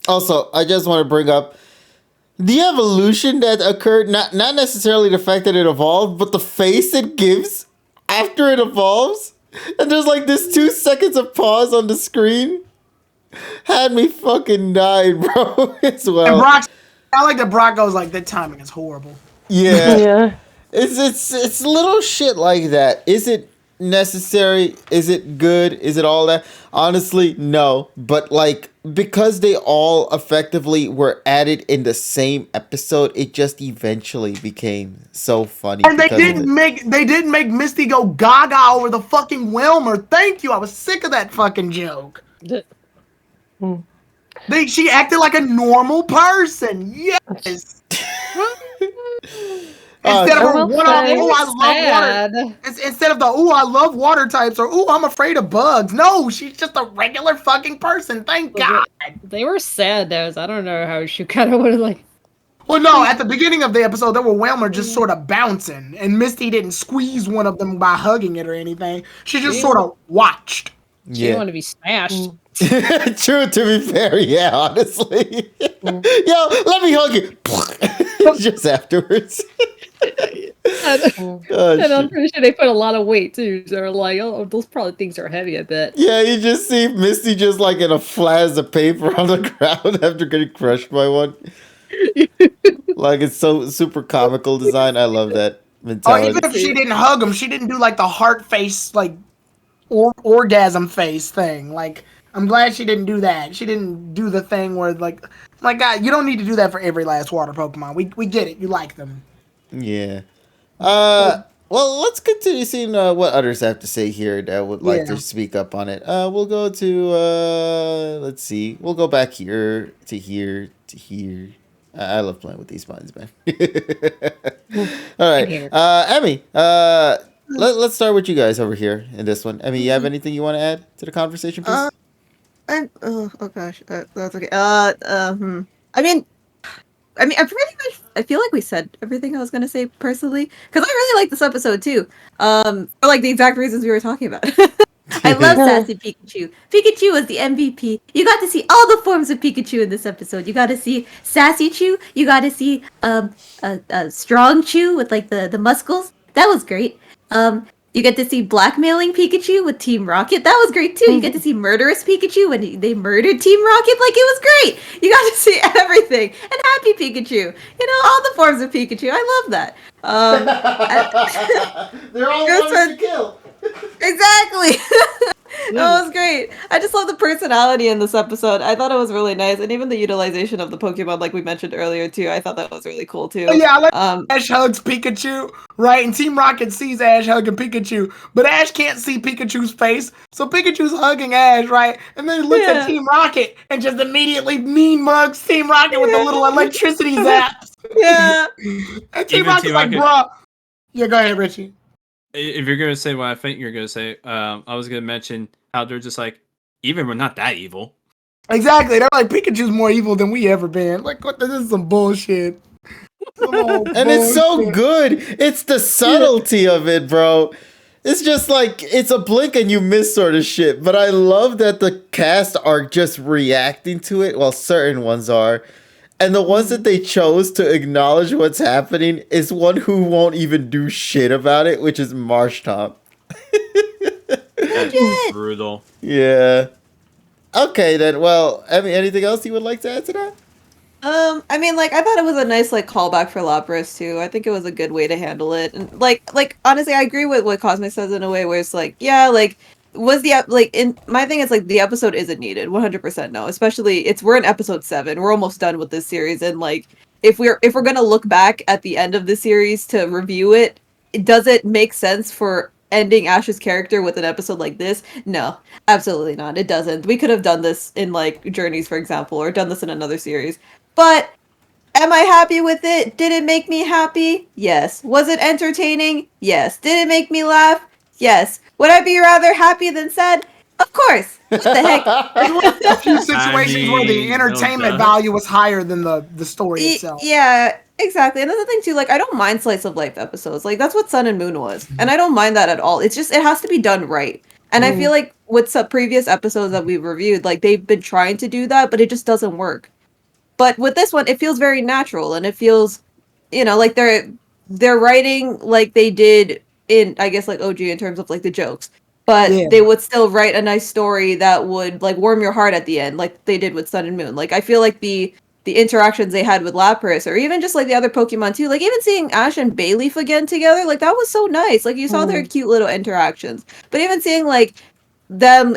Also, I just want to bring up the evolution that occurred, not necessarily the fact that it evolved, but the face it gives after it evolves. And there's like this 2 seconds of pause on the screen. Had me fucking dying, bro, as well. And Brock, I like that Brock goes like, the timing is horrible. Yeah. Yeah. It's little shit like that. Is it necessary? Is it good? Is it all that? Honestly, no. But like, because they all effectively were added in the same episode, it just eventually became so funny. And they didn't make Misty go gaga over the fucking Whelmer. Thank you. I was sick of that fucking joke. She acted like a normal person. Yes. Instead of her one-off, "Ooh, I love water." Instead of the "Ooh, I love water types" or "Ooh, I'm afraid of bugs." No, she's just a regular fucking person. Thank God. They were sad, though. I don't know how she kind of would have like. Well, no, at the beginning of the episode, there were Whelmer just sort of bouncing, and Misty didn't squeeze one of them by hugging it or anything. She just sort of watched. She didn't want to be smashed. True, to be fair, yeah, honestly. Yo, let me hug you. Just afterwards. And I'm pretty sure they put a lot of weight too. So they're like, oh, those probably things are heavy a bit. Yeah, you just see Misty just like in a flash of paper on the ground after getting crushed by one. Like, it's so super comical design. I love that mentality. Even if she didn't hug him, she didn't do like the heart face, like orgasm face thing. Like, I'm glad she didn't do that. She didn't do the thing where like God, you don't need to do that for every last water Pokemon. We get it. You like them. Yeah. well, let's continue seeing what others have to say here that would like to Yeah. speak up on it. We'll go to let's see. We'll go back here to here to here. I love playing with these buttons, man. All right, here. Emmy. Let's start with you guys over here in this one. Emmy, you have anything you want to add to the conversation, please? Oh gosh, that's okay. I pretty much I feel like we said everything I was gonna say personally because I really like this episode too. For like the exact reasons we were talking about. I love sassy Pikachu. Pikachu was the MVP. You got to see all the forms of Pikachu in this episode. You got to see sassy Chew. You got to see a strong Chew with like the muscles. That was great. You get to see blackmailing Pikachu with Team Rocket. That was great too. You get to see murderous Pikachu when they murdered Team Rocket. Like it was great. You got to see everything. And happy Pikachu. You know, all the forms of Pikachu. I love that. They're all This ones one- to kill. Exactly. That was great. I just love the personality in this episode. I thought it was really nice, and even the utilization of the Pokemon, like we mentioned earlier too. I thought that was really cool too. Oh, yeah, I like Um, Ash hugs Pikachu, right? And Team Rocket sees Ash hugging Pikachu, but Ash can't see Pikachu's face, so Pikachu's hugging Ash, right? And then he looks Yeah. at Team Rocket and just immediately mean mugs Team Rocket with the little electricity zaps. yeah. And Team Even Rocket's Team like, Rocket- bruh. Yeah, go ahead, Richie. If you're gonna say what I think you're gonna say, I was gonna mention how they're just like, even we're not that evil. Exactly. They're like, Pikachu's more evil than we ever been. Like, what? This is some bullshit. Some old And it's so bullshit. good. It's the subtlety of it, bro. It's just like it's a blink and you miss sort of shit. But I love that the cast are just reacting to it. Well, certain ones are. And the ones that they chose to acknowledge what's happening is one who won't even do shit about it, which is Marshtomp. That's brutal. Yeah. Okay then. Well, I mean, anything else you would like to add to that? I mean, like, I thought it was a nice, like, callback for Lapras, too. I think it was a good way to handle it. And, like, honestly, I agree with what Cosmic says in a way where it's like, yeah, like, my thing is, like, the episode isn't needed. 100% no. Especially, we're in episode 7. We're almost done with this series. And, like, if we're gonna look back at the end of the series to review it, does it make sense for ending Ash's character with an episode like this? No, absolutely not. It doesn't. We could have done this in, like, Journeys, for example, or done this in another series. But am I happy with it? Did it make me happy? Yes. Was it entertaining? Yes. Did it make me laugh? Yes. Would I be rather happy than sad? Of course. What the heck? A few situations where the mean, entertainment no doubt. value was higher than the story itself. Yeah, exactly. And that's the thing too, like I don't mind slice of life episodes. Like that's what Sun and Moon was. And I don't mind that at all. It's just it has to be done right. And I feel like with some previous episodes that we've reviewed, like they've been trying to do that, but it just doesn't work. But with this one, it feels very natural and it feels, like they're writing like they did in I guess like OG in terms of like the jokes. But Yeah. they would still write a nice story that would like warm your heart at the end, like they did with Sun and Moon. Like I feel like the interactions they had with Lapras, or even just like the other Pokemon too, like even seeing Ash and Bayleaf again together, like that was so nice. Like you saw their cute little interactions. But even seeing like them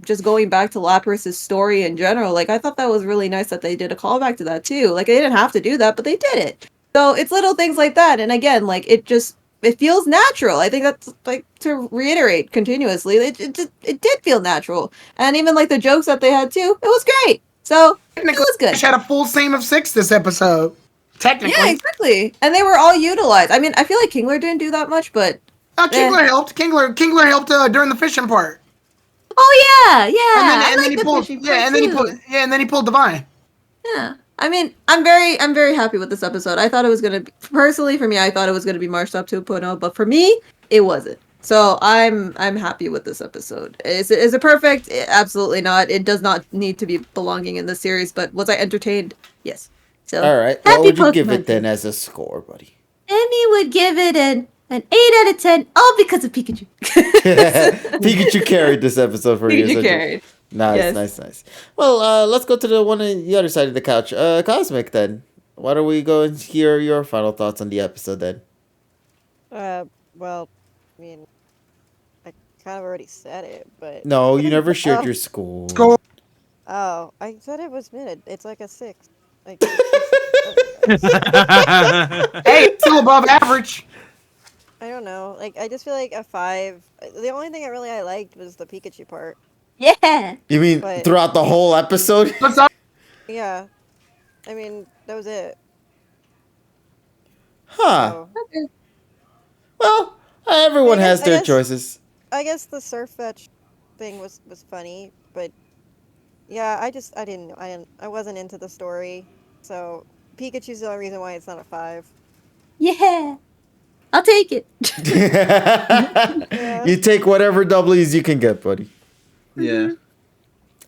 just going back to Lapras's story in general, like I thought that was really nice that they did a callback to that too. Like they didn't have to do that, but they did it. So it's little things like that. And again, like it feels natural. I think that's like to reiterate continuously. It did feel natural, and even like the jokes that they had too, it was great. So it was good. Ash had a full team of 6 this episode. Technically. Yeah, exactly. And they were all utilized. I mean, I feel like Kingler didn't do that much, but Kingler helped. Kingler helped during the fishing part. oh yeah, yeah. And then he pulled. Yeah, and then he pulled Divine. Yeah. I mean, I'm very happy with this episode. I thought it was gonna be, personally for me, I thought it was gonna be Marshall 2.0, but for me, it wasn't. So I'm happy with this episode. Is it perfect? Absolutely not. It does not need to be belonging in this series. But was I entertained? Yes. So All right. happy What would you give Pokemon it then Day. as a score, buddy? Emmy would give it an 8 out of 10, all because of Pikachu. Pikachu carried this episode for you. Pikachu essentially. carried. Nice, Yes. nice. Well, let's go to the one on the other side of the couch. Cosmic, then. Why don't we go and hear your final thoughts on the episode, then? Well, I mean, I kind of already said it, but No, you never shared your score. oh, I said it was mid. It's like a 6. Like, Hey, it's still above average. I don't know. Like, I just feel like a 5. The only thing I liked was the Pikachu part. Yeah. You mean But throughout the whole episode? What's up? yeah, I mean that was it. Huh. So Well, I everyone guess has their choices. I guess the surf fetch thing was funny, but yeah, I wasn't into the story. So Pikachu's the only reason why it's not a 5. Yeah. I'll take it. Yeah. You take whatever W's you can get, buddy. Yeah.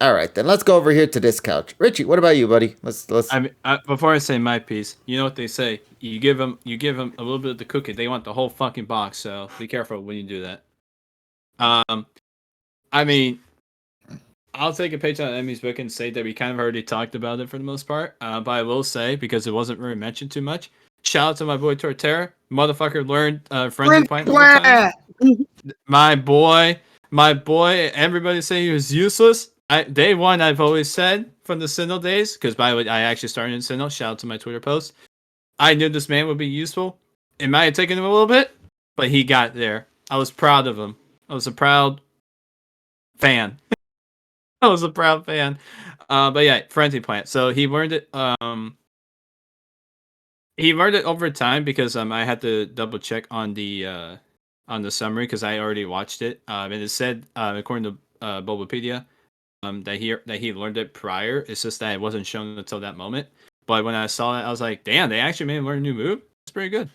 All right, then let's go over here to this couch. Richie, what about you, buddy? Let's. I mean, before I say my piece, you know what they say. You give them a little bit of the cookie. They want the whole fucking box. So be careful when you do that. I mean, I'll take a page out of Emmy's book and say that we kind of already talked about it for the most part. But I will say, because it wasn't really mentioned too much, shout out to my boy Torterra. Motherfucker learned Frenzy Plant over time. My boy, everybody say he was useless. Day one, I've always said from the Sinnoh days, because by the way, I actually started in Sinnoh. Shout out to my Twitter post. I knew this man would be useful. It might have taken him a little bit, but he got there. I was proud of him. I was a proud fan. I was a proud fan. But yeah, Frenzy Plant. So he learned it. He learned it over time because I had to double check on the summary because I already watched it. And it said according to Bulbapedia that he learned it prior. It's just that it wasn't shown until that moment. But when I saw it, I was like, damn, they actually made him learn a new move. It's pretty good.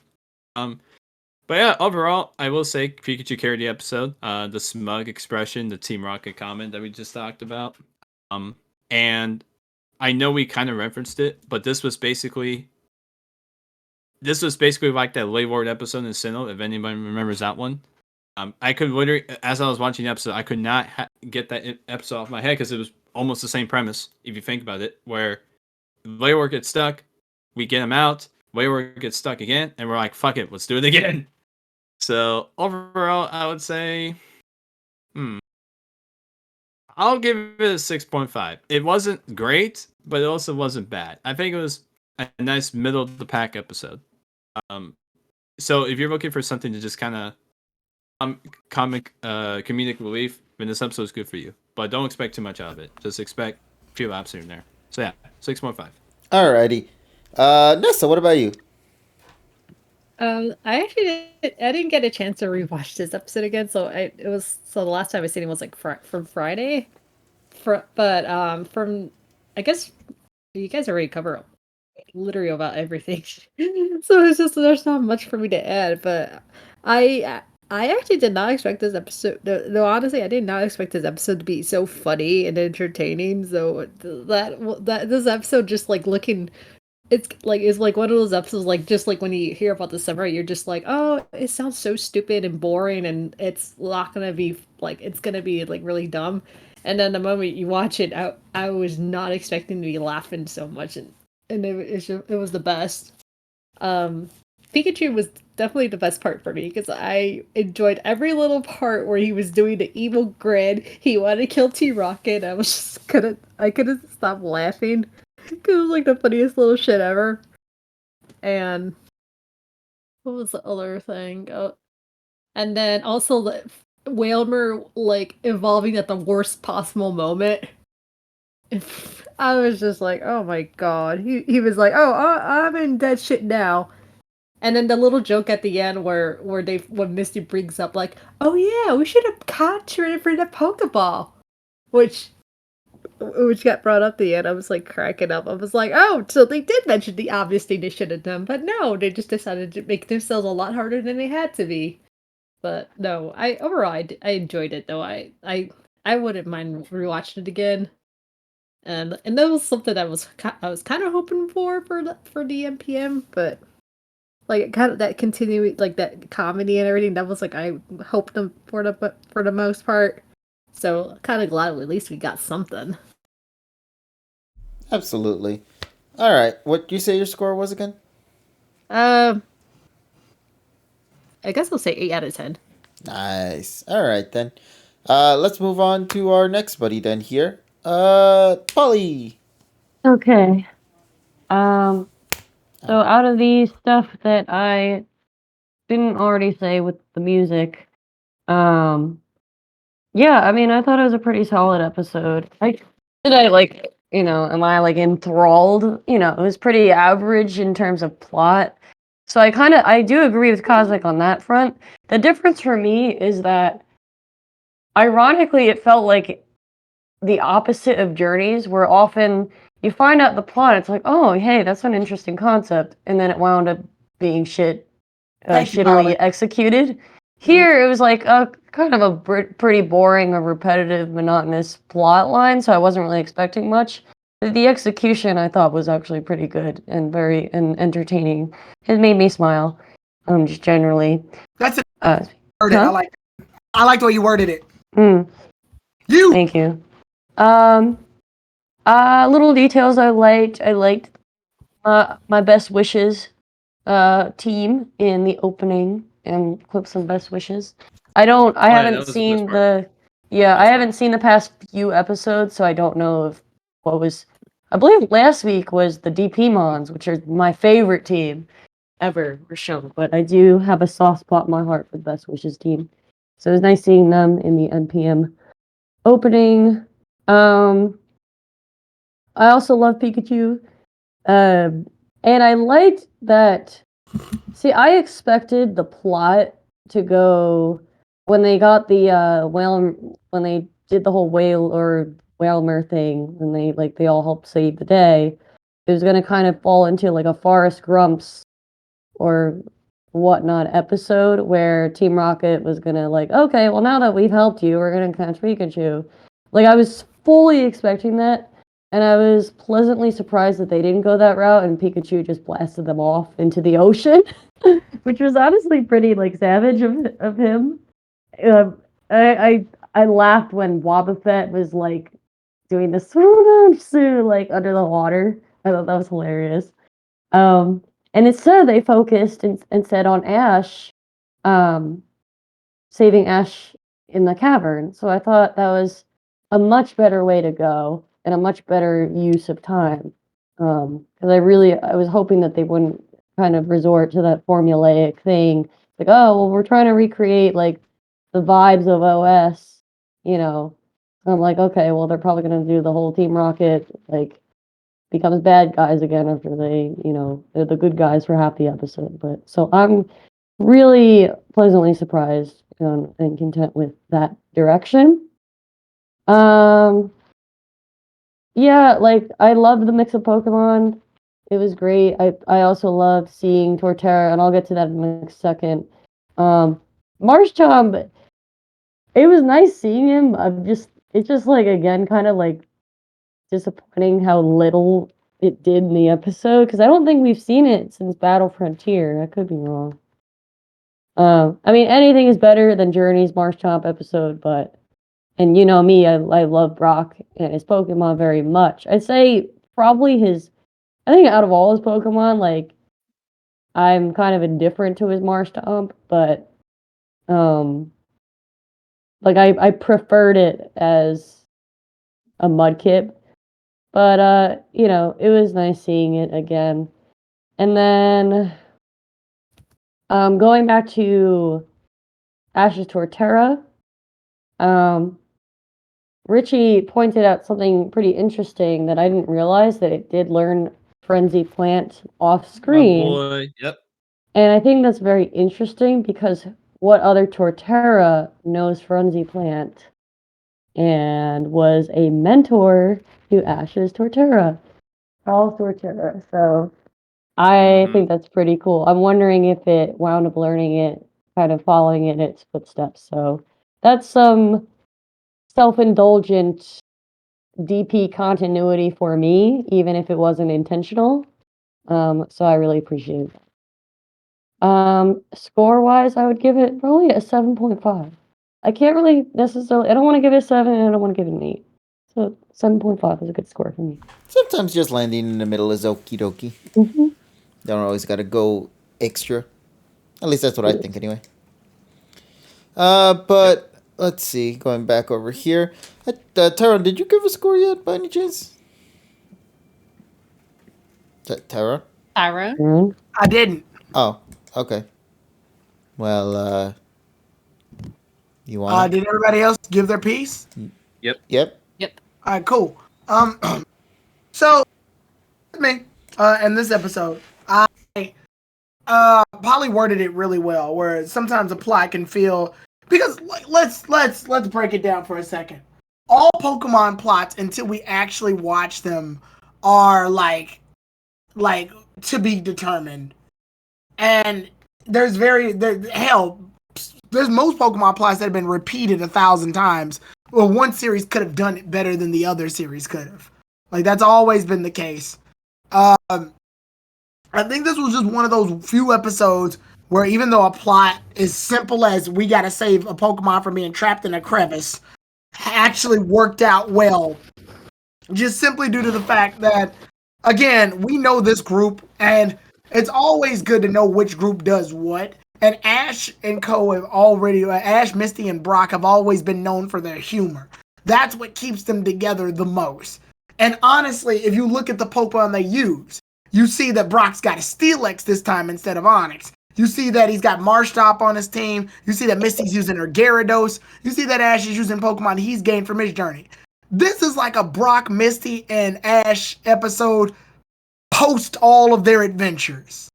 But yeah, overall, I will say Pikachu carried the episode. The smug expression, the Team Rocket comment that we just talked about. And I know we kind of referenced it, but this was basically like that Wailord episode in Sinnoh, if anybody remembers that one. I could literally, as I was watching the episode, I could not get that episode off my head because it was almost the same premise, if you think about it, where Wailord gets stuck, we get him out, Wailord gets stuck again, and we're like, fuck it, let's do it again. So, overall, I would say, I'll give it a 6.5. It wasn't great, but it also wasn't bad. I think it was a nice middle of the pack episode. So if you're looking for something to just kind of comedic relief, then this episode is good for you. But don't expect too much out of it. Just expect a few laps here and there. So yeah, 6.5. Alrighty. Nessa, what about you? I didn't get a chance to rewatch this episode again, so the last time I seen it was like from Friday, from I guess you guys already cover literally about everything, so it's just there's not much for me to add. But I actually did not expect this episode. No, honestly, I did not expect this episode to be so funny and entertaining. So that this episode just like looking. It's like one of those episodes like just like when you hear about the summary, you're just like, oh, it sounds so stupid and boring, and it's not gonna be like it's gonna be like really dumb. And then the moment you watch it, I was not expecting to be laughing so much, and it was the best. Pikachu was definitely the best part for me because I enjoyed every little part where he was doing the evil grin. He wanted to kill T Rocket. I couldn't stop laughing. It was like the funniest little shit ever. And what was the other thing? Oh, and then also the Wailmer like evolving at the worst possible moment. I was just like, oh my god. He was like, oh, I'm in dead shit now. And then the little joke at the end when Misty brings up like, oh yeah, we should have captured it for the Pokeball, which got brought up at the end. I was like cracking up. I was like, oh, so they did mention the obvious thing they should have done, but no, they just decided to make themselves a lot harder than they had to be. But no, I enjoyed it though. I wouldn't mind rewatching it again. And that was something I was kind of hoping for the MPM, but like kind of that continuing like that comedy and everything. That was like I hoped them for the most part. So kind of glad at least we got something. Absolutely. All right. What you say your score was again? I guess I'll say 8 out of 10. Nice. All right then. Let's move on to our next buddy then here. Polly. Okay. So out of the stuff that I didn't already say with the music, um, yeah, I mean, I thought it was a pretty solid episode. Am I like enthralled? You know, it was pretty average in terms of plot. So I do agree with Cosmic on that front. The difference for me is that, ironically, it felt like the opposite of Journeys, where often you find out the plot, it's like, oh, hey, that's an interesting concept, and then it wound up being Thank you, shittily Violet. executed. Here, it was like a kind of a pretty boring or repetitive, monotonous plot line, so I wasn't really expecting much. The execution I thought was actually pretty good and very entertaining. It made me smile, just generally. That's it. Uh, Worded. huh? I like the way you worded it. Mm, You. thank you. Um, little details I liked. I liked my best wishes team in the opening and clip some best wishes. I Oh, yeah, that haven't was the best seen part. I Best haven't seen the past few episodes, so I don't know if what was I believe last week was the DP Mons, which are my favorite team ever were shown, but I do have a soft spot in my heart for the best wishes team. So it was nice seeing them in the NPM opening. I also love Pikachu. And I liked that. See, I expected the plot to go when they got the when they did the whole Whalmer thing, and they all helped save the day. It was gonna kind of fall into like a Forest Grumps or whatnot episode where Team Rocket was gonna like, okay, well now that we've helped you, we're gonna catch Pikachu. Like I was fully expecting that, and I was pleasantly surprised that they didn't go that route and Pikachu just blasted them off into the ocean, which was honestly pretty like savage of him. Um, I laughed when Wobbuffet was like doing the swoon like under the water. I thought that was hilarious. Um, and instead they focused instead on Ash, um, saving Ash in the cavern. So I thought that was a much better way to go and a much better use of time. Because I was hoping that they wouldn't kind of resort to that formulaic thing, like, oh, well, we're trying to recreate like the vibes of OS, you know. I'm like, okay, well, they're probably gonna do the whole Team Rocket like becomes bad guys again after they're the good guys for half the episode. But so I'm really pleasantly surprised and content with that direction. Um, yeah, like I love the mix of Pokemon. It was great. I also loved seeing Torterra, and I'll get to that in a second. Marshtomp, it was nice seeing him. It's just like again kind of like disappointing how little it did in the episode because I don't think we've seen it since Battle Frontier. I could be wrong. I mean, anything is better than Journey's Marshtomp episode, but and you know me, I love Brock and his Pokemon very much. I'd say probably I think out of all his Pokemon, like I'm kind of indifferent to his Marshtomp, but um, like I preferred it as a Mudkip. But it was nice seeing it again. And then going back to Ash's Torterra, um, Richie pointed out something pretty interesting that I didn't realize that it did learn Frenzy Plant off My screen. boy. Yep. And I think that's very interesting because what other Torterra knows Frenzy Plant and was a mentor to Ash's Torterra, Paul Torterra. So I think that's pretty cool. I'm wondering if it wound up learning it, kind of following in its footsteps. So that's some self-indulgent DP continuity for me, even if it wasn't intentional. So I really appreciate it. Score-wise, I would give it probably a 7.5. I can't really necessarily. I don't want to give it a 7, and I don't want to give it an 8. So 7.5 is a good score for me. Sometimes just landing in the middle is okie dokie. Mm-hmm. Don't always gotta go extra. At least that's what I think anyway. But let's see. Going back over here, Tara, did you give a score yet by any chance? Tara? Tyra. I didn't. Oh, okay. Well, you want? Did everybody else give their piece? Yep. Yep. All right, cool. So me, in this episode, I Polly worded it really well. Where sometimes a plot can feel because let's break it down for a second. All Pokemon plots until we actually watch them are like to be determined, and there's most Pokemon plots that have been repeated 1,000 times. Well, one series could have done it better than the other series could have. Like that's always been the case. I think this was just one of those few episodes where even though a plot is simple as we gotta save a Pokemon from being trapped in a crevice, actually worked out well. Just simply due to the fact that, again, we know this group, and it's always good to know which group does what. And Ash and Co. have already, Ash, Misty, and Brock have always been known for their humor. That's what keeps them together the most. And honestly, if you look at the Pokemon they use, you see that Brock's got a Steelix this time instead of Onix. You see that he's got Marshtomp on his team. You see that Misty's using her Gyarados. You see that Ash is using Pokemon he's gained from his journey. This is like a Brock, Misty, and Ash episode post all of their adventures.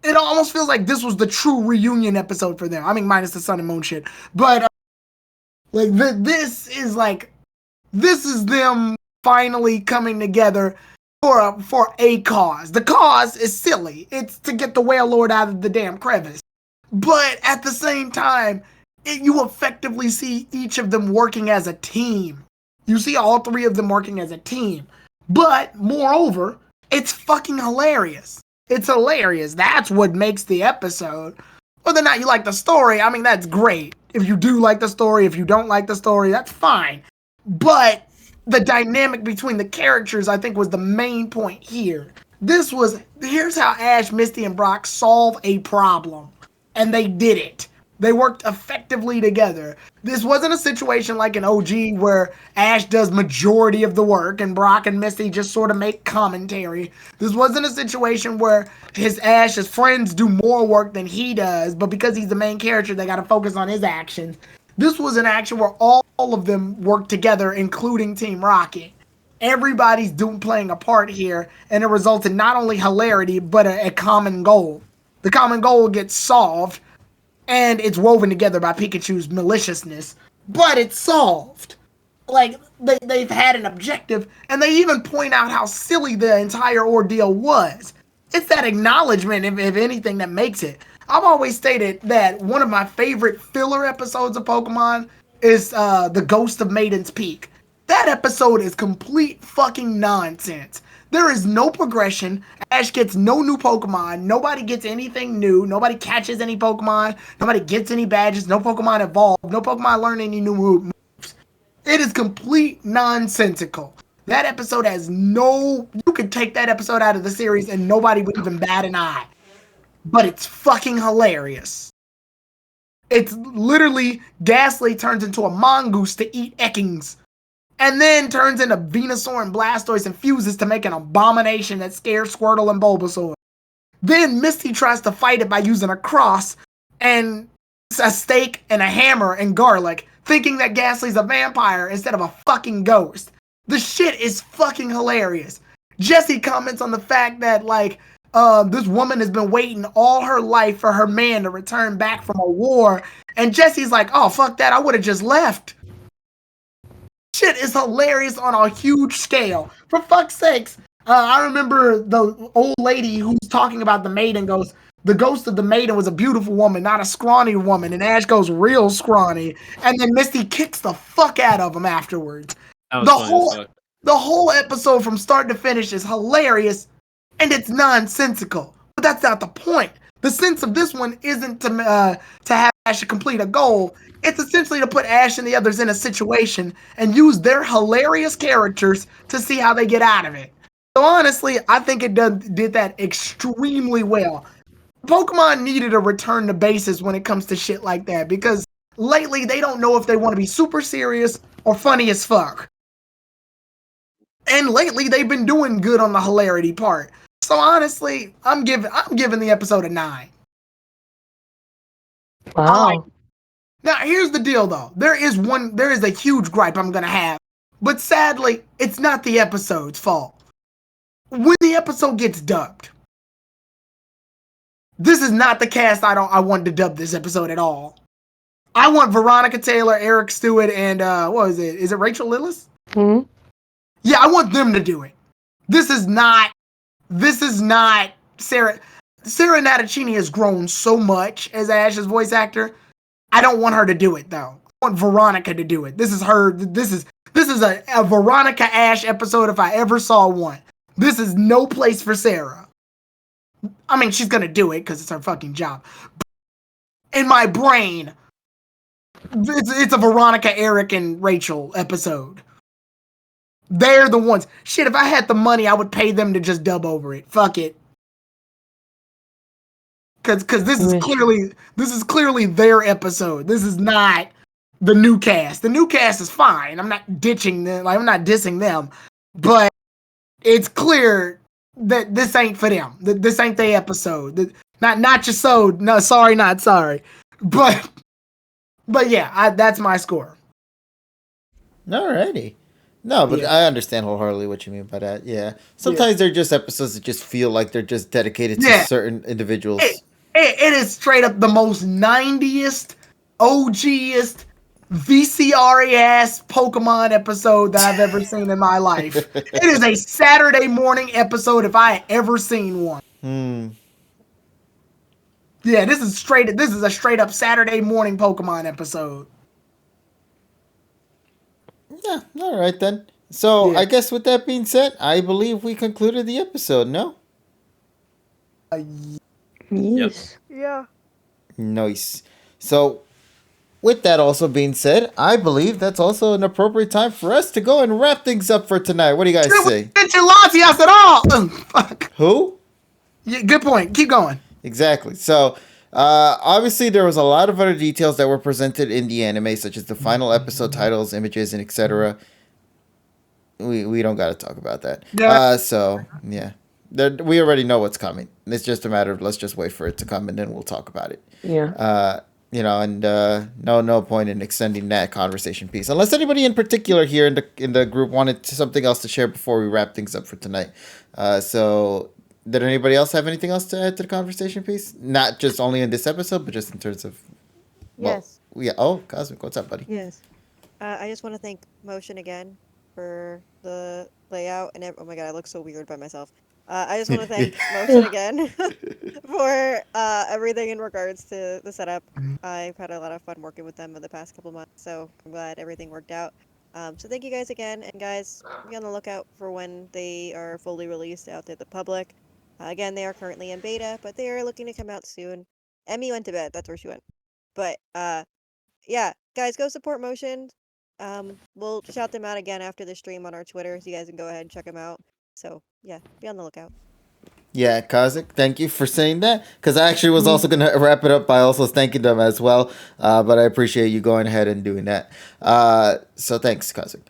It almost feels like this was the true reunion episode for them. I mean, minus the Sun and Moon shit. But this is them finally coming together for a cause. The cause is silly. It's to get the Wailord out of the damn crevice. But at the same time, you effectively see each of them working as a team. You see all three of them working as a team. But moreover, it's fucking hilarious. It's hilarious. That's what makes the episode. Whether or not you like the story, I mean, that's great. If you do like the story, if you don't like the story, that's fine. But the dynamic between the characters, I think, was the main point here. Here's how Ash, Misty, and Brock solve a problem. And they did it. They worked effectively together. This wasn't a situation like an OG where Ash does majority of the work and Brock and Misty just sort of make commentary. This wasn't a situation where his friends do more work than he does, but because he's the main character, they got to focus on his actions. This was an action where all of them work together, including Team Rocket. Everybody's playing a part here, and it results in not only hilarity, but a common goal. The common goal gets solved, and it's woven together by Pikachu's maliciousness, but it's solved. Like, they've had an objective, and they even point out how silly the entire ordeal was. It's that acknowledgement, if anything, that makes it. I've always stated that one of my favorite filler episodes of Pokemon is the Ghost of Maiden's Peak. That episode is complete fucking nonsense. There is no progression. Ash gets no new Pokemon. Nobody gets anything new. Nobody catches any Pokemon. Nobody gets any badges. No Pokemon evolve. No Pokemon learn any new moves. It is complete nonsensical. That episode has you could take that episode out of the series and nobody would even bat an eye. But it's fucking hilarious. It's literally Ghastly turns into a mongoose to eat Ekans. And then turns into Venusaur and Blastoise and fuses to make an abomination that scares Squirtle and Bulbasaur. Then Misty tries to fight it by using a cross and a stake and a hammer and garlic, thinking that Ghastly's a vampire instead of a fucking ghost. The shit is fucking hilarious. Jessie comments on the fact that, this woman has been waiting all her life for her man to return back from a war. And Jessie's like, oh, fuck that, I would have just left. Shit is hilarious on a huge scale. For fuck's sakes, I remember the old lady who's talking about the maiden goes, the ghost of the maiden was a beautiful woman, not a scrawny woman. And Ash goes real scrawny. And then Misty kicks the fuck out of him afterwards. The whole episode from start to finish is hilarious and it's nonsensical. But that's not the point. The sense of this one isn't to have Ash complete a goal. It's essentially to put Ash and the others in a situation and use their hilarious characters to see how they get out of it. So honestly, I think it did that extremely well. Pokemon needed a return to basis when it comes to shit like that because lately they don't know if they want to be super serious or funny as fuck. And lately they've been doing good on the hilarity part. So honestly, I'm giving the episode a 9. Wow. Now, here's the deal, though. There is a huge gripe I'm gonna have, but sadly, it's not the episode's fault. When the episode gets dubbed, this is not the cast I wanted to dub this episode at all. I want Veronica Taylor, Eric Stewart, and what is it? Is it Rachel Lillis? Hmm? Yeah, I want them to do it. This is not Sarah. Sarah Natachini has grown so much as Ash's voice actor. I don't want her to do it though. I want Veronica to do it. This is her. This is a Veronica Ash episode if I ever saw one. This is no place for Sarah. I mean, she's gonna do it because it's her fucking job. In my brain, it's a Veronica, Eric, and Rachel episode. They're the ones. Shit, if I had the money, I would pay them to just dub over it. Fuck it. Cause this is clearly their episode. This is not the new cast. The new cast is fine. I'm not ditching them. Like, I'm not dissing them. But it's clear that this ain't for them. This ain't their episode. Not your soul. No, sorry, not sorry. But yeah, that's my score. Alrighty. No, but Yeah. I understand wholeheartedly what you mean by that. Yeah. Sometimes they're just episodes that just feel like they're just dedicated to certain individuals. It is straight up the most 90th, OGest, VCR-ass Pokemon episode that I've ever seen in my life. It is a Saturday morning episode if I had ever seen one. Yeah, this is a straight up Saturday morning Pokemon episode. Yeah, all right then. So I guess with that being said, I believe we concluded the episode, no? Yes. Yeah. Nice. So with that also being said, I believe that's also an appropriate time for us to go and wrap things up for tonight. What do you guys say? Enchiladas at all. Fuck. Who? Yeah, good point. Keep going. Exactly. So, obviously, there was a lot of other details that were presented in the anime, such as the final episode titles, images, and etc. We don't got to talk about that. Yeah. So yeah, we already know what's coming. It's just a matter of let's just wait for it to come and then we'll talk about it. Yeah. No point in extending that conversation piece unless anybody in particular here in the group wanted something else to share before we wrap things up for tonight. So. Did anybody else have anything else to add to the conversation piece? Not just only in this episode, but just in terms of... Yes. Yeah. Oh, Cosmic, what's up, buddy? Yes. I just want to thank Motion again for the layout and oh my god, I look so weird by myself. I just want to thank Motion again for everything in regards to the setup. I've had a lot of fun working with them in the past couple months, so I'm glad everything worked out. So thank you guys again, and guys, be on the lookout for when they are fully released out to the public. Again, they are currently in beta, but they are looking to come out soon. Emmy went to bed, that's where she went. But, yeah, guys, go support Motion. We'll shout them out again after the stream on our Twitter, so you guys can go ahead and check them out. So, yeah, be on the lookout. Yeah, Kazik, thank you for saying that. Because I actually was also going to wrap it up by also thanking them as well. But I appreciate you going ahead and doing that. So thanks, Kazik.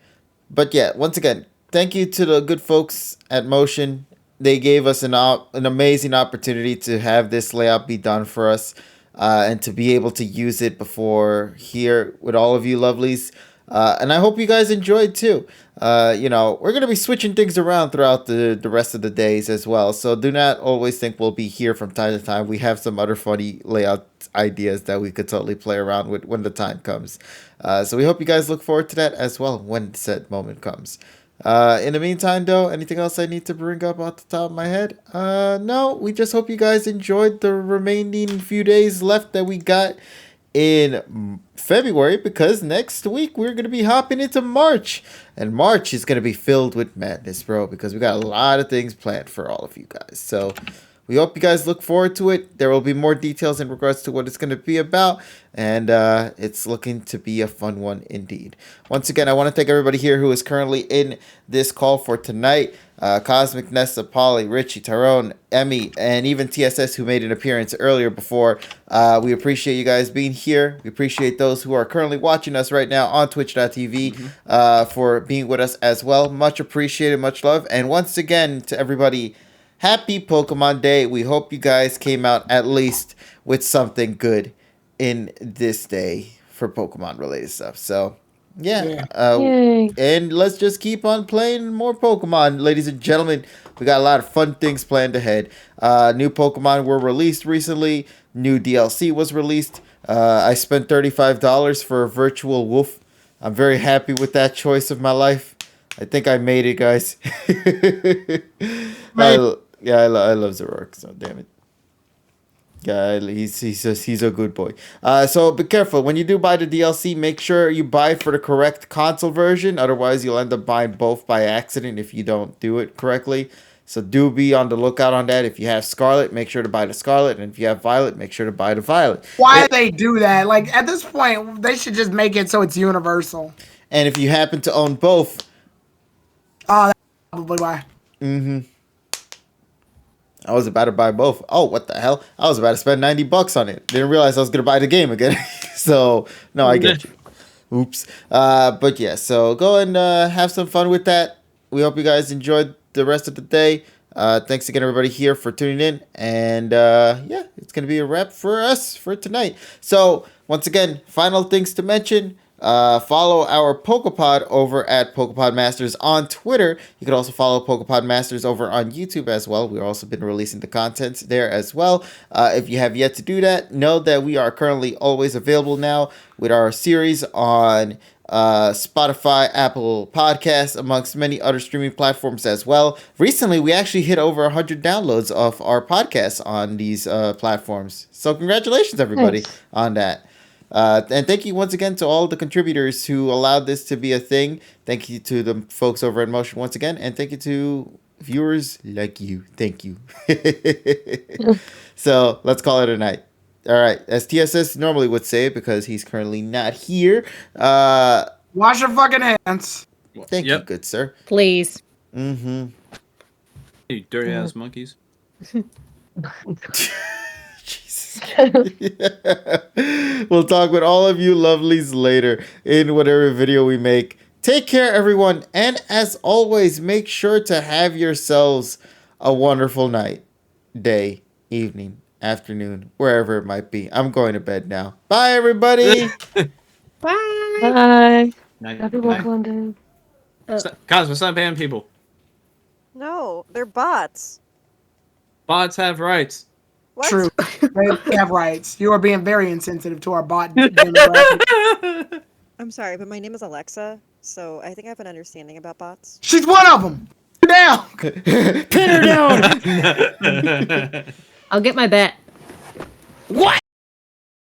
But yeah, once again, thank you to the good folks at Motion. They gave us an amazing opportunity to have this layout be done for us and to be able to use it before here with all of you lovelies. And I hope you guys enjoyed too. We're going to be switching things around throughout the rest of the days as well. So do not always think we'll be here from time to time. We have some other funny layout ideas that we could totally play around with when the time comes. So we hope you guys look forward to that as well when said moment comes. In the meantime, though, anything else I need to bring up off the top of my head? No, we just hope you guys enjoyed the remaining few days left that we got in February, because next week we're going to be hopping into March, and March is going to be filled with madness, bro, because we got a lot of things planned for all of you guys. So we hope you guys look forward to it. There will be more details in regards to what it's going to be about, and it's looking to be a fun one indeed. Once again, I want to thank everybody here who is currently in this call for tonight. Cosmic, Nessa, Polly, Richie, Tyrone, Emmy, and even TSS, who made an appearance earlier before. We appreciate you guys being here. We appreciate those who are currently watching us right now on twitch.tv for being with us as well. Much appreciated, much love. And once again, to everybody, happy Pokemon Day. We hope you guys came out at least with something good in this day for Pokemon related stuff. So yeah, Yay. and let's just keep on playing more Pokemon, ladies and gentlemen. We got a lot of fun things planned ahead. New Pokemon were released recently. New DLC was released. I spent $35 for a virtual wolf. I'm very happy with that choice of my life. I think I made it, guys. I love Zoroark, so damn it. Yeah, he's a good boy. So be careful when you do buy the DLC. Make sure you buy for the correct console version. Otherwise, you'll end up buying both by accident if you don't do it correctly. So do be on the lookout on that. If you have Scarlet, make sure to buy the Scarlet, and if you have Violet, make sure to buy the Violet. Why they do that? Like at this point, they should just make it so it's universal. And if you happen to own both, that's probably why. I was about to buy both. Oh, what the hell? I was about to spend $90 on it. Didn't realize I was gonna buy the game again. So no, I get you. Oops. But yeah, so go and have some fun with that. We hope you guys enjoyed the rest of the day. Thanks again, everybody here for tuning in. And yeah, it's gonna be a wrap for us for tonight. So once again, final things to mention. Follow our PokéPod over at PokéPod Masters on Twitter. You can also follow PokéPod Masters over on YouTube as well. We've also been releasing the content there as well. If you have yet to do that, know that we are currently always available now with our series on Spotify, Apple Podcasts, amongst many other streaming platforms as well. Recently, we actually hit over 100 downloads of our podcasts on these platforms. So congratulations, everybody, on that. And thank you once again to all the contributors who allowed this to be a thing. Thank you to the folks over at Motion once again. And thank you to viewers like you. Thank you. So let's call it a night. All right. As TSS normally would say, because he's currently not here. Wash your fucking hands. Thank you, good sir. Please. Mm-hmm. You dirty ass monkeys. We'll talk with all of you lovelies later in whatever video we make. Take care, everyone. And as always, make sure to have yourselves a wonderful night, day, evening, afternoon, wherever it might be. I'm going to bed now. Bye, everybody. Bye. Bye. Night. Happy Pokemon Day. Cosmo, stop banning people. No, they're bots. Bots have rights. What? True. They have rights. You are being very insensitive to our bot demographic. I'm sorry, but my name is Alexa, so I think I have an understanding about bots. She's one of them. Down. Pin her down. I'll get my bet. What?